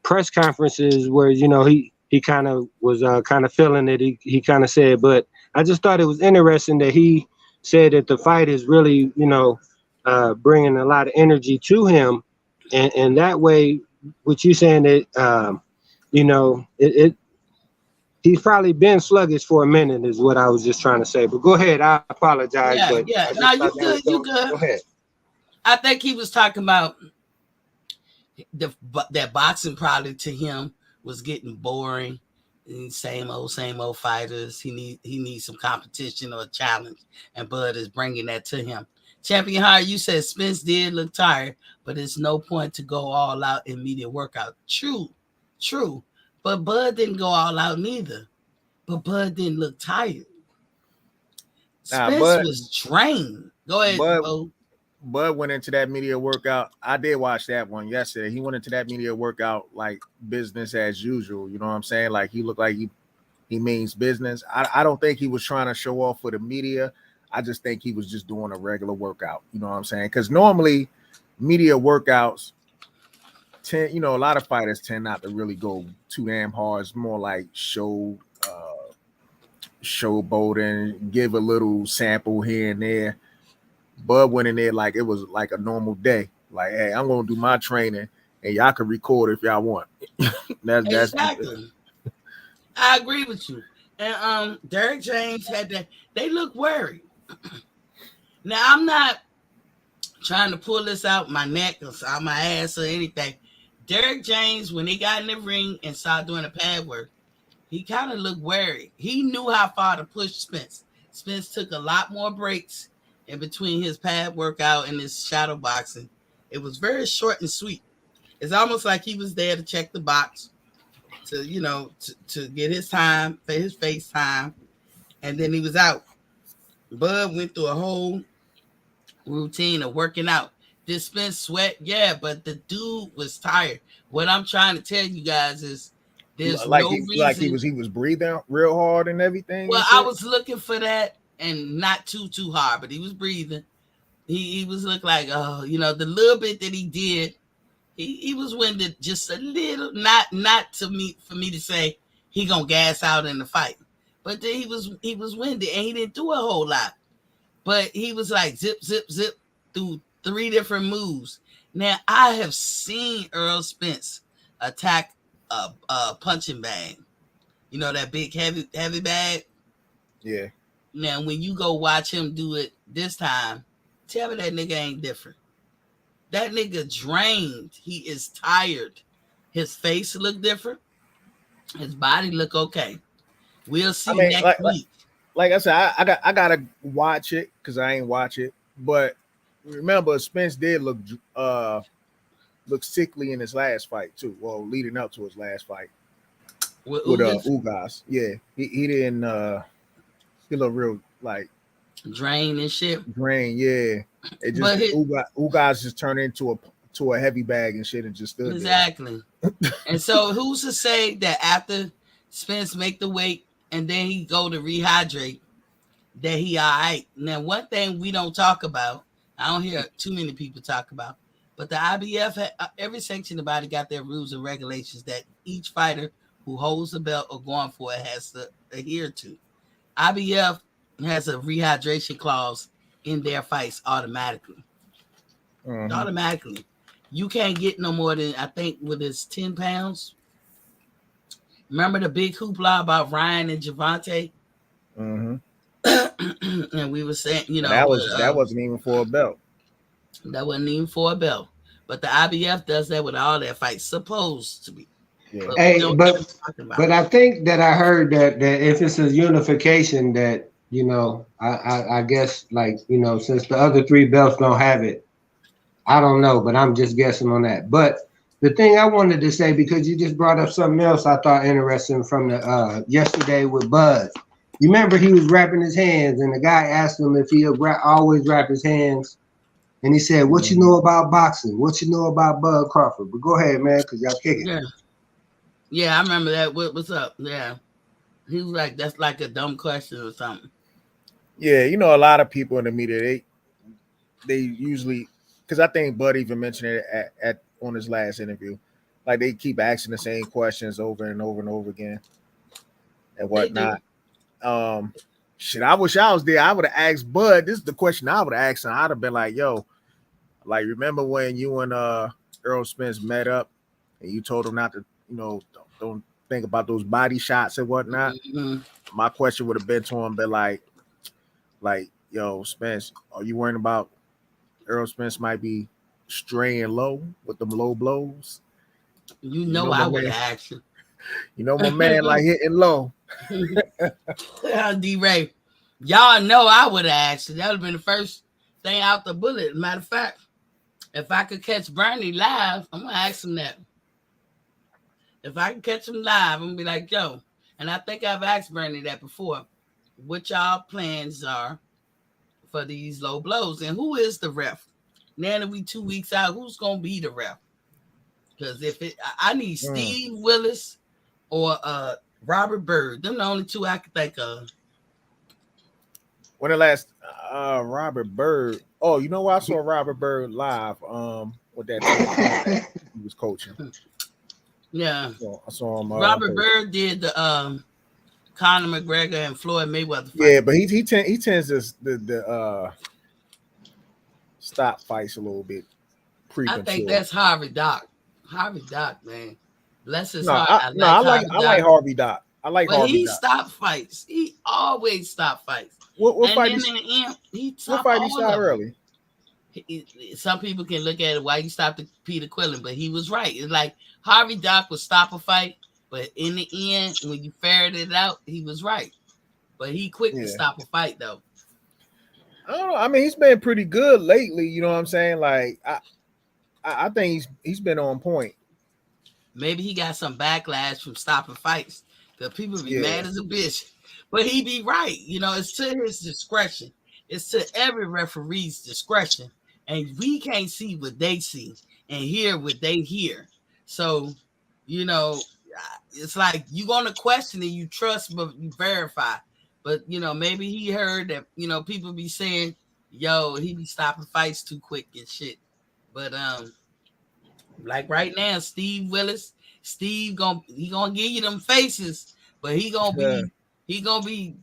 press conferences where he kind of was kind of feeling it, he kind of said. But I just thought it was interesting that he said that the fight is really bringing a lot of energy to him, and that way, with you saying that it he's probably been sluggish for a minute, is what I was just trying to say. But go ahead. I apologize, Yeah, but yeah. I just No, thought you that was good. You good. go ahead. I think he was talking about that boxing probably to him was getting boring. Same old fighters. He needs some competition or a challenge, and Bud is bringing that to him. Champion High, you said Spence did look tired, but it's no point to go all out in media workout. True. But Bud didn't go all out neither. But Bud didn't look tired. Nah, Spence was drained. Go ahead, Bud Bo. Bud went into that media workout. I did watch that one yesterday. He went into that media workout like business as usual. You know what I'm saying? Like, he looked like he means business. I don't think he was trying to show off for the media. I just think he was just doing a regular workout. You know what I'm saying? Because normally media workouts tend, a lot of fighters tend not to really go too damn hard. It's more like showboating, give a little sample here and there. Bud went in there like it was like a normal day. Like, hey, I'm gonna do my training, and y'all can record if y'all want. that's Exactly. I agree with you. And Derek James had that. They look worried. Now, I'm not trying to pull this out my neck or out my ass or anything. Derek James, when he got in the ring and started doing the pad work, he kind of looked worried. He knew how far to push Spence. Spence took a lot more breaks in between his pad workout and his shadow boxing. It was very short and sweet. It's almost like he was there to check the box, to get his time for his face time, and then he was out. Bud went through a whole routine of working out. Did Spence sweat? Yeah, but the dude was tired. What I'm trying to tell you guys is there's like no he reason. was breathing real hard and everything. Well, And I shit. was looking for that and not too hard, but he was breathing. He was look like, the little bit that he did, he was winded just a little, not to me for me to say he gonna gas out in the fight. But then he was winded and he didn't do a whole lot. But he was like zip, zip, zip through 3 different moves. Now, I have seen Errol Spence attack a punching bag. You know, that big heavy bag? Yeah. Now, when you go watch him do it this time, tell me that nigga ain't different. That nigga drained. He is tired. His face look different. His body look okay. We'll see I mean, next week. Like I said, I gotta watch it because I ain't watch it. But remember, Spence did look sickly in his last fight too. Well, leading up to his last fight With with Ugas. Yeah, he didn't he looked real like drain and shit. drain. Yeah, it just Ugas just turned into a heavy bag and shit and just stood exactly. And so who's to say that after Spence make the weight and then he go to rehydrate that he all right? Now, one thing we don't talk about, I don't hear too many people talk about, but the IBF, every section about it got their rules and regulations that each fighter who holds the belt or going for it has to adhere to. IBF has a rehydration clause in their fights automatically. Mm-hmm. Automatically. You can't get no more than, I think, with his 10 pounds. Remember the big hoopla about Ryan and Javante? Mm-hmm. And we were saying, you know, that wasn't even for a belt. That wasn't even for a belt. But the IBF does that with all their fights, supposed to be. Yeah. But I think that I heard that if it's a unification, that you know, I guess like you know, since the other three belts don't have it, I don't know, but I'm just guessing on that. But the thing I wanted to say, because you just brought up something else I thought interesting from the yesterday with Bud. You remember he was wrapping his hands, and the guy asked him if he'll always wrap his hands. And he said, "What you know about boxing? What you know about Bud Crawford?" But go ahead, man, because y'all kicking. Yeah, I remember that. What's up? Yeah. He was like, that's like a dumb question or something. Yeah, you know, a lot of people in the media, they usually, because I think Bud even mentioned it at on his last interview, like they keep asking the same questions over and over and over again and whatnot. Shit, I wish I was there. I would have asked Bud. This is the question I would have asked him. I'd have been like, yo, like, remember when you and Errol Spence met up and you told him not to, you know, don't think about those body shots and whatnot? Mm-hmm. My question would have been to him, been like, yo, Spence, are you worrying about Errol Spence might be straying low with them low blows? You know I would have asked him. You know my man like hitting low. D-Ray, y'all know I would have asked him. That would have been the first thing out the bullet. Matter of fact, if I could catch Bernie live, I'm going to ask him that. If I can catch him live, I'm going to be like, yo, and I think I've asked Bernie that before, what y'all plans are for these low blows, and who is the ref? Now that we 2 weeks out, who's going to be the ref? Because I need Steve Willis or Robert Byrd. Them the only two I can think of. When the last Robert Byrd? Oh, you know what? I saw Robert Byrd live. With that he was coaching. Yeah, I saw him. Robert Byrd did the Conor McGregor and Floyd Mayweather fight. Yeah, but he tends to the stop fights a little bit. I think that's Harvey Dock. Harvey Dock, man. Bless his heart. I like Harvey Dock. I like but Harvey he Dock. stopped fights. He always stopped fights. What fight? In the end, he stopped what fight he stopped early? Some people can look at it why he stopped Peter Quillen, but he was right. It's like Harvey Dock would stop a fight, but in the end, when you ferreted it out, he was right. But he quick to stop a fight, though. I don't know. I mean, he's been pretty good lately. You know what I'm saying? Like, I think he's been on point. Maybe he got some backlash from stopping fights because people be mad as a bitch. But he be right. You know, it's to his discretion. It's to every referee's discretion. And we can't see what they see and hear what they hear. So, you know, it's like you're going to question and you trust, but you verify. But, you know, maybe he heard that, you know, people be saying, yo, he be stopping fights too quick and shit. But, like right now, Steve Willis, he gonna give you them faces, but he gonna be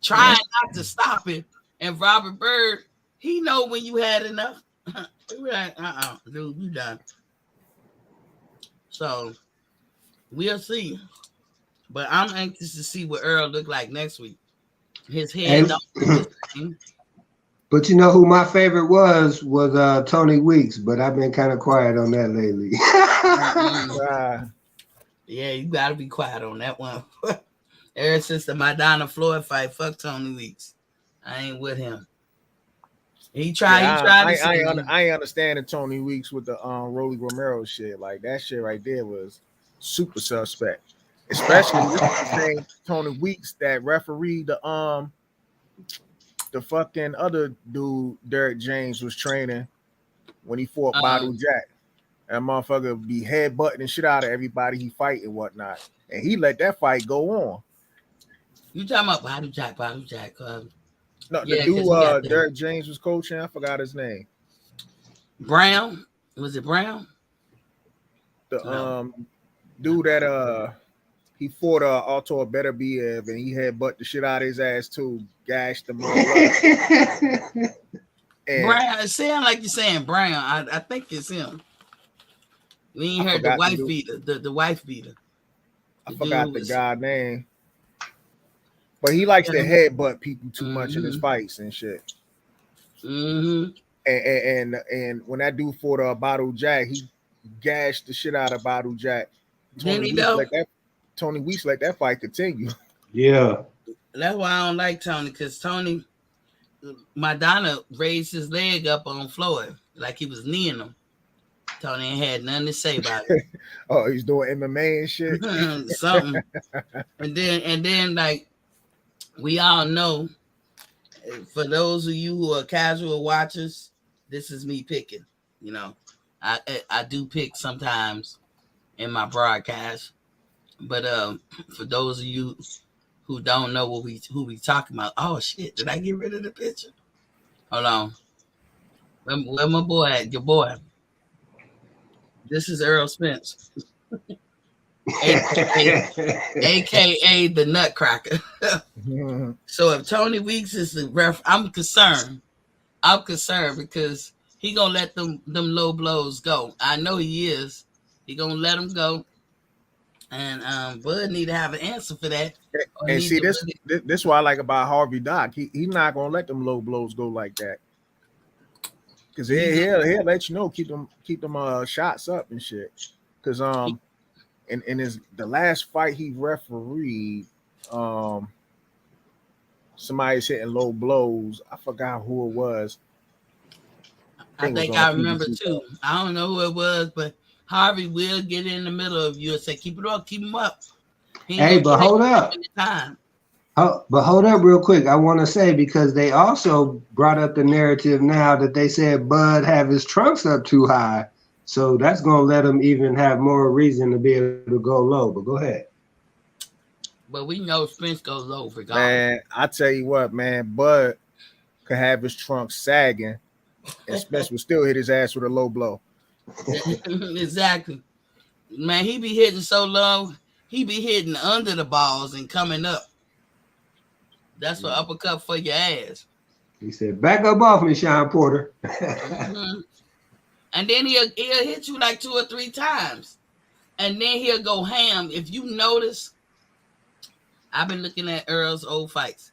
trying not to stop it. And Robert Byrd, he know when you had enough. We're like, dude, you done. So we'll see. But I'm anxious to see what Earl look like next week. His head. But you know who my favorite was Tony Weeks, but I've been kind of quiet on that lately. Yeah, you gotta be quiet on that one. Ever since the Madonna Floyd fight, fuck Tony Weeks. I ain't with him. He Yeah, tried to say I ain't understanding Tony Weeks with the Rolly Romero shit. Like that shit right there was super suspect. Especially this is the same Tony Weeks that refereed the fucking other dude Derek James was training when he fought Badu Jack. That motherfucker be headbutting shit out of everybody he fight and whatnot. And he let that fight go on. you talking about Badu Jack, Badu Jack. No, the Yeah, because he got dude Derek James was coaching. I forgot his name. Brown. Was it Brown? The No. dude that he fought Alto Beterbiev and he headbutt the shit out of his ass too, gashed him all up. And Brown. It sounds like you're saying Brown. I think it's him. We ain't heard the wife beater. The wife beater. I forgot the guy name. But he likes to headbutt people too much in his fights and shit. Mm-hmm. And when that dude fought Badu Jack, he gashed the shit out of Badu Jack. Tony Weeks let that fight continue. Yeah. That's why I don't like Tony, because Tony, Madonna raised his leg up on Floyd like he was kneeing him. Tony ain't had nothing to say about it. Oh, he's doing MMA and shit. Something. And then like we all know, for those of you who are casual watchers, this is me picking. You know, I do pick sometimes in my broadcast, but for those of you who don't know who we talking about, oh shit, did I get rid of the picture? Hold on, where my boy at? Your boy. This is Errol Spence, aka the Nutcracker. So if Tony Weeks is the ref, I'm concerned. I'm concerned because he gonna let them low blows go. I know he is. He gonna let them go, and Bud need to have an answer for that. And see, this what I like about Harvey Doc. He not gonna let them low blows go like that. Cause he'll let you know, keep them shots up and shit. Cause in the last fight he refereed, somebody's hitting low blows. I forgot who it was. I think I remember too. I don't know who it was, but Harvey will get in the middle of you and say, "Keep it up, keep him up." Hey, but hold up. But hold up real quick. I want to say, because they also brought up the narrative now that they said Bud have his trunks up too high. So that's going to let him even have more reason to be able to go low. But go ahead. But we know Spence goes low regardless. Man, I tell you what, man, Bud could have his trunks sagging and Spence would still hit his ass with a low blow. Exactly. Man, he be hitting so low, he be hitting under the balls and coming up. That's an uppercut for your ass. He said, "Back up off me, Sean Porter." Mm-hmm. And then he'll hit you like 2 or 3 times. And then he'll go ham. If you notice, I've been looking at Earl's old fights.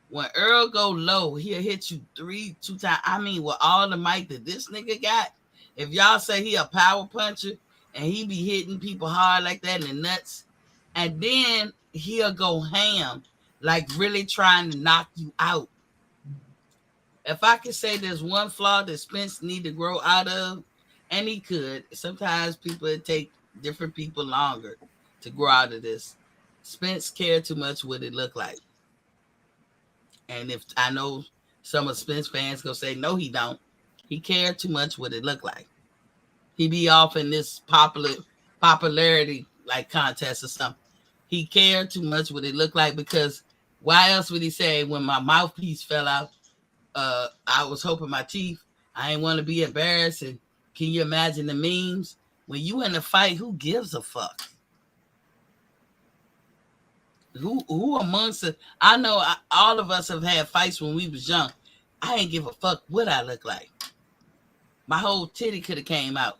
When Earl go low, he'll hit you 2 times. I mean, with all the mic that this nigga got, if y'all say he a power puncher and he be hitting people hard like that in the nuts, and then he'll go ham, like really trying to knock you out. If I could say there's one flaw that Spence need to grow out of, and he could, sometimes people take different people longer to grow out of this. Spence cared too much what it looked like. And if I know some of Spence fans gonna say, no, he don't. He cared too much what it looked like. He be off in this popularity like contest or something. He cared too much what it looked like, because why else would he say, when my mouthpiece fell out, I was hoping my teeth, I ain't want to be embarrassed. And can you imagine the memes? When you in a fight, who gives a fuck? Who amongst us? I know all of us have had fights when we was young. I ain't give a fuck what I look like. My whole titty could have came out.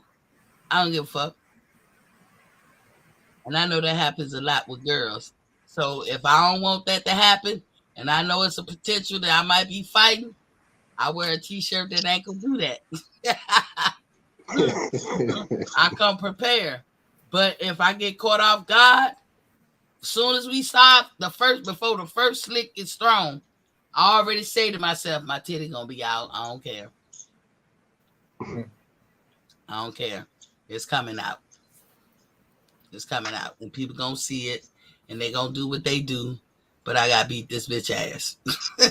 I don't give a fuck. And I know that happens a lot with girls. So if I don't want that to happen, and I know it's a potential that I might be fighting, I wear a t-shirt that ain't gonna do that. I come prepared. But if I get caught off guard, as soon as we stop, before the first slick gets thrown, I already say to myself, my titty gonna be out. I don't care. I don't care. It's coming out. It's coming out. And people gonna see it and they gonna do what they do. But I gotta beat this bitch ass.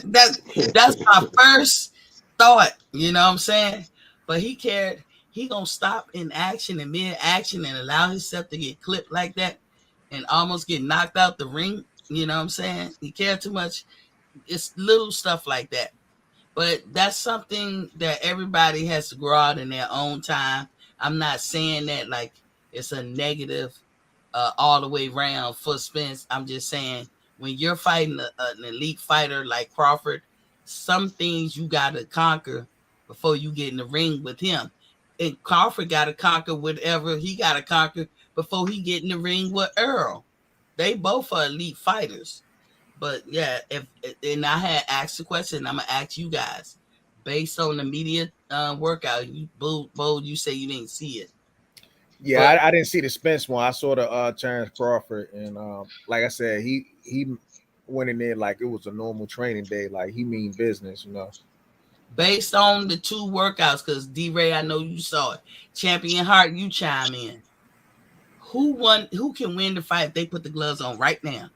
that's my first thought. You know what I'm saying? But he cared. He gonna stop in action and mid action and allow himself to get clipped like that and almost get knocked out the ring. You know what I'm saying? He cared too much. It's little stuff like that. But that's something that everybody has to grow out in their own time. I'm not saying that like it's a negative all the way around for Spence. I'm just saying when you're fighting an elite fighter like Crawford, some things you got to conquer before you get in the ring with him. And Crawford got to conquer whatever he got to conquer before he get in the ring with Errol. They both are elite fighters. But yeah, and I had asked the question, I'm gonna ask you guys, based on the media workout. You bold, you say you didn't see it. Yeah, I didn't see the Spence one. I saw the Terrence Crawford, and like I said, he went in there like it was a normal training day, like he mean business, you know. Based on the two workouts, because D-Ray, I know you saw it. Champion Heart, you chime in. Who won? Who can win the fight if they put the gloves on right now?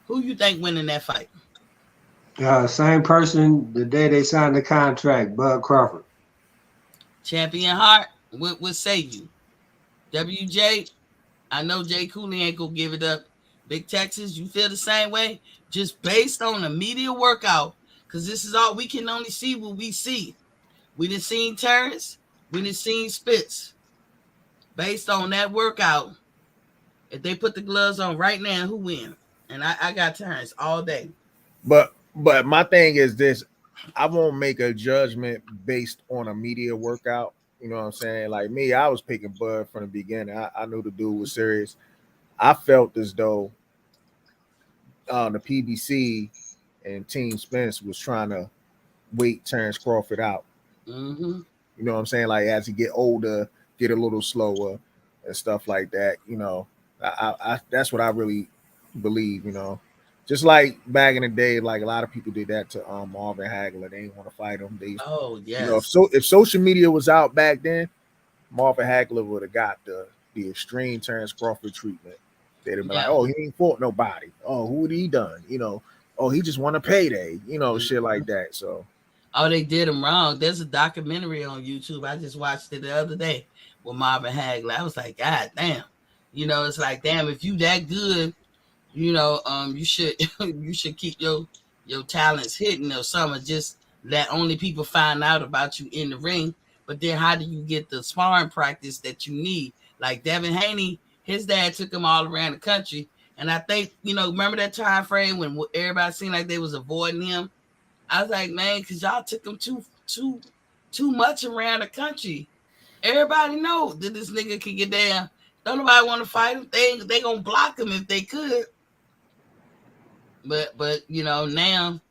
Who you think winning that fight? Same person the day they signed the contract, Bud Crawford. Champion Heart, what say you? WJ, I know Jay Cooley ain't gonna give it up. Big Texas, you feel the same way? Just based on the media workout, because this is all we can only see what we see. We didn't see Terrence, we didn't see Spitz. Based on that workout, if they put the gloves on right now, who win? And I got Terrence all day. But my thing is this: I won't make a judgment based on a media workout. You know what I'm saying? Like me, I was picking Bud from the beginning. I knew the dude was serious. I felt as though the PBC and Team Spence was trying to wait Terrence Crawford out. Mm-hmm. You know what I'm saying? Like as he get older, get a little slower and stuff like that. You know, I that's what I really believe. You know, just like back in the day, like a lot of people did that to Marvin Hagler. They didn't want to fight him. They, yes. You know, if social media was out back then, Marvin Hagler would have got the extreme Terrence Crawford treatment. They'd have been like, oh, he ain't fought nobody. Oh, who had he done? You know, oh, he just won a payday. You know, shit like that. So. Oh, they did him wrong. There's a documentary on YouTube. I just watched it the other day with Marvin Hagler. I was like, God damn. You know, it's like, damn, if you that good, you know, you should you should keep your talents hidden or something. Just let only people find out about you in the ring. But then how do you get the sparring practice that you need? Like Devin Haney, his dad took him all around the country. And I think, you know, remember that time frame when everybody seemed like they was avoiding him? I was like, man, because y'all took him too much around the country. Everybody know that this nigga can get down. Don't nobody want to fight him. They gonna block him if they could. But you know, now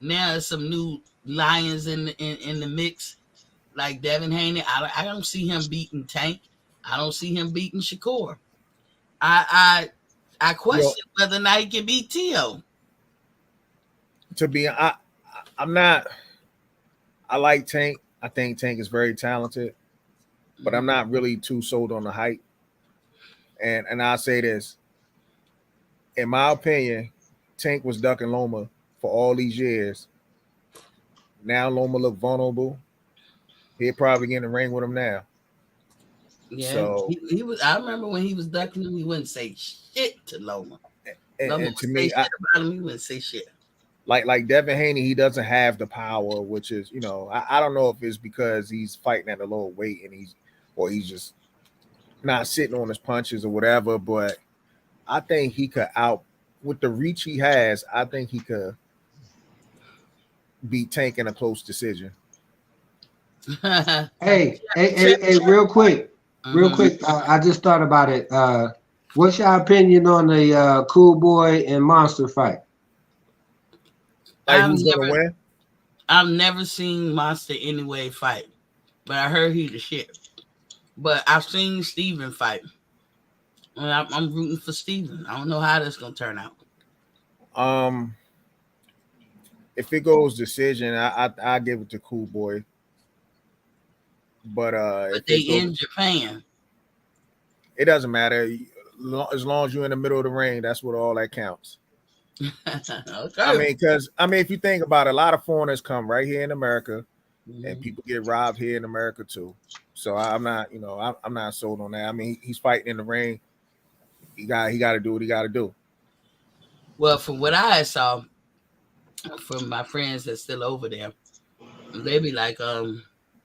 there's some new lions in the mix, like Devin Haney. I don't see him beating Tank. I don't see him beating Shakur. I question whether or not he can beat Tio. To be, I'm not. I like Tank. I think Tank is very talented, but I'm not really too sold on the hype. And I'll say this: in my opinion, Tank was ducking Loma for all these years. Now Loma look vulnerable. He'd probably get in the ring with him now. Yeah, so, he was. I remember when he was ducking him, he wouldn't say shit to Loma. And to me, shit about him, he wouldn't say shit. Like Devin Haney, he doesn't have the power, which is, you know, I don't know if it's because he's fighting at a lower weight and he's just not sitting on his punches or whatever, but I think he could with the reach he has, I think he could beat Tank in a close decision. Hey, real quick. I just thought about it. What's your opinion on the Cool Boy and Monster fight? Like who's gonna win? I've never seen Monster anyway fight, but I heard he the shit. But I've seen Steven fight. I'm rooting for Steven. I don't know how that's gonna turn out. Um, if it goes decision, I give it to Cool Boy. But But if they it goes, in Japan. it doesn't matter. As long as you're in the middle of the ring, that's what all that counts. Okay. I mean, if you think about it, a lot of foreigners come right here in America, and Mhm. people get robbed here in America too. So I'm not, I'm not sold on that. I mean, he's fighting in the ring. He got to do what he got to do. Well, from what I saw from my friends that's still over there, they be like,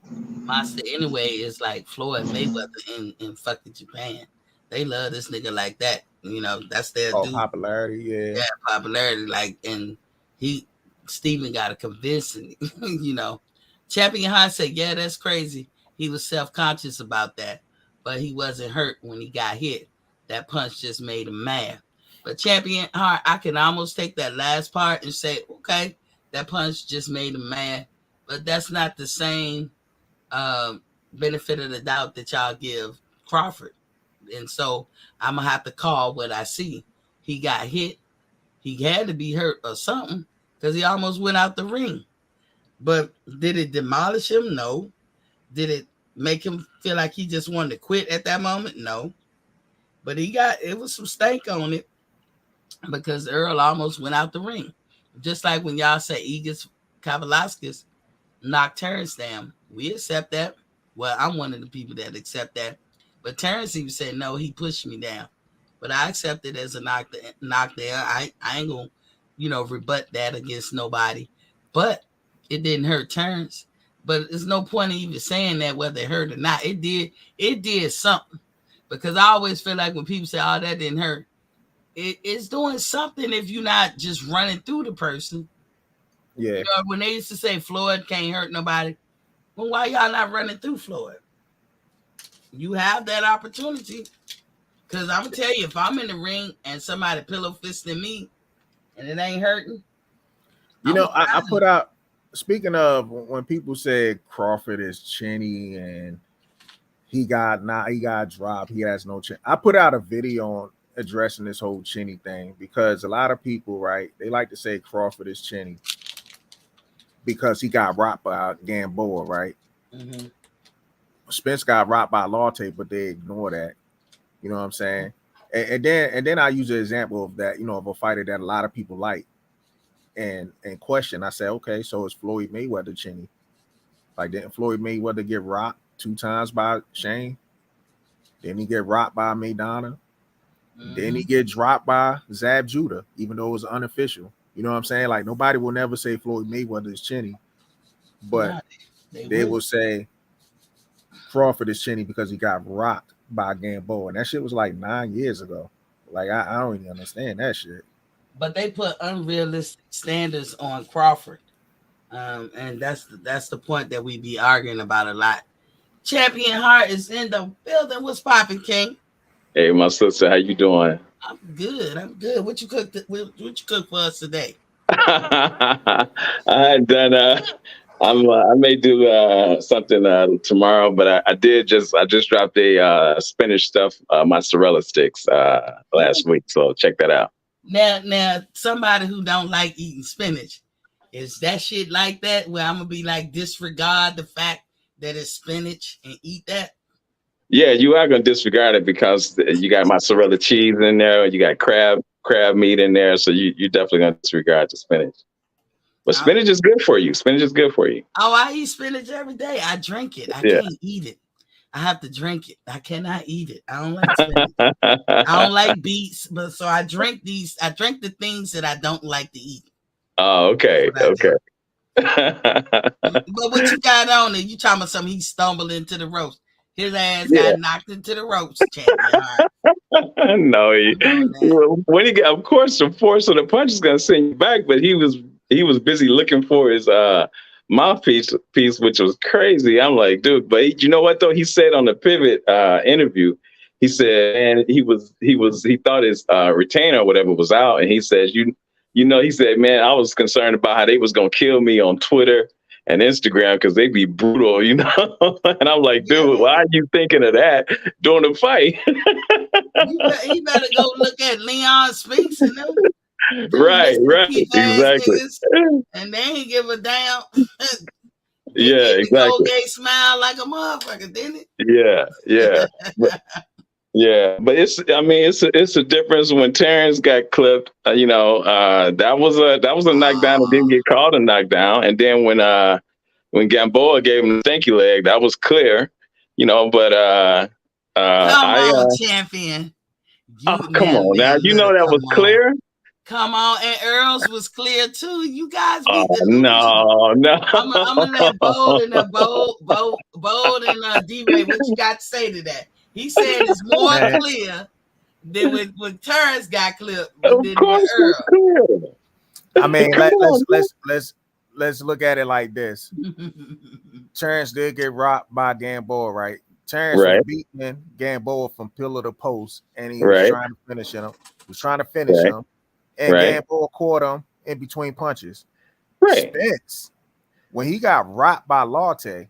Monster anyway is like Floyd Mayweather in fucking Japan. They love this nigga like that. That's their Oh, dude. popularity, yeah. Yeah, popularity. Like, and he, Steven got to convince him, Champion Hart said, yeah, that's crazy. He was self conscious about that, but he wasn't hurt when he got hit. That punch just made him mad. But Champion Hart, I can almost take that last part and say, okay, that punch just made him mad. But that's not the same benefit of the doubt that y'all give Crawford. And so I'm going to have to call what I see. He got hit. He had to be hurt or something because he almost went out the ring. But did it demolish him? No. Did it make him feel like he just wanted to quit at that moment? No. But it was some stank on it because Earl almost went out the ring. Just like when y'all say Egis Kavalaskis knocked Terrence down. We accept that. Well, I'm one of the people that accept that. But Terrence even said, no, he pushed me down. But I accept it as a knockdown. I ain't going to, rebut that against nobody. But it didn't hurt Terrence. But there's no point in even saying that whether it hurt or not. It did something. Because I always feel like when people say, oh, that didn't hurt, it's doing something if you're not just running through the person. Yeah. When they used to say Floyd can't hurt nobody, well, why y'all not running through Floyd? You have that opportunity. Because I'm going to tell you, if I'm in the ring and somebody pillow fisting me and it ain't hurting, I put out, speaking of when people say Crawford is chinny and he got dropped, he has no chin. I put out a video on addressing this whole chinny thing because a lot of people, right, they like to say Crawford is chinny because he got rocked by Gamboa, right? Mm-hmm. Spence got rocked by Latte, but they ignore that. You know what I'm saying? And then I use an example of that, of a fighter that a lot of people like and question. I say, okay, so is Floyd Mayweather chinny? Like, didn't Floyd Mayweather get rocked 2 times by Shane? Didn't he get rocked by Maidana? Mm-hmm. Didn't he get dropped by Zab Judah, even though it was unofficial? You know what I'm saying? Like, nobody will never say Floyd Mayweather is chinny, but they will say Crawford is chinny because he got rocked by Gamboa. And that shit was like 9 years ago. Like, I don't even understand that shit. But they put unrealistic standards on Crawford. And that's the point that we be arguing about a lot. Champion Hart is in the building. What's popping, King? Hey, my sister, how you doing? I'm good. What you cooked? What you cook for us today? I had done. I may do something tomorrow, but I just dropped a spinach stuffed mozzarella sticks last week, so check that out. Now, somebody who don't like eating spinach, is that shit like that? Where I'm gonna be like disregard the fact that it's spinach and eat that? Yeah, you are gonna disregard it because you got mozzarella cheese in there, you got crab meat in there, so you definitely gonna disregard the spinach. But spinach is good for you. Spinach is good for you. Oh, I eat spinach every day. I drink it. I can't eat it. I have to drink it. I cannot eat it. I don't like spinach. I don't like beets, but so I drink these. I drink the things that I don't like to eat. Oh, okay. Okay. But what you got on there? You talking about something? He stumbled into the ropes. His ass got knocked into the ropes, champion. No, when he got, of course, the force of the punch is gonna send you back, but he was busy looking for his mouthpiece, which was crazy. I'm like, dude, but you know what though? He said on the Pivot interview, he said, and he thought his retainer or whatever was out, and he says, he said, man, I was concerned about how they was gonna kill me on Twitter and Instagram because they be brutal, you know. And I'm like, Yeah, dude, why are you thinking of that during the fight? he better go look at Leon Spinks and them Right, Mr. right, Keith ass exactly. niggas, and they ain't give a damn. They Yeah, made the exactly. Goldgate smile like a motherfucker, didn't Yeah, yeah. Yeah, but I mean, it's a difference when Terrence got clipped. That was a knockdown that didn't get called a knockdown, and then when Gamboa gave him the stinky leg, that was clear, you know. But Come I on, champion. oh, You come now, on now, you know that come was on. clear. Come on, and Earl's was clear too. You guys be Oh delusional. no, I'm gonna let Bold and no. Bold and D-Ray, what you got to say to that? He said it's more Man, clear than when Terrence got clipped, but Of then with course it's Earl. I mean, clear. Come on, man. let's look at it like this. Terrence did get rocked by Gamboa, right? Terrence was Right, beating Gamboa from pillar to post, and he was right, trying to finish him. He was trying to finish right, him, and right, Gamboa caught him in between punches. right. Spence, when he got rocked by Latte,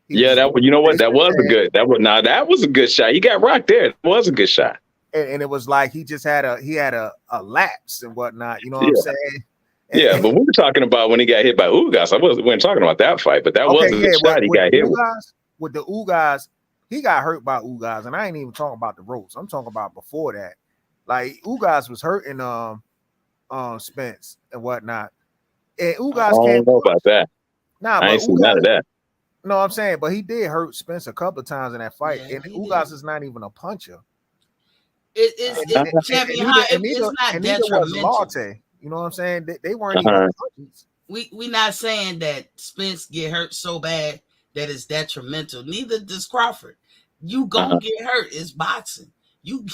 he Yeah, was that doing you know what? That basically was a saying, good. That was a good shot. He got rocked there. That was a good shot. and it was like he just had a lapse and whatnot. You know what I'm Yeah, saying? yeah. But we were talking about when he got hit by Ugas. We weren't talking about that fight, but that Okay, was a good yeah, shot he with got hit with. The Ugas, he got hurt by Ugas, and I ain't even talking about the ropes. I'm talking about before that. Like Ugas was hurting Spence and whatnot. And I Ugas don't can't know punch. about that. Nah, I but ain't seen none Ugas, of that. no, I'm saying, but he did hurt Spence a couple of times in that fight. Yeah, And he did. Ugas is not even a puncher. It's champion high. It's not Neither was detrimental. Latte. You know what I'm saying? They weren't even Uh-huh. punches. We not saying that Spence get hurt so bad that it's detrimental. Neither does Crawford. You gonna Uh-huh. get hurt. It's boxing. You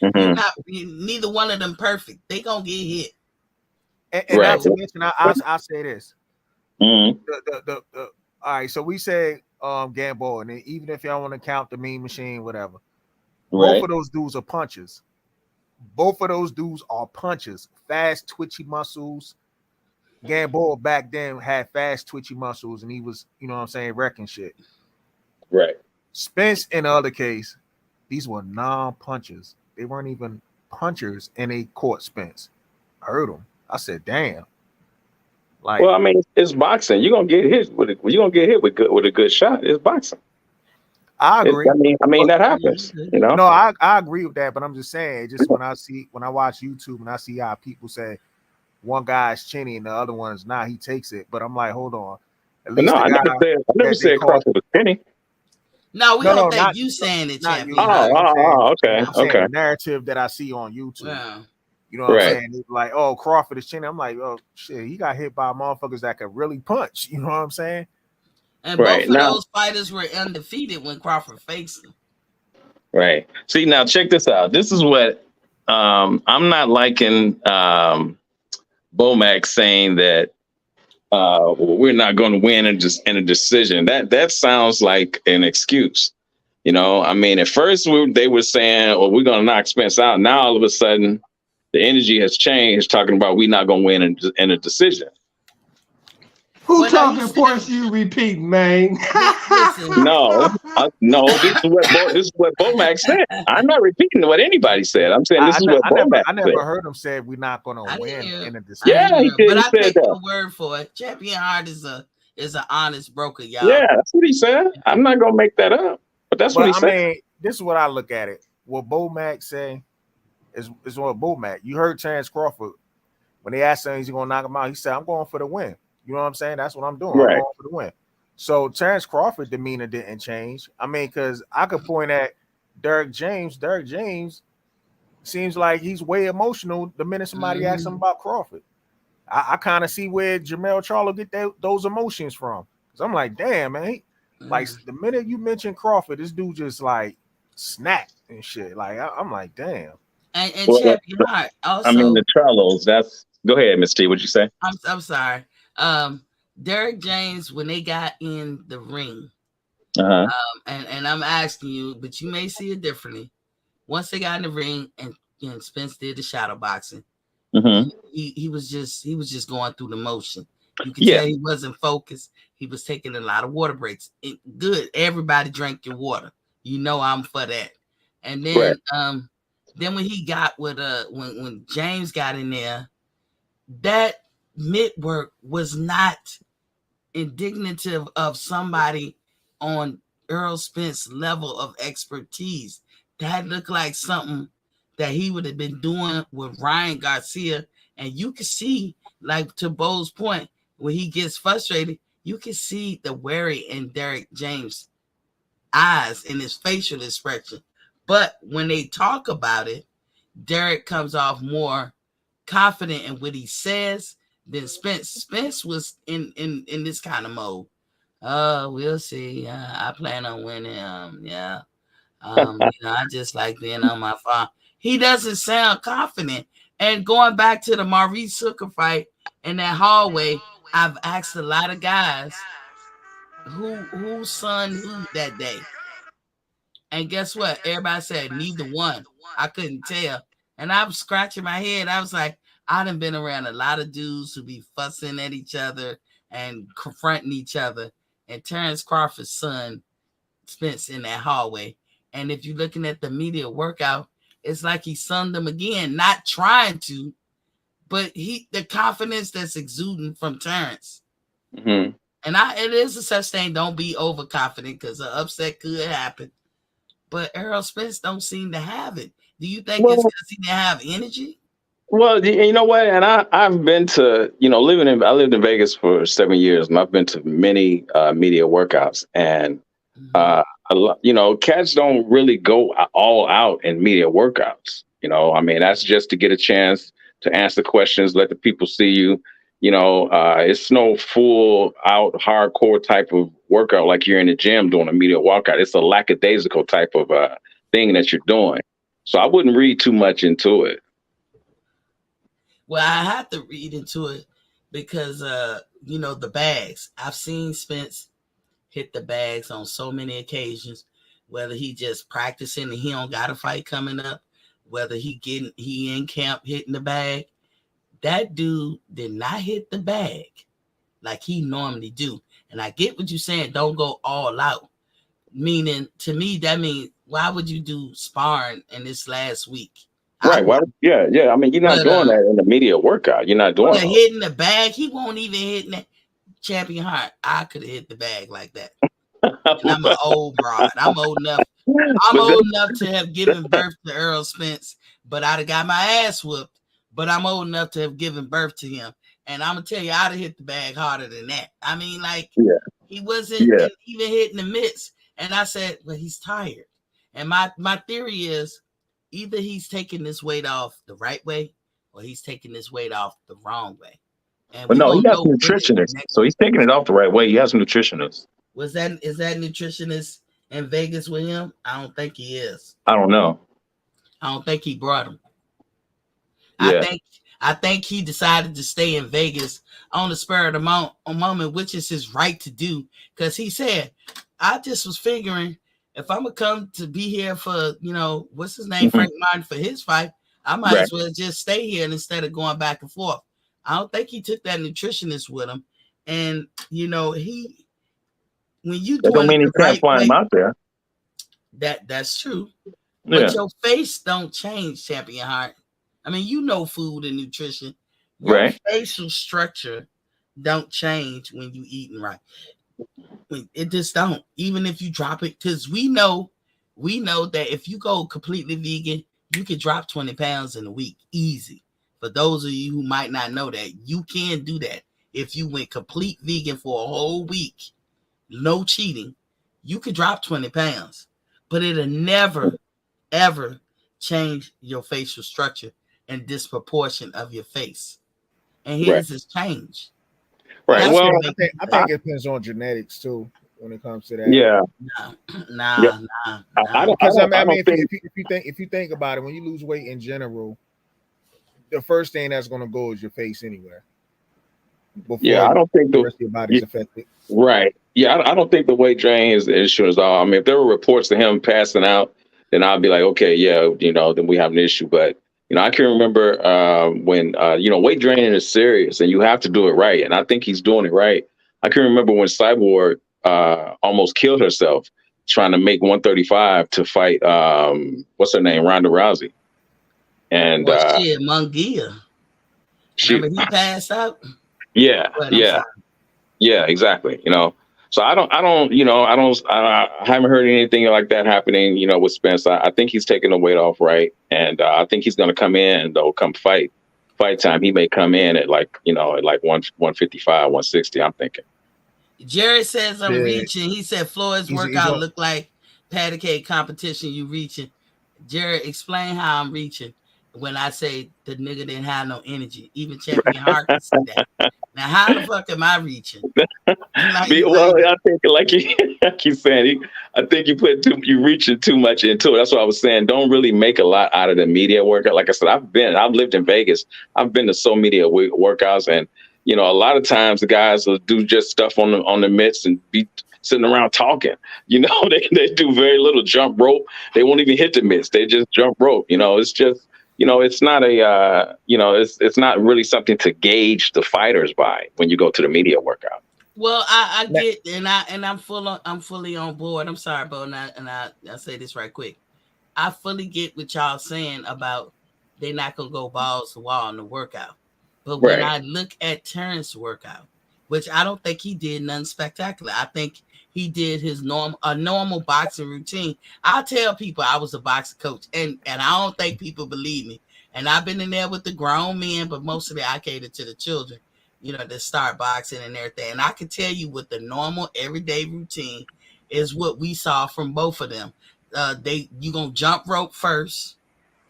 Hmm. not neither one of them perfect. They gonna get hit. And Right. not to mention, I say this. Mhm. All right, so we say Gamboa, and then even if y'all want to count the Mean Machine, whatever, both Right. of those dudes are punches. Both of those dudes are punches. Fast, twitchy muscles. Gamboa back then had fast, twitchy muscles, and he was, you know what I'm saying, wrecking shit. Right. Spence, in the other case, these were non-punchers. They weren't even punchers, and they caught Spence. I heard him. I said, "Damn!" Like, Well, I mean, it's boxing. You're gonna get hit with a good shot. It's boxing. I agree. I mean But that happens. You know. no, I agree with that. But I'm just saying, just when I watch YouTube and I see how people say one guy's chinny and the other one is not, he takes it. But I'm like, hold on. At But no, least the I guy never that they said called. Crawford was penny. No, we No, don't no, think you saying it, not you. champion Oh, high. okay, I'm saying okay. the narrative that I see on YouTube. Wow. You know what I'm Right. saying? It's like, oh, Crawford is chinny. I'm like, oh shit, he got hit by motherfuckers that could really punch. You know what I'm saying? And Right. both of Now, those fighters were undefeated when Crawford faced them. right. See, now check this out. This is what I'm not liking Bomac saying that we're not going to win in a decision. That sounds like an excuse. You know, I mean, at first they were saying, "Oh, we're going to knock Spence out." Now all of a sudden, the energy has changed, talking about we're not going to win in a decision. Who Well, no, he talking said- portion you repeat, man? Listen. No, no. This is what Bomac said. I'm not repeating what anybody said. I'm saying this is what Bomac I said. never heard him say we're not gonna I win didn't in a hear. decision. Yeah, he did. But He I said take that. your word for it. Champion Hart is an honest broker, y'all. Yeah, that's what he said. I'm not gonna make that up, but that's what But he I said. mean, this is what I look at it. What Bomac say is what Bomac. You heard Terrence Crawford when they asked him he's gonna knock him out. He said, "I'm going for the win." You know what I'm saying? That's what I'm doing. I'm Right. going for the win. So Terrence Crawford demeanor didn't change. I mean, because I could point at Derek James. Derek James seems like he's way emotional the minute somebody asks him about Crawford. I kind of see where Jamel Charlo get those emotions from. Because I'm like, damn, man. Like the minute you mention Crawford, this dude just like snap and shit. Like I'm like, damn. And Well, Champion Hart also. I mean, the Charlos. Go ahead, Miss T. What'd you say? I'm sorry. Derek James, when they got in the ring, Uh-huh. and I'm asking you, but you may see it differently. Once they got in the ring and Spence did the shadow boxing, Mm-hmm. he was just going through the motion. You could tell he wasn't focused. He was taking a lot of water breaks. Good. Everybody drank your water. You know I'm for that. And then then when he got with when James got in there, that mid work was not indignative of somebody on Errol Spence level of expertise. That looked like something that he would have been doing with Ryan Garcia. And you can see, like to Bo's point, when he gets frustrated, you can see the worry in Derek James' eyes and his facial expression. But when they talk about it, Derek comes off more confident in what he says than Spence. Spence was in this kind of mode. We'll see. I plan on winning. I just like being on my farm. He doesn't sound confident. And going back to the Maurice Hooker fight in that hallway, I've asked a lot of guys who son who that day. And guess what? Everybody said neither one. I couldn't tell. And I was scratching my head. I was like, I done been around a lot of dudes who be fussing at each other and confronting each other. And Terrence Crawford's son, Spence, in that hallway. And if you're looking at the media workout, it's like he sunned them again, not trying to, but the confidence that's exuding from Terrence. Mm-hmm. And it is a such thing. Don't be overconfident because an upset could happen. But Errol Spence don't seem to have it. Do you think it's because he didn't have energy? Well, you know what? And I've been to, I lived in Vegas for 7 years, and I've been to many media workouts. And, cats don't really go all out in media workouts. That's just to get a chance to answer questions, let the people see you. It's no full out hardcore type of workout like you're in the gym doing a media workout. It's a lackadaisical type of thing that you're doing. So I wouldn't read too much into it. Well, I have to read into it because, the bags. I've seen Spence hit the bags on so many occasions, whether he just practicing and he don't got a fight coming up, whether he in camp hitting the bag. That dude did not hit the bag like he normally do. And I get what you're saying. Don't go all out. Meaning, to me, that means, why would you do sparring in this last week? Right. Yeah. I mean, you're not doing that in the media workout. You're not doing hitting the bag. He won't even hit that. Champion Heart, I could have hit the bag like that. And I'm an old broad. I'm old enough. I'm old enough to have given birth to Errol Spence, but I'd have got my ass whooped. But I'm old enough to have given birth to him. And I'm going to tell you, I'd have hit the bag harder than that. I mean, he wasn't even hitting the mitts. And I said, well, he's tired. And my theory is either he's taking this weight off the right way or he's taking this weight off the wrong way. And but no, he has a nutritionist. So he's taking it off the right way. He has a nutritionist. Is that nutritionist in Vegas with him? I don't think he is. I don't know. I don't think he brought him. Yeah. I think he decided to stay in Vegas on the spur of the moment, which is his right to do. Because he said, I just was figuring if I'm going to come to be here for, what's his name, Frank Martin, for his fight, I might as well just stay here instead of going back and forth. I don't think he took that nutritionist with him. And, when you do don't mean he can't fly him out there. That's true. But your face don't change, Champion Heart. I mean, food and nutrition. Your facial structure don't change when you eating right. It just don't. Even if you drop it, because we know that if you go completely vegan, you can drop 20 pounds in a week. Easy. For those of you who might not know that, you can do that. If you went complete vegan for a whole week, no cheating, you could drop 20 pounds. But it'll never, ever change your facial structure and disproportion of your face. And his has changed. Right. Well, I think it depends on genetics too when it comes to that. Yeah. Nah. Because I mean, if you think about it, when you lose weight in general, the first thing that's going to go is your face anywhere. I don't think the rest of your body's affected. Right. Yeah, I don't think the weight drain is the issue at all. I mean, if there were reports to him passing out, then I'd be like, okay, then we have an issue. But I can remember when weight training is serious and you have to do it right, and I think he's doing it right. I can remember when Cyborg almost killed herself trying to make 135 to fight what's her name, Ronda Rousey, and Well, shit, Mungia. she, Remember he passed out? yeah, But I'm yeah, sorry. yeah, exactly. So I haven't heard anything like that happening. With Spence, I think he's taking the weight off right, and I think he's going to come in though. Come fight time, he may come in at at 155, 160. I'm thinking. Jared says I'm Yeah. reaching. He said Floyd's He's workout on. looked like patty cake competition. You reaching. Jared, explain how I'm reaching when I say the nigga didn't have no energy. Even Champion Hart can see that. Now, how the fuck am I reaching? I think like you said, I think you reaching too much into it. That's what I was saying. Don't really make a lot out of the media workout. Like I said, I've lived in Vegas. I've been to so many workouts, and a lot of times the guys will do just stuff on the mitts and be sitting around talking. They do very little jump rope. They won't even hit the mitts. They just jump rope. It's just it's not it's not really something to gauge the fighters by when you go to the media workout. Well, I get, and I'm fully on board. I'm sorry, Bo, and I say this right quick. I fully get what y'all saying about they're not gonna go balls to wall in the workout. But when Right. I look at Terrence's workout, which I don't think he did nothing spectacular. I think he did his normal boxing routine. I tell people I was a boxing coach, and I don't think people believe me. And I've been in there with the grown men, but mostly I cater to the children, that start boxing and everything. And I can tell you what the normal everyday routine is what we saw from both of them. You gonna jump rope first.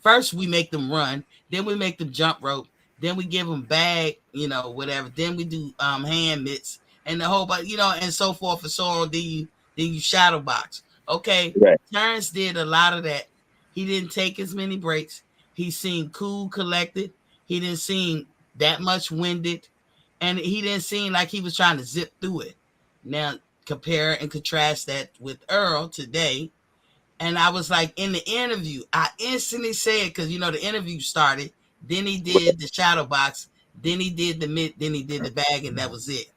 First we make them run, then we make them jump rope, then we give them bag, whatever. Then we do hand mitts and the whole, and so forth and so on. Then you shadow box. Okay, Right. Terrence did a lot of that. He didn't take as many breaks. He seemed cool, collected. He didn't seem that much winded, and he didn't seem like he was trying to zip through it. Now compare and contrast that with Errol today. And I was like, in the interview, I instantly said, because the interview started, then he did the shadow box, then he did the mitt, then he did the bag, and that was it.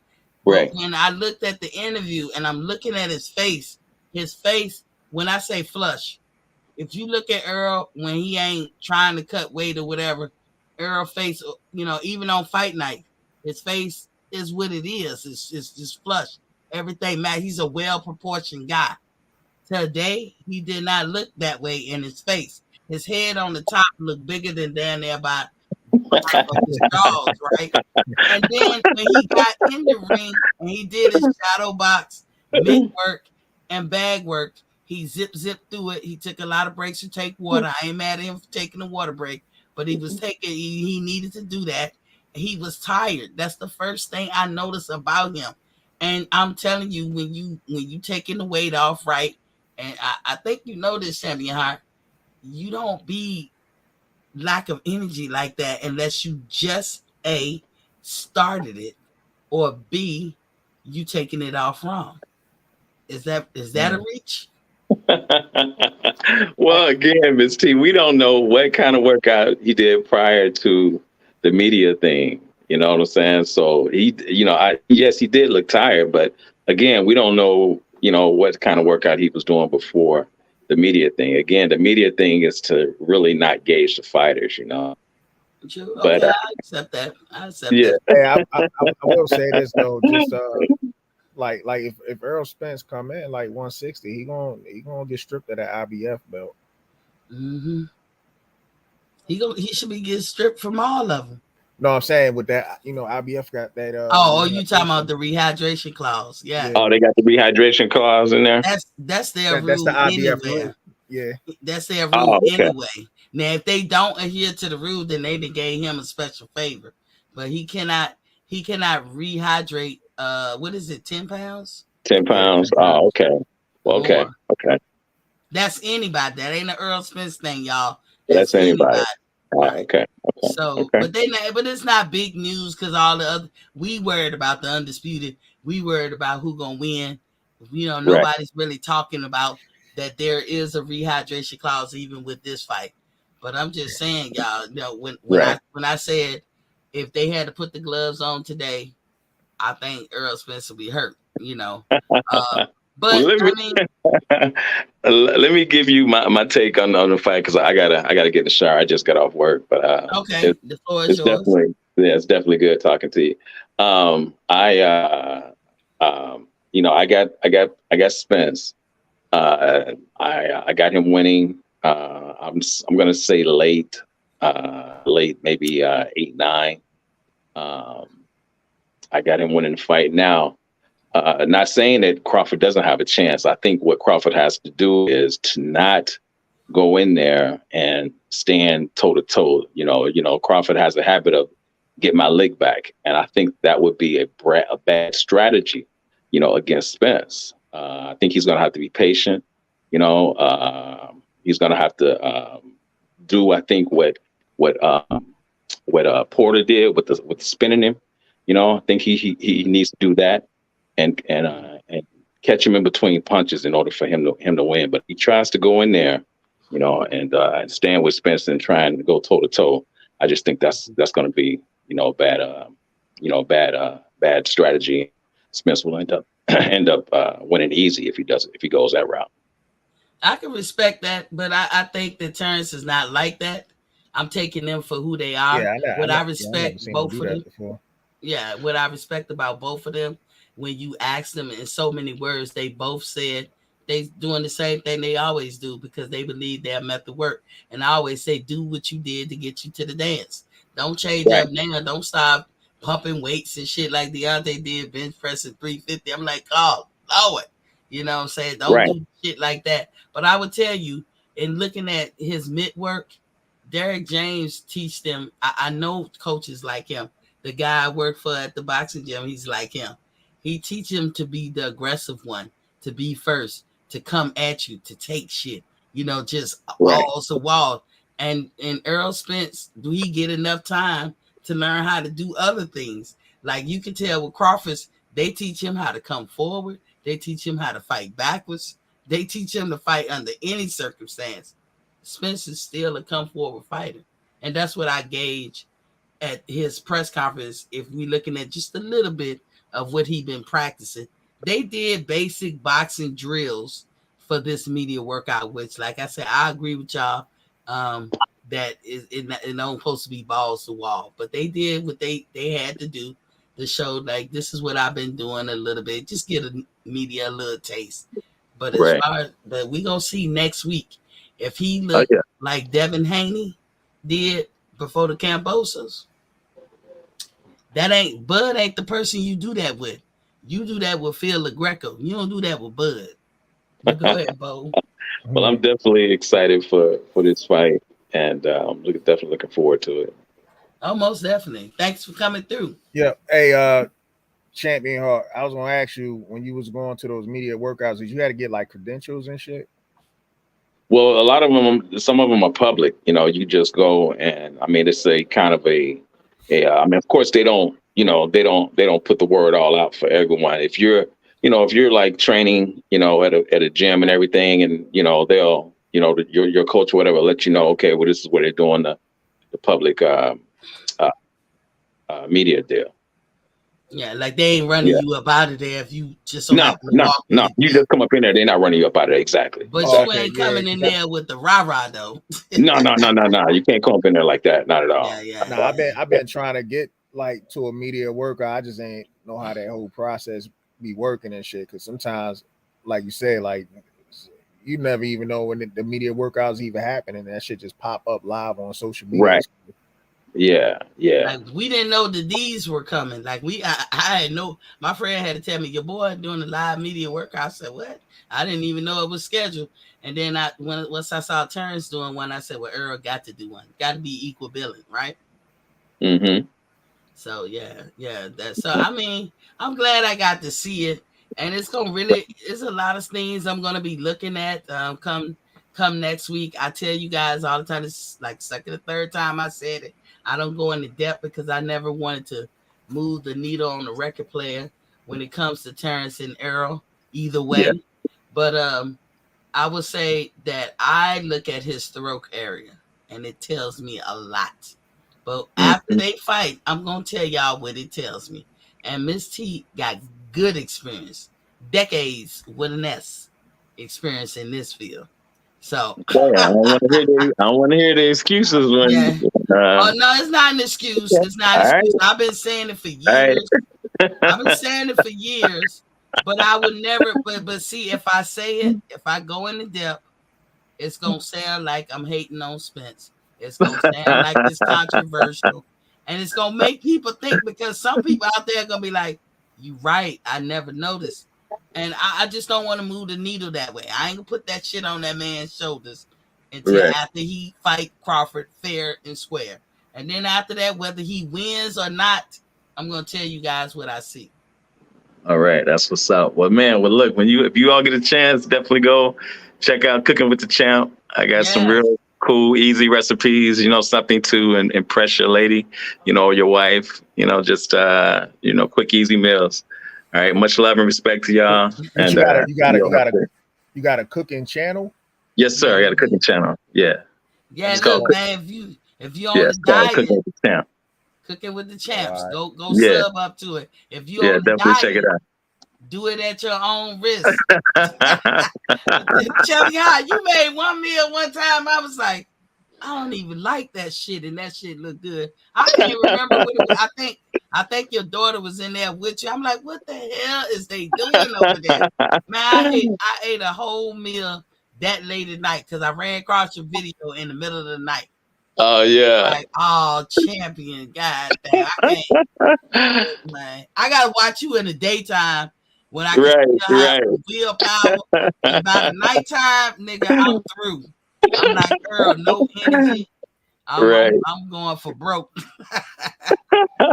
Right. But when I looked at the interview and I'm looking at his face, when I say flush, if you look at Errol when he ain't trying to cut weight or whatever, Errol face, even on fight night, his face is what it is. It's just flush. Everything, man. He's a well-proportioned guy. Today, he did not look that way in his face. His head on the top looked bigger than down there by his jaws, right? And then when he got in the ring and he did his shadow box, mitt work, and bag work, he zipped through it. He took a lot of breaks to take water. I ain't mad at him for taking a water break, but he was he needed to do that. He was tired. That's the first thing I noticed about him. And I'm telling you, when you taking the weight off, right? And I think you know this, Champion Hart, you don't be lack of energy like that unless you just A, started it, or B, you taking it off wrong. Is that a reach? Well, again, Miss T, we don't know what kind of workout he did prior to the media thing. You know what I'm saying? So yes, he did look tired, but again, we don't know, what kind of workout he was doing before the media thing. Again, the media thing is to really not gauge the fighters, Okay, But I accept that. yeah. That. Hey, I will say this though, just like if Errol Spence come in like 160, he gonna get stripped of that IBF belt. Mm-hmm. He should be getting stripped from all of them. No, I'm saying with that, IBF got that. You talking about the rehydration clause? Yeah. Oh, they got the rehydration clause in there. That's their That's rule the IBF anyway. rule. Yeah. That's their Oh, rule okay. anyway. Now, if they don't adhere to the rule, then they gave him a special favor. But he cannot rehydrate. What is it? 10 pounds? 10 pounds. Oh, okay. Okay. More. Okay. That's anybody. That ain't an Errol Spence thing, y'all. That's anybody. Oh, Right. okay. Okay. So, okay. but it's not big news because all the other we worried about the undisputed. We worried about who gonna win. Nobody's really talking about that there is a rehydration clause even with this fight. But I'm just saying, y'all, when Right. I said if they had to put the gloves on today, I think Errol Spence will be hurt. Uh, Well, but let I me mean, let me give you my take on the fight because I gotta get in the shower. I just got off work, but okay, the floor is it's yours. definitely it's definitely good talking to you. I I got Spence. I got him winning. I'm gonna say late maybe 8-9. Um, I got him winning the fight now. Not saying that Crawford doesn't have a chance. I think what Crawford has to do is to not go in there and stand toe to toe. Crawford has a habit of get my leg back, and I think that would be a bad strategy. Against Spence. I think he's going to have to be patient. He's going to have to do. I think what Porter did with the spinning him. I think he needs to do that and catch him in between punches in order for him to win. But he tries to go in there, and stand with Spence and try and go toe to toe. I just think that's going to be bad strategy. Spence will end up winning easy if he goes that route. I can respect that, but I think that Terrence is not like that. I'm taking them for who they are. Yeah, What I I never respect seen him both do of them. that before. Yeah, what I respect about both of them, when you ask them in so many words, they both said they doing the same thing they always do because they believe their method work. And I always say, do what you did to get you to the dance. Don't change Right, up now. Don't stop pumping weights and shit like Deontay did, bench pressing 350. I'm like, oh, Lord. You know what I'm saying? Don't right, do shit like that. But I would tell you, in looking at his mid work, Derek James teach them. I know coaches like him. The guy I work for at the boxing gym, he's like him. He teach him to be the aggressive one, to be first, to come at you, to take shit. Just right, balls to wall. And Errol Spence, do he get enough time to learn how to do other things? Like you can tell with Crawford's, they teach him how to come forward. They teach him how to fight backwards. They teach him to fight under any circumstance. Spence is still a come forward fighter. And that's what I gauge at his press conference. If we're looking at just a little bit of what he'd been practicing, they did basic boxing drills for this media workout, which, like I said, I agree with y'all. That is it don't supposed to be balls to wall, but they did what they had to do to show like this is what I've been doing a little bit, just get a media a little taste. But as right. far as but we gonna see next week if he Oh looked yeah. like Devin Haney did before the Cambosas. That ain't Bud ain't the person you do that with. You do that with Phil LaGreco. You don't do that with Bud. But go ahead, Bo. Well, I'm definitely excited for this fight, and definitely looking forward to it. Oh, most definitely. Thanks for coming through. Yeah. Hey, Champion Heart, I was gonna ask you when you was going to those media workouts, did you had to get like credentials and shit? Well, a lot of them, some of them are public. You just go and I mean, it's a kind of I mean, of course, they don't put the word all out for everyone. If you're like training, at a gym and everything, and they'll, your coach or whatever, let you know, okay, well, this is what they're doing the public uh, media deal. Yeah, like they ain't running Yeah. you up out of there if you just so No, happen to no, walk in no. it. You just come up in there, they're not running you up out of it. Exactly, But Oh, you exactly. okay, ain't yeah. coming in there with the rah-rah though. No, no, no, no, no. You can't come up in there like that. Not at Yeah, all. yeah, Nah, I've yeah. been I've been trying to get like to a media workout. I just ain't know how that whole process be working and shit. Cause sometimes, like you said, like you never even know when the media workouts even happen, and that shit just pop up live on social media. Right. Yeah, yeah. Like we didn't know the D's were coming. Like I had no. My friend had to tell me your boy doing a live media workout. I said what? I didn't even know it was scheduled. And then once I saw Terrence doing one, I said, well, Earl got to do one. Got to be equal billing, right? Mm-hmm. So yeah. I mean, I'm glad I got to see it, and it's a lot of things I'm gonna be looking at. Come next week. I tell you guys all the time. It's like second or third time I said it. I don't go into depth because I never wanted to move the needle on the record player when it comes to Terrence and Errol either Yeah. way. But I would say that I look at his throat area and it tells me a lot. But after they fight, I'm gonna tell y'all what it tells me. And Miss T got good experience, decades with an S experience in this field. So Yeah, I don't want to hear the. I don't want to hear the excuses when. yeah. Oh no, it's not an excuse. It's not All an right, excuse. I've been saying it for all right. years. I've been saying it for years, but I would never. But see, if I say it, if I go into depth, it's gonna sound like I'm hating on Spence. It's gonna sound like it's controversial, and it's gonna make people think because some people out there are gonna be like, "You right? I never noticed," and I just don't want to move the needle that way. I ain't gonna put that shit on that man's shoulders until Right. after he fight Crawford fair and square, and then after that, whether he wins or not, I'm gonna tell you guys what I see. All right, that's what's up. Well, man, well, look, if you all get a chance, definitely go check out Cooking with the Champ. I got some Yes. real cool, easy recipes. Something to impress your lady, or your wife. Just quick, easy meals. All right, much love and respect to y'all. But And you got a cooking channel. yes, sir. I got a cooking channel. Yeah, Yeah, it's look, called man, if you on yeah, the it's called diet, Cooking with the Champ. Cooking with the All Champs, right. go Yeah, sub up to it. If you yeah, on the definitely check it diet, do it at your own risk. out. Tell me how you made one meal one time. I was like, I don't even like that shit, and that shit looked good. I can't remember what it was. I think your daughter was in there with you. I'm like, what the hell is they doing over there? Man, I ate a whole meal that late at night because I ran across your video in the middle of the night. Oh yeah. Like, oh, champion, god damn, I can't. Man, I gotta watch you in the daytime when I can Right, still have right. some willpower. And by the nighttime, nigga, I'm through. I'm like, girl, no energy. I'm Right. I'm, I'm going for broke. All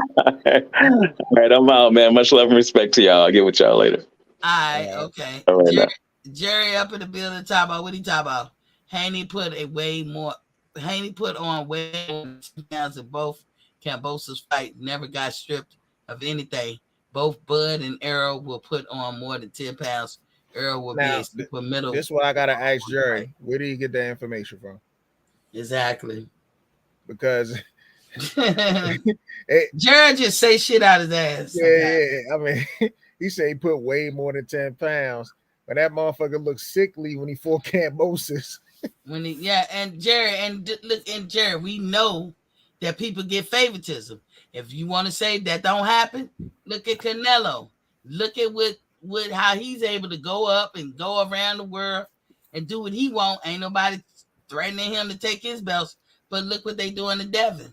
right, I'm out, man. Much love and respect to y'all. I'll get with y'all later. All right, All right. okay. All right, Jerry, now. Jerry up in the building talk about what he talk about. Haney put a way more Haney put on way more pounds of both Cambosa's fight, never got stripped of anything. Both Bud and Errol will put on more than 10 pounds. Errol will be a Now, super middle. this is what I gotta ask Jerry. Where did he get that information from? Exactly. Because Jared it, just say shit out his ass sometimes. yeah, I mean, he said he put way more than 10 pounds, but that motherfucker looked sickly when he fought Cambosis. When he, yeah, and Jared, look, and Jared, we know that people get favoritism. If you want to say that don't happen, look at Canelo. Look at what how he's able to go up and go around the world and do what he want. Ain't nobody threatening him to take his belts. But look what they doing to Devin.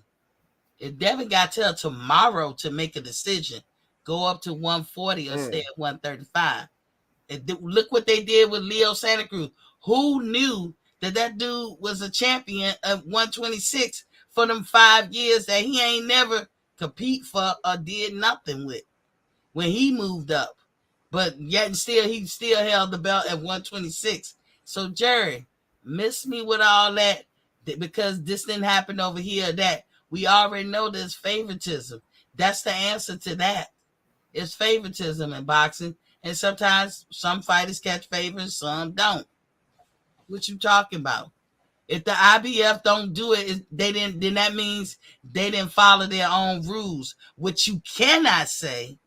If Devin got till tomorrow to make a decision, go up to 140 or stay at 135. Look what they did with Leo Santa Cruz. Who knew that dude was a champion of 126 for them 5 years that he ain't never compete for or did nothing with when he moved up? But yet and still, he still held the belt at 126. So, Jerry, miss me with all that because this didn't happen over here. That we already know there's favoritism. That's the answer to that. It's favoritism in boxing. And sometimes some fighters catch favors, some don't. What you talking about? If the IBF don't do it, they didn't. Then that means they didn't follow their own rules. What you cannot say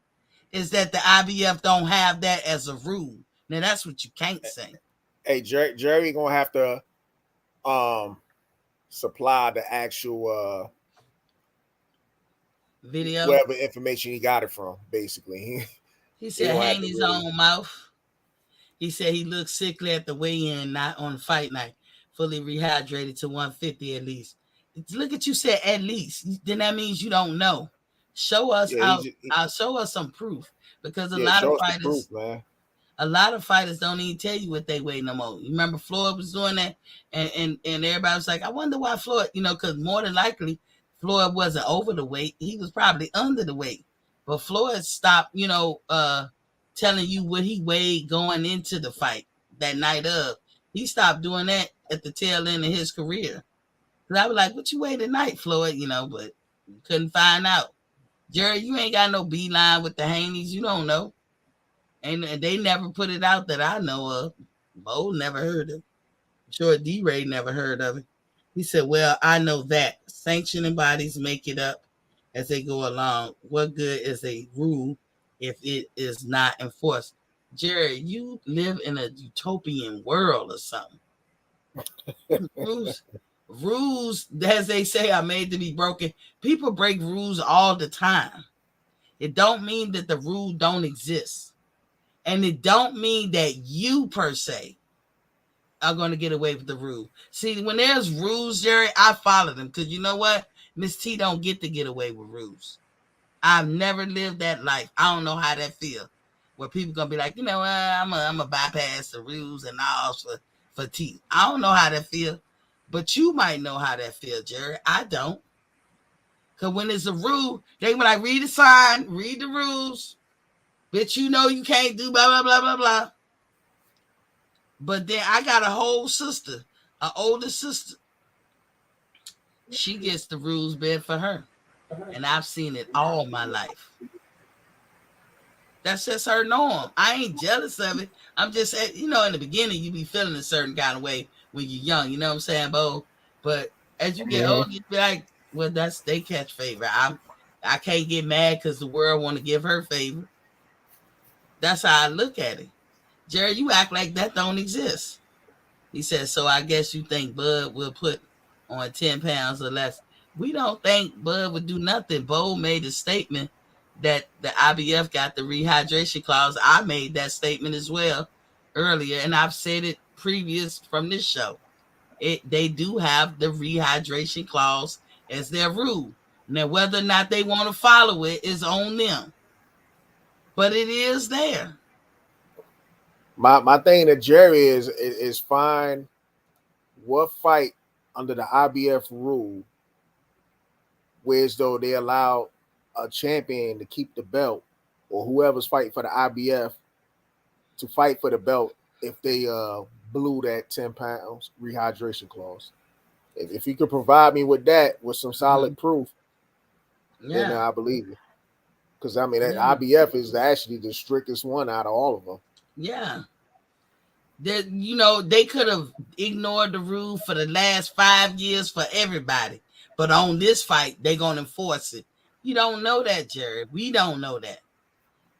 is that the IBF don't have that as a rule. Now that's what you can't say. Hey, Jerry gonna have to supply the actual Video. whatever information he got it from, basically. He said, gonna have hang to his really- own mouth. He said he looked sickly at the weigh-in, not on fight night. Fully rehydrated to 150 at least. Look at you said at least. Then that means you don't know. Show us Yeah, out. I'll show us some proof because yeah, show us the proof, man. a lot of fighters don't even tell you what they weigh no more. You remember Floyd was doing that, and everybody was like, I wonder why Floyd, because more than likely Floyd wasn't over the weight. He was probably under the weight. But Floyd stopped, telling you what he weighed going into the fight that night of. He stopped doing that at the tail end of his career. Cause I was like, what you weigh tonight, Floyd? But couldn't find out. Jerry, you ain't got no beeline with the Haneys. You don't know. And they never put it out that I know of. Bo never heard of it. I'm sure D-Ray never heard of it. He said, well, I know that sanctioning bodies make it up as they go along. What good is a rule if it is not enforced? Jerry, you live in a utopian world or something. Rules, as they say, are made to be broken. People break rules all the time. It don't mean that the rule don't exist. And it don't mean that you per se are going to get away with the rule. See, when there's rules, Jerry, I follow them because you know what? Miss T don't get to get away with rules. I've never lived that life. I don't know how that feels. Where people gonna be like, you know what, I'm gonna bypass the rules and all for T. I don't know how that feel, but you might know how that feel, Jerry. I don't. Cause when it's a rule, they when I read the sign, read the rules, bitch, you know you can't do blah blah blah blah blah. But then I got a whole sister, an older sister. She gets the rules bent for her. And I've seen it all my life. That's just her norm. I ain't jealous of it. I'm just, in the beginning, you be feeling a certain kind of way when you're young. You know what I'm saying, Bo? But as you get older, you be like, well, that's they catch favor. I can't get mad because the world want to give her favor. That's how I look at it. Jerry, you act like that don't exist. He said, so I guess you think Bud will put on 10 pounds or less. We don't think Bud would do nothing. Bo made a statement that the IBF got the rehydration clause. I made that statement as well earlier, and I've said it previous from this show. They do have the rehydration clause as their rule. Now, whether or not they want to follow it is on them, but it is there. My thing to Jerry is find what fight under the IBF rule, whereas though they allow a champion to keep the belt or whoever's fighting for the IBF to fight for the belt if they blew that 10 pounds rehydration clause. If you could provide me with that with some solid proof, then I believe it. Because I mean, that IBF is actually the strictest one out of all of them. Yeah. They could have ignored the rule for the last 5 years for everybody. But on this fight, they're going to enforce it. You don't know that, Jerry. We don't know that.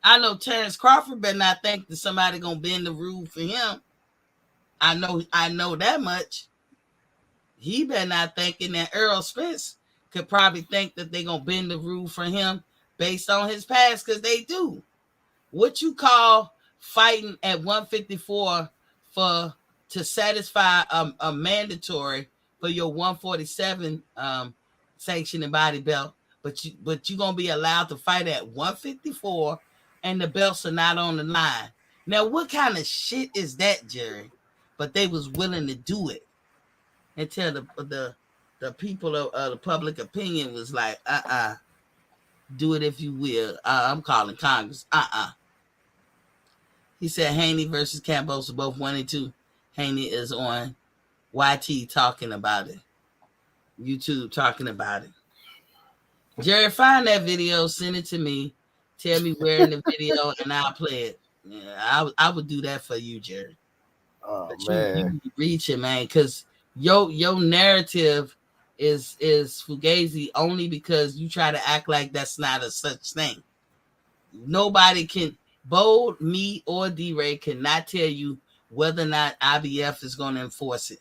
I know Terrence Crawford better not think that somebody going to bend the rule for him. I know that much. He better not thinking that Errol Spence could probably think that they're going to bend the rule for him based on his past, because they do. What you call fighting at 154 to satisfy a mandatory for your 147 sanctioning body belt, but you gonna be allowed to fight at 154 and the belts are not on the line. Now, what kind of shit is that, Jerry? But they was willing to do it until the people of the public opinion was like, do it if you will. I'm calling Congress. He said Haney versus Cambosa, both 1 and 2. Haney is on YT talking about it. YouTube talking about it. Jerry, find that video, send it to me. Tell me where in the video, and I'll play it. Yeah, I would do that for you, Jerry. Oh, but man. you reach it, man, because your narrative is fugazi only because you try to act like that's not a such thing. Nobody can, Bold, me, or D-Ray cannot tell you whether or not IBF is going to enforce it.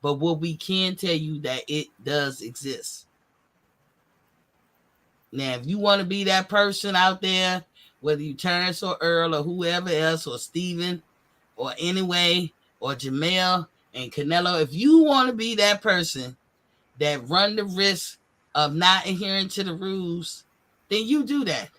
But what we can tell you that it does exist. Now, if you want to be that person out there, whether you Terrence or Earl or whoever else or Steven or Anyway or Jamel and Canelo, if you want to be that person that run the risk of not adhering to the rules, then you do that.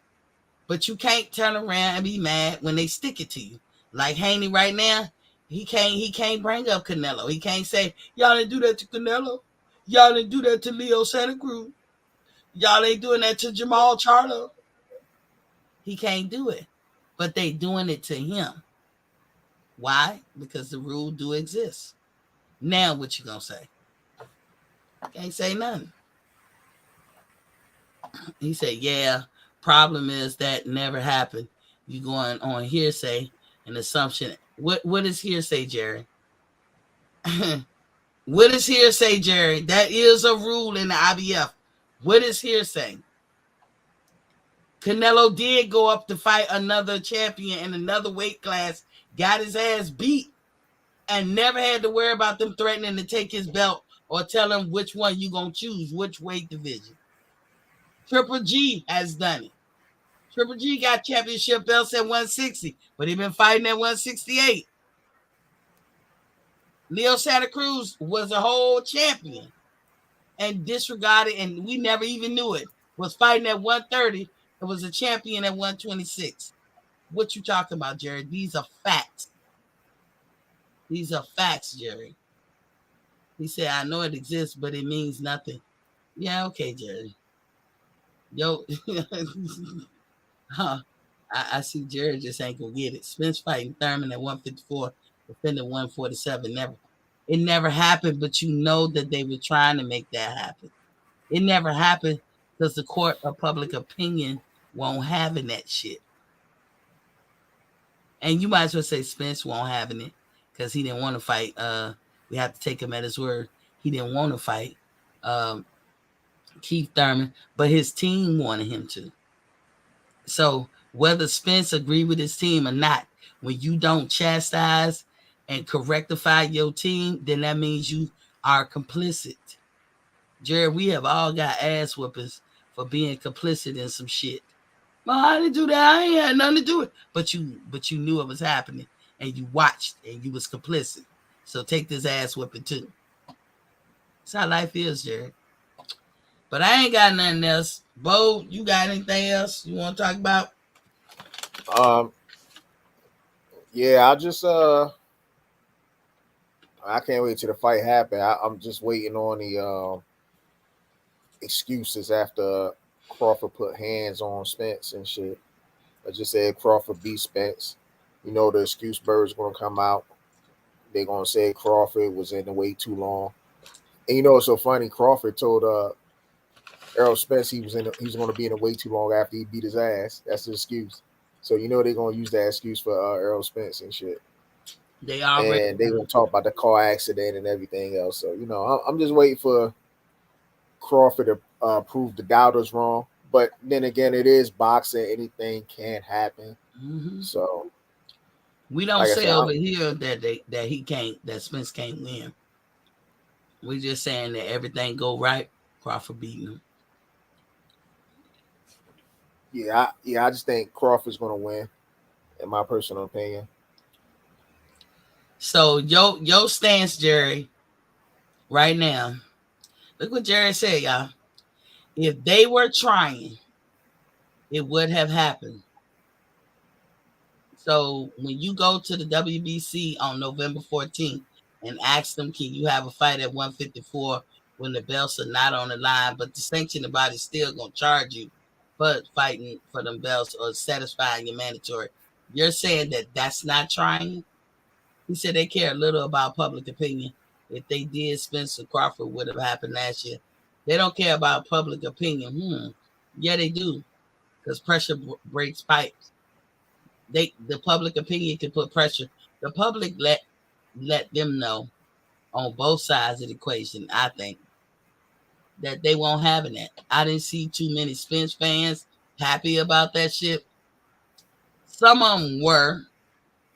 But you can't turn around and be mad when they stick it to you. Like Haney right now, he can't bring up Canelo. He can't say, y'all didn't do that to Canelo. Y'all didn't do that to Leo Santa Cruz. Y'all ain't doing that to Jamal Charlo. He can't do it. But they doing it to him. Why? Because the rule do exist. Now what you gonna say? Can't say nothing. He said, yeah, problem is that never happened. You going on hearsay and assumption. What is hearsay, Jerry? What is hearsay, Jerry? That is a rule in the IBF. What is hearsay? Canelo did go up to fight another champion in another weight class, got his ass beat, and never had to worry about them threatening to take his belt or tell him which one you gonna choose, which weight division. Triple G has done it. Triple G got championship belts at 160, but he been fighting at 168. Leo Santa Cruz was a whole champion and disregarded, and we never even knew it. Was fighting at 130 and was a champion at 126. What you talking about, Jerry? These are facts. These are facts, Jerry. He said, I know it exists, but it means nothing. Yeah, okay, Jerry. Yo, huh. I see Jerry just ain't gonna get it. Spence fighting Thurman at 154, defending 147. It never happened, but you know that they were trying to make that happen. It never happened because the court of public opinion won't having that shit. And you might as well say Spence won't having it because he didn't want to fight. We have to take him at his word. He didn't want to fight Keith Thurman, but his team wanted him to. So whether Spence agreed with his team or not, when you don't chastise and correctify your team, then that means you are complicit. Jared, we have all got ass whoopings for being complicit in some shit. Well, I didn't do that. I ain't had nothing to do with it. But you knew it was happening and you watched and you was complicit. So take this ass whooping too. That's how life is, Jared. But I ain't got nothing else. Bo, you got anything else you want to talk about? Yeah, I can't wait till the fight happen. I'm just waiting on the excuses after Crawford put hands on Spence and shit. I just said Crawford beat Spence. You know the excuse bird's gonna come out. They're gonna say Crawford was in the way too long. And you know it's so funny. Crawford told Errol Spence he's gonna be in the way too long after he beat his ass. That's the excuse. So you know they're gonna use that excuse for Errol Spence and shit. They already And they gonna talk about the car accident and everything else. So you know I'm just waiting for Crawford to prove the doubters wrong. But then again, it is boxing; anything can happen. Mm-hmm. So we don't say over here that Spence can't win. We're just saying that everything go right. Crawford beating him. Yeah, I just think Crawford's gonna win, in my personal opinion. So yo stance, Jerry, right now. Look what Jerry said, y'all. If they were trying, it would have happened. So when you go to the WBC on November 14th and ask them, can you have a fight at 154 when the belts are not on the line, but the sanctioning body still gonna charge you for fighting for them belts or satisfying your mandatory? You're saying that that's not trying? He said they care little about public opinion. If they did, Spencer Crawford would have happened last year. They don't care about public opinion. Yeah, they do, because pressure breaks pipes. The public opinion can put pressure. The public let them know on both sides of the equation. I think that they won't have it. I didn't see too many Spence fans happy about that shit. Some of them were,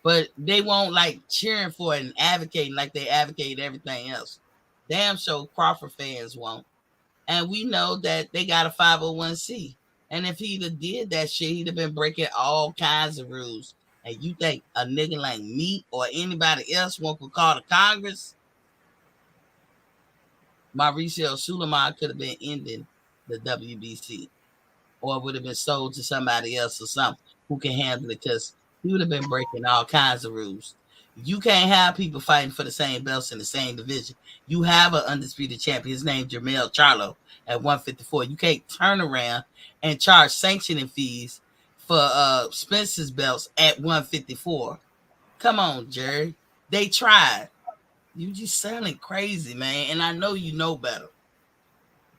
but they won't like cheering for it and advocating like they advocate everything else. Damn sure Crawford fans won't. And we know that they got a 501c. And if he'd have did that shit, he'd have been breaking all kinds of rules. And you think a nigga like me or anybody else won't call to Congress? Mauricio Suleiman could have been ending the WBC, or it would have been sold to somebody else or something who can handle it, because he would have been breaking all kinds of rules. You can't have people fighting for the same belts in the same division. You have an undisputed champion. His name Jermell Charlo at 154. You can't turn around and charge sanctioning fees for Spence's belts at 154. Come on, Jerry. They tried. You just sounding crazy, man. And I know you know better.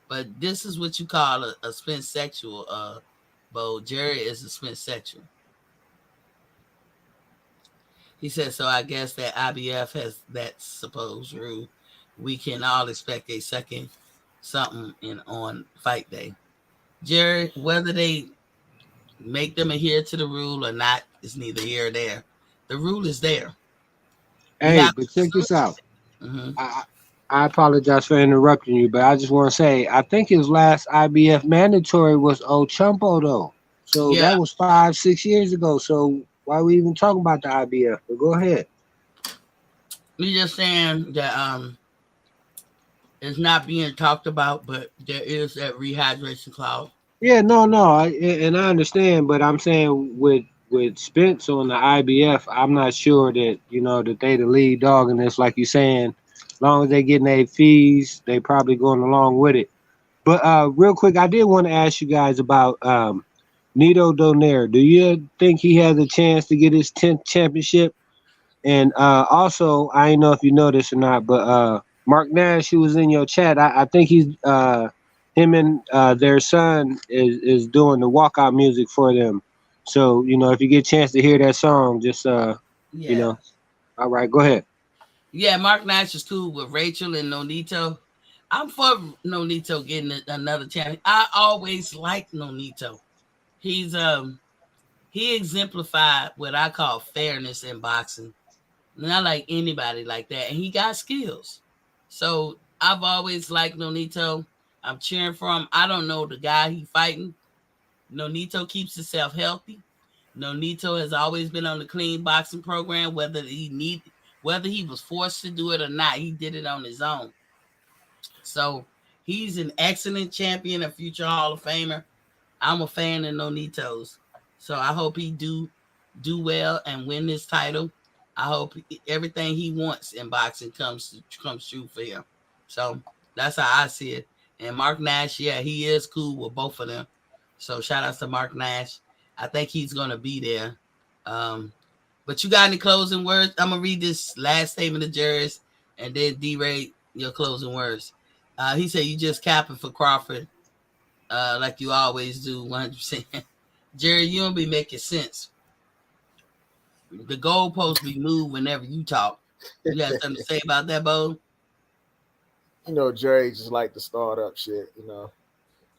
But this is what you call a Spence sexual, Bo. Jerry is a Spence sexual. He said, so I guess that IBF has that supposed rule. we can all expect a second something on fight day. Jerry, whether they make them adhere to the rule or not is neither here or there. The rule is there. You Hey, have but check this out. to. Mm-hmm. I apologize for interrupting you, but I just want to say I think his last IBF mandatory was Ochumpo though. So Yeah, that was 5, 6 years ago. So why are we even talking about the IBF? But go ahead. we're just saying that it's not being talked about, but there is that rehydration clause. Yeah, no, and I understand, but I'm saying with Spence on the IBF, I'm not sure that that they the lead dog in this. Like you saying, as long as they getting their fees, they probably going along with it. But real quick, I did want to ask you guys about Nito Donaire. Do you think he has a chance to get his 10th championship? And also, I don't know if you know this or not, but Mark Nash, who was in your chat, I think he's him and their son is doing the walkout music for them. So if you get a chance to hear that song, just Yeah. all right, go ahead. Yeah, Mark Nash is cool with Rachel and Nonito. I'm for Nonito getting another champion. I always liked Nonito. He's he exemplified what I call fairness in boxing. Not like anybody like that. And he got skills. So I've always liked Nonito. I'm cheering for him. I don't know the guy he fighting. Nonito keeps himself healthy. Nonito has always been on the clean boxing program, whether he was forced to do it or not, he did it on his own. So he's an excellent champion, a future Hall of Famer. I'm a fan of Nonito's. So I hope he do well and win this title. I hope everything he wants in boxing comes true for him. So that's how I see it. And Mark Nash, yeah, he is cool with both of them. So shout out to Mark Nash. I think he's gonna be there. But you got any closing words? I'm gonna read this last statement of Jerry's and then D-Ray your closing words. He said you just capping for Crawford, like you always do, 100%. Jerry, you don't be making sense. The goalposts be moved whenever you talk. You got something to say about that, Bo? Jerry just like to start up shit.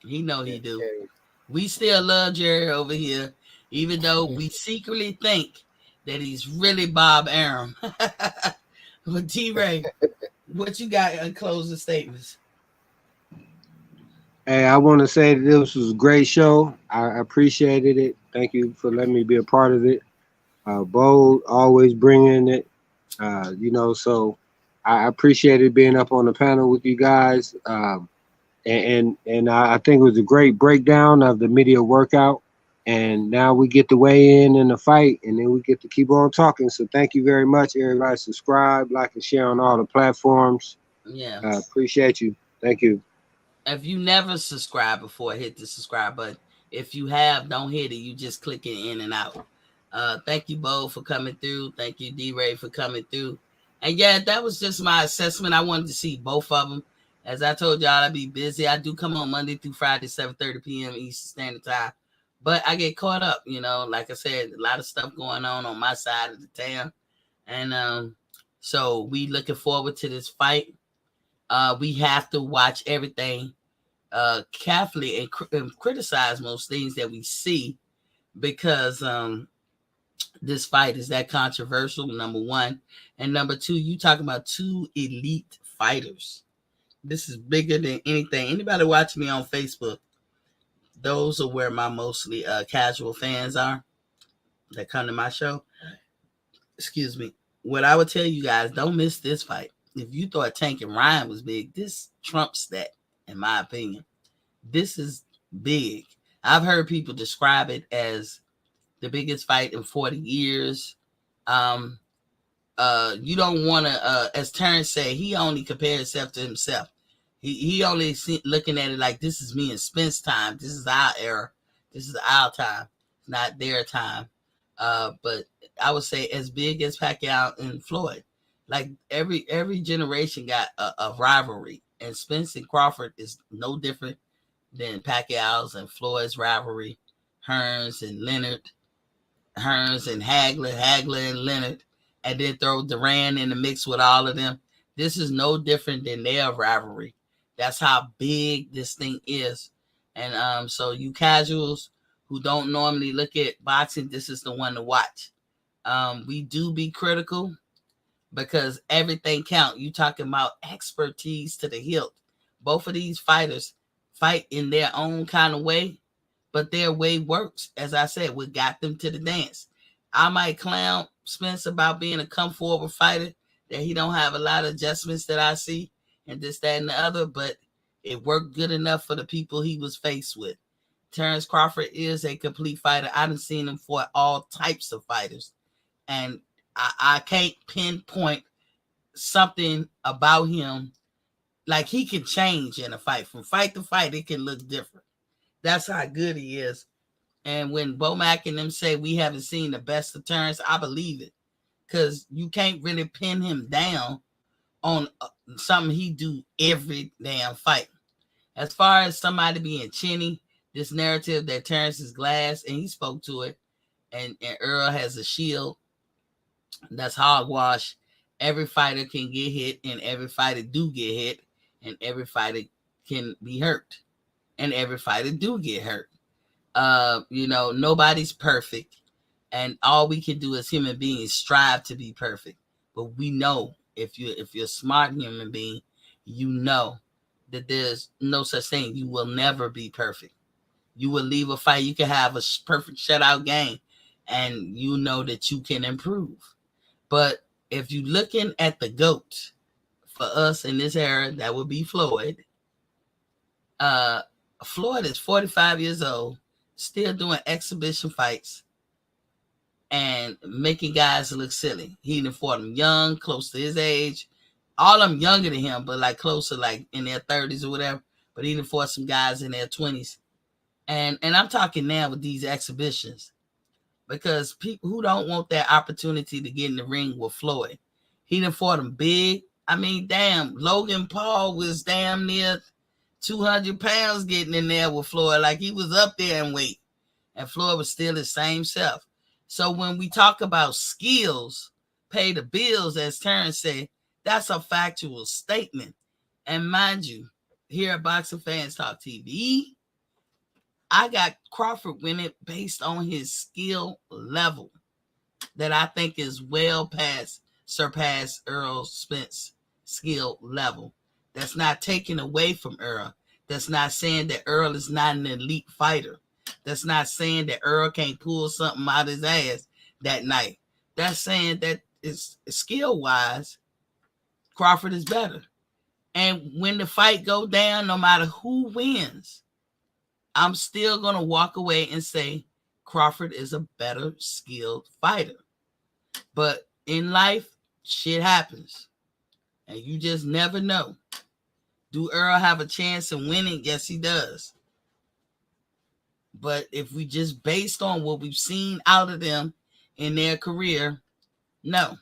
He know he And, do. and We still love Jerry over here, even though we secretly think that he's really Bob Arum. But D-Ray, what you got in closing statements? Hey, I want to say that this was a great show. I appreciated it. Thank you for letting me be a part of it. Bo always bringing it, so I appreciated being up on the panel with you guys. And I think it was a great breakdown of the media workout. And now we get to weigh in the fight, and then we get to keep on talking. So thank you very much, everybody. Subscribe, like, and share on all the platforms. Yeah. Appreciate you. Thank you. If you never subscribed before, hit the subscribe button. If you have, don't hit it. You just click it in and out. Thank you, Bo, for coming through. Thank you, D-Ray, for coming through. And yeah, that was just my assessment. I wanted to see both of them. As I told y'all, I'd be busy. I do come on Monday through Friday, 7:30 p.m. Eastern Standard Time. But I get caught up, like I said, a lot of stuff going on my side of the town. And so we looking forward to this fight. We have to watch everything carefully and criticize most things that we see because this fight is that controversial, number one. And number two, you talking about two elite fighters. This is bigger than anything. Anybody watching me on Facebook, those are where my mostly casual fans are that come to my show. Excuse me. What I would tell you guys, don't miss this fight. If you thought Tank and Ryan was big, this trumps that, in my opinion. This is big. I've heard people describe it as the biggest fight in 40 years. You don't want to, as Terrence said, he only compared himself to himself. He only looking at it like this is me and Spence time. This is our era. This is our time, not their time. But I would say as big as Pacquiao and Floyd. Like every generation got a rivalry, and Spence and Crawford is no different than Pacquiao's and Floyd's rivalry. Hearns and Leonard, Hearns and Hagler and Leonard, and then throw Duran in the mix with all of them. This is no different than their rivalry. That's how big this thing is. And so you casuals who don't normally look at boxing, this is the one to watch. We do be critical because everything count. You talking about expertise to the hilt. Both of these fighters fight in their own kind of way, but their way works. As I said, what got them to the dance. I might clown Spence about being a come forward fighter, that he don't have a lot of adjustments that I see, and this, that, and the other, but it worked good enough for the people he was faced with. Terrence Crawford is a complete fighter. I done seen him for all types of fighters, and I can't pinpoint something about him. Like, he can change in a fight. From fight to fight, it can look different. That's how good he is. And when Bomac and them say we haven't seen the best of Terrence, I believe it. Because you can't really pin him down on something he do every damn fight. As far as somebody being chinny, this narrative that Terrence is glass, and he spoke to it, and Errol has a shield, that's hogwash. Every fighter can get hit, and every fighter do get hit, and every fighter can be hurt, and every fighter do get hurt. Nobody's perfect, and all we can do as human beings strive to be perfect. But we know if you're a smart human being, you know that there's no such thing. You will never be perfect. You will leave a fight. You can have a perfect shutout game, and you know that you can improve. But if you're looking at the GOAT for us in this era, that would be Floyd. Floyd is 45 years old, still doing exhibition fights and making guys look silly. He done fought them young, close to his age. All of them younger than him, but like closer, like in their 30s or whatever. But he done fought some guys in their 20s. And I'm talking now with these exhibitions, because people who don't want that opportunity to get in the ring with Floyd, he done fought them big. I mean, damn, Logan Paul was damn near 200 pounds getting in there with Floyd. Like, he was up there in weight, and Floyd was still his same self. So when we talk about skills pay the bills, as Terrence said, that's a factual statement. And mind you, here at Boxing Fans Talk TV, I got Crawford winning based on his skill level that I think is well past, surpassed Errol Spence skill level. That's not taken away from Errol. That's not saying that Errol is not an elite fighter. That's not saying that Errol can't pull something out of his ass that night. That's saying that it's skill-wise, Crawford is better. And when the fight go down, no matter who wins, I'm still going to walk away and say Crawford is a better skilled fighter. But in life, shit happens. And you just never know. Do Errol have a chance of winning? Yes, he does. But if we just based on what we've seen out of them in their career, no.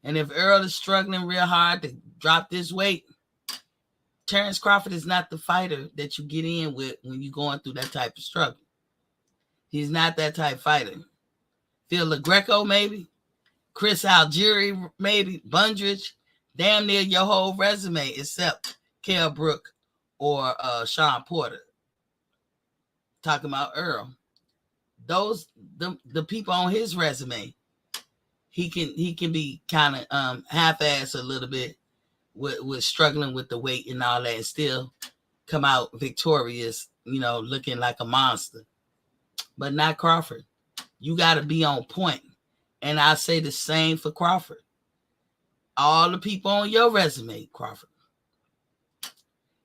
And if Errol is struggling real hard to drop this weight, Terrence Crawford is not the fighter that you get in with when you're going through that type of struggle. He's not that type of fighter. Phil LaGreco, maybe. Chris Algieri, maybe. Bundridge. Damn near your whole resume except Kell Brook or Sean Porter. Talking about Errol. Those, the people on his resume, he can be kind of half-assed a little bit with struggling with the weight and all that, and still come out victorious, looking like a monster. But not Crawford. You got to be on point. And I say the same for Crawford. All the people on your resume, Crawford,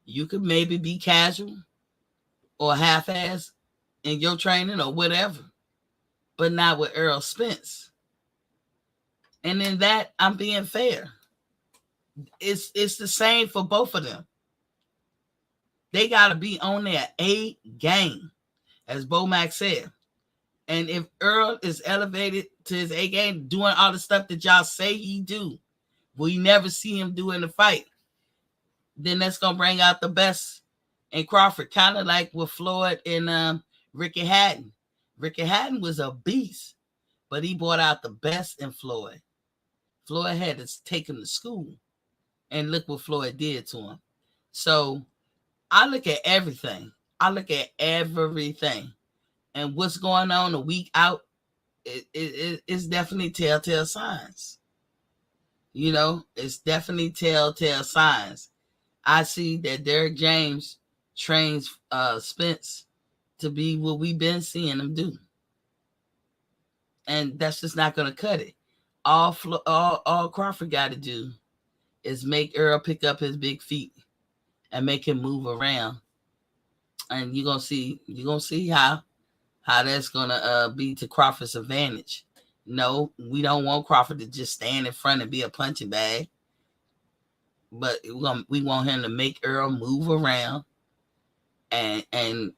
you could maybe be casual or half-assed in your training or whatever, but not with Errol Spence. And in that, I'm being fair. It's the same for both of them. They got to be on their A game, as Bomac said. And if Errol is elevated to his A game, doing all the stuff that y'all say he do, we never see him do in the fight, then that's going to bring out the best in Crawford. Kind of like with Floyd and Ricky Hatton. Ricky Hatton was a beast, but he brought out the best in Floyd. Floyd had to take him to school. And look what Floyd did to him. So I look at everything. And what's going on a week out, it's definitely telltale signs. It's definitely telltale signs. I see that Derrick James trains Spence to be what we've been seeing him do. And that's just not going to cut it. All Crawford got to do is make Errol pick up his big feet and make him move around. And you're gonna see how that's gonna be to Crawford's advantage. No, we don't want Crawford to just stand in front and be a punching bag. But we want him to make Errol move around, and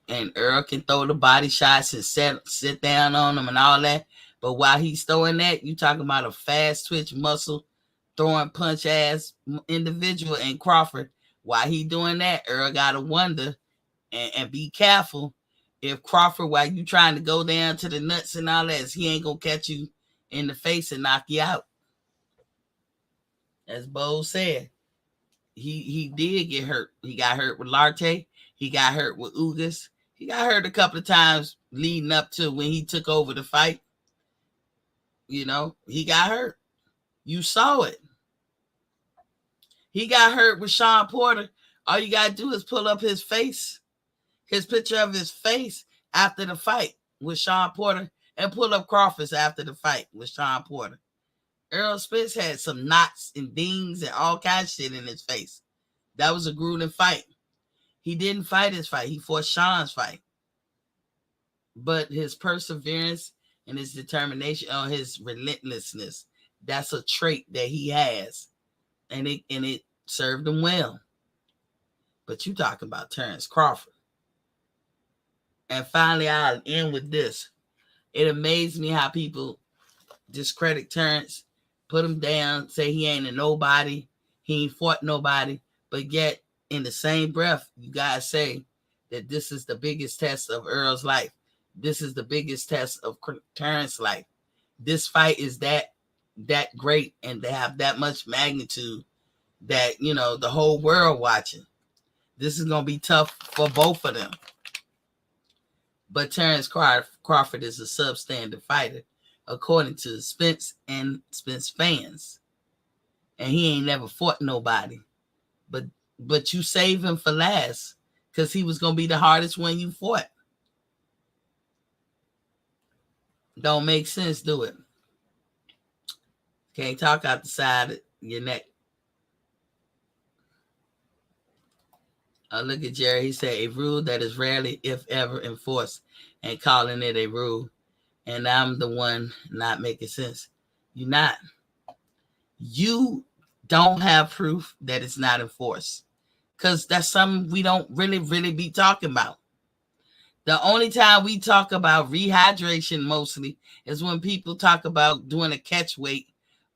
Errol can throw the body shots and sit down on him and all that. But while he's throwing that, you talking about a fast twitch muscle throwing punch ass individual in Crawford. While he doing that, Errol gotta wonder and be careful if Crawford, while you trying to go down to the nuts and all that, he ain't gonna catch you in the face and knock you out. As Bo said, he did get hurt. He got hurt with Larte. He got hurt with Ugas. He got hurt a couple of times leading up to when he took over the fight. He got hurt. You saw it. He got hurt with Sean Porter. All you got to do is pull up his picture of his face after the fight with Sean Porter, and pull up Crawford's after the fight with Sean Porter. Errol Spence had some knots and dings and all kinds of shit in his face. That was a grueling fight. He didn't fight his fight. He fought Sean's fight. But his perseverance and his determination, or his relentlessness, that's a trait that he has. And it served him well. But you talking about Terrence Crawford. And finally, I'll end with this. It amazed me how people discredit Terrence, put him down, say he ain't a nobody, he ain't fought nobody, but yet in the same breath, you guys say that this is the biggest test of Errol's life. This is the biggest test of Terrence's life. This fight is that great, and they have that much magnitude that, the whole world watching. This is going to be tough for both of them. But Terrence Crawford is a substandard fighter, according to Spence and Spence fans. And he ain't never fought nobody. But you save him for last, because he was going to be the hardest one you fought. Don't make sense, do it? Can't talk out the side of your neck. Look at Jerry. He said, a rule that is rarely, if ever, enforced, and calling it a rule. And I'm the one not making sense. You're not. You don't have proof that it's not enforced, because that's something we don't really be talking about. The only time we talk about rehydration mostly is when people talk about doing a catch weight,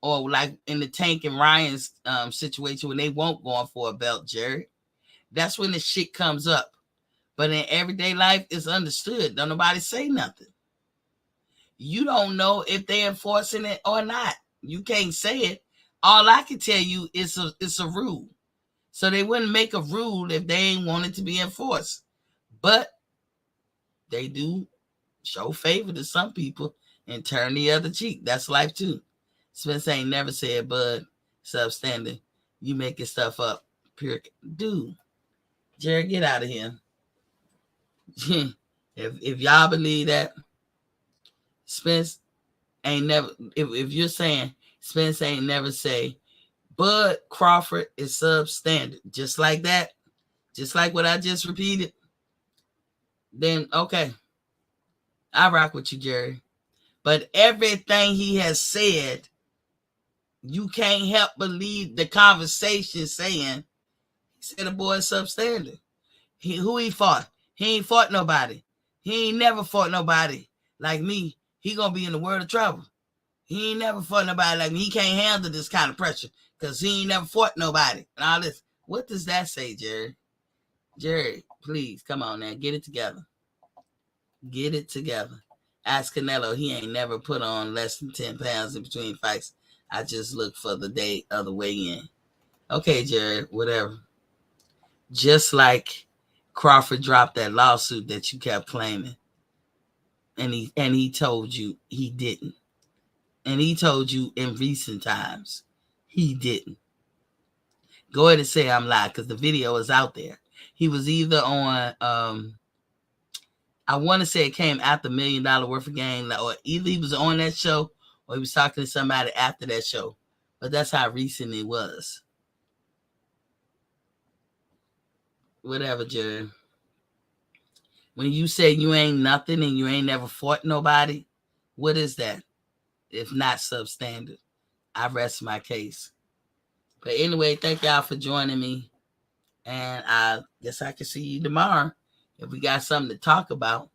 or like in the Tank and Ryan's situation when they won't go for a belt, Jerry. That's when the shit comes up. But in everyday life, it's understood. Don't nobody say nothing. You don't know if they're enforcing it or not. You can't say it. All I can tell you is it's a rule. So they wouldn't make a rule if they ain't want it to be enforced. But they do show favor to some people and turn the other cheek. That's life too. Spence ain't never said, Bud, substandard. You making stuff up. Pure. Dude, Jared, get out of here. If y'all believe that, Spence ain't never, if you're saying Spence ain't never say, Bud Crawford is substandard, just like that, just like what I just repeated, then okay, I rock with you, Jerry. But everything he has said, you can't help believe the conversation saying, he said the boy is substandard. Who he fought? He ain't fought nobody. He ain't never fought nobody like me. He gonna be in the world of trouble. He ain't never fought nobody like me. He can't handle this kind of pressure because he ain't never fought nobody. And all this. What does that say, Jerry? Jerry, please, come on now. Get it together. Get it together. Ask Canelo. He ain't never put on less than 10 pounds in between fights. I just look for the day of the weigh-in. Okay, Jared, whatever. Just like Crawford dropped that lawsuit that you kept claiming. And he told you he didn't. And he told you in recent times he didn't. Go ahead and say I'm lying, because the video is out there. He was either on I want to say it came after $1 Million Worth of Game, or either he was on that show or he was talking to somebody after that show. But that's how recent it was. Whatever, Jared. When you say you ain't nothing and you ain't never fought nobody, what is that? If not substandard. I rest my case. But anyway, thank y'all for joining me. And I guess I can see you tomorrow if we got something to talk about.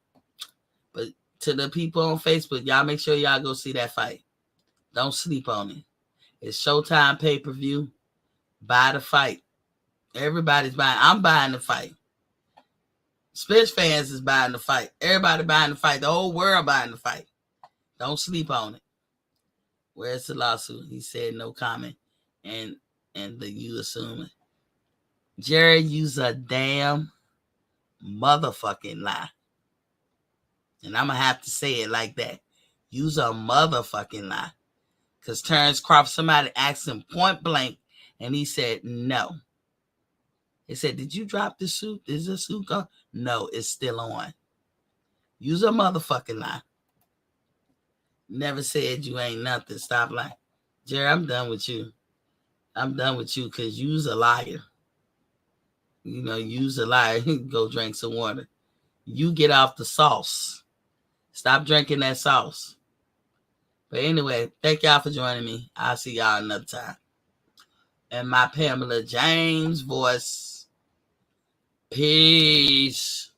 But to the people on Facebook, y'all make sure y'all go see that fight. Don't sleep on it. It's Showtime pay-per-view. Buy the fight. Everybody's buying. I'm buying the fight. Spence fans is buying the fight. Everybody buying the fight. The whole world buying the fight. Don't sleep on it. Where's the lawsuit? He said no comment. And you assuming. Jerry, you's a damn motherfucking lie. And I'm going to have to say it like that. You's a motherfucking lie. Because Terrence Crawford, somebody asked him point blank, and he said no. He said, did you drop the suit? Is the suit gone? No, it's still on. You's a motherfucking lie. Never said you ain't nothing. Stop lying. Jerry, I'm done with you. I'm done with you because you's a liar. You know, you's a liar. Go drink some water. You get off the sauce. Stop drinking that sauce. But anyway, thank y'all for joining me. I'll see y'all another time. And my Pamela James voice. Peace.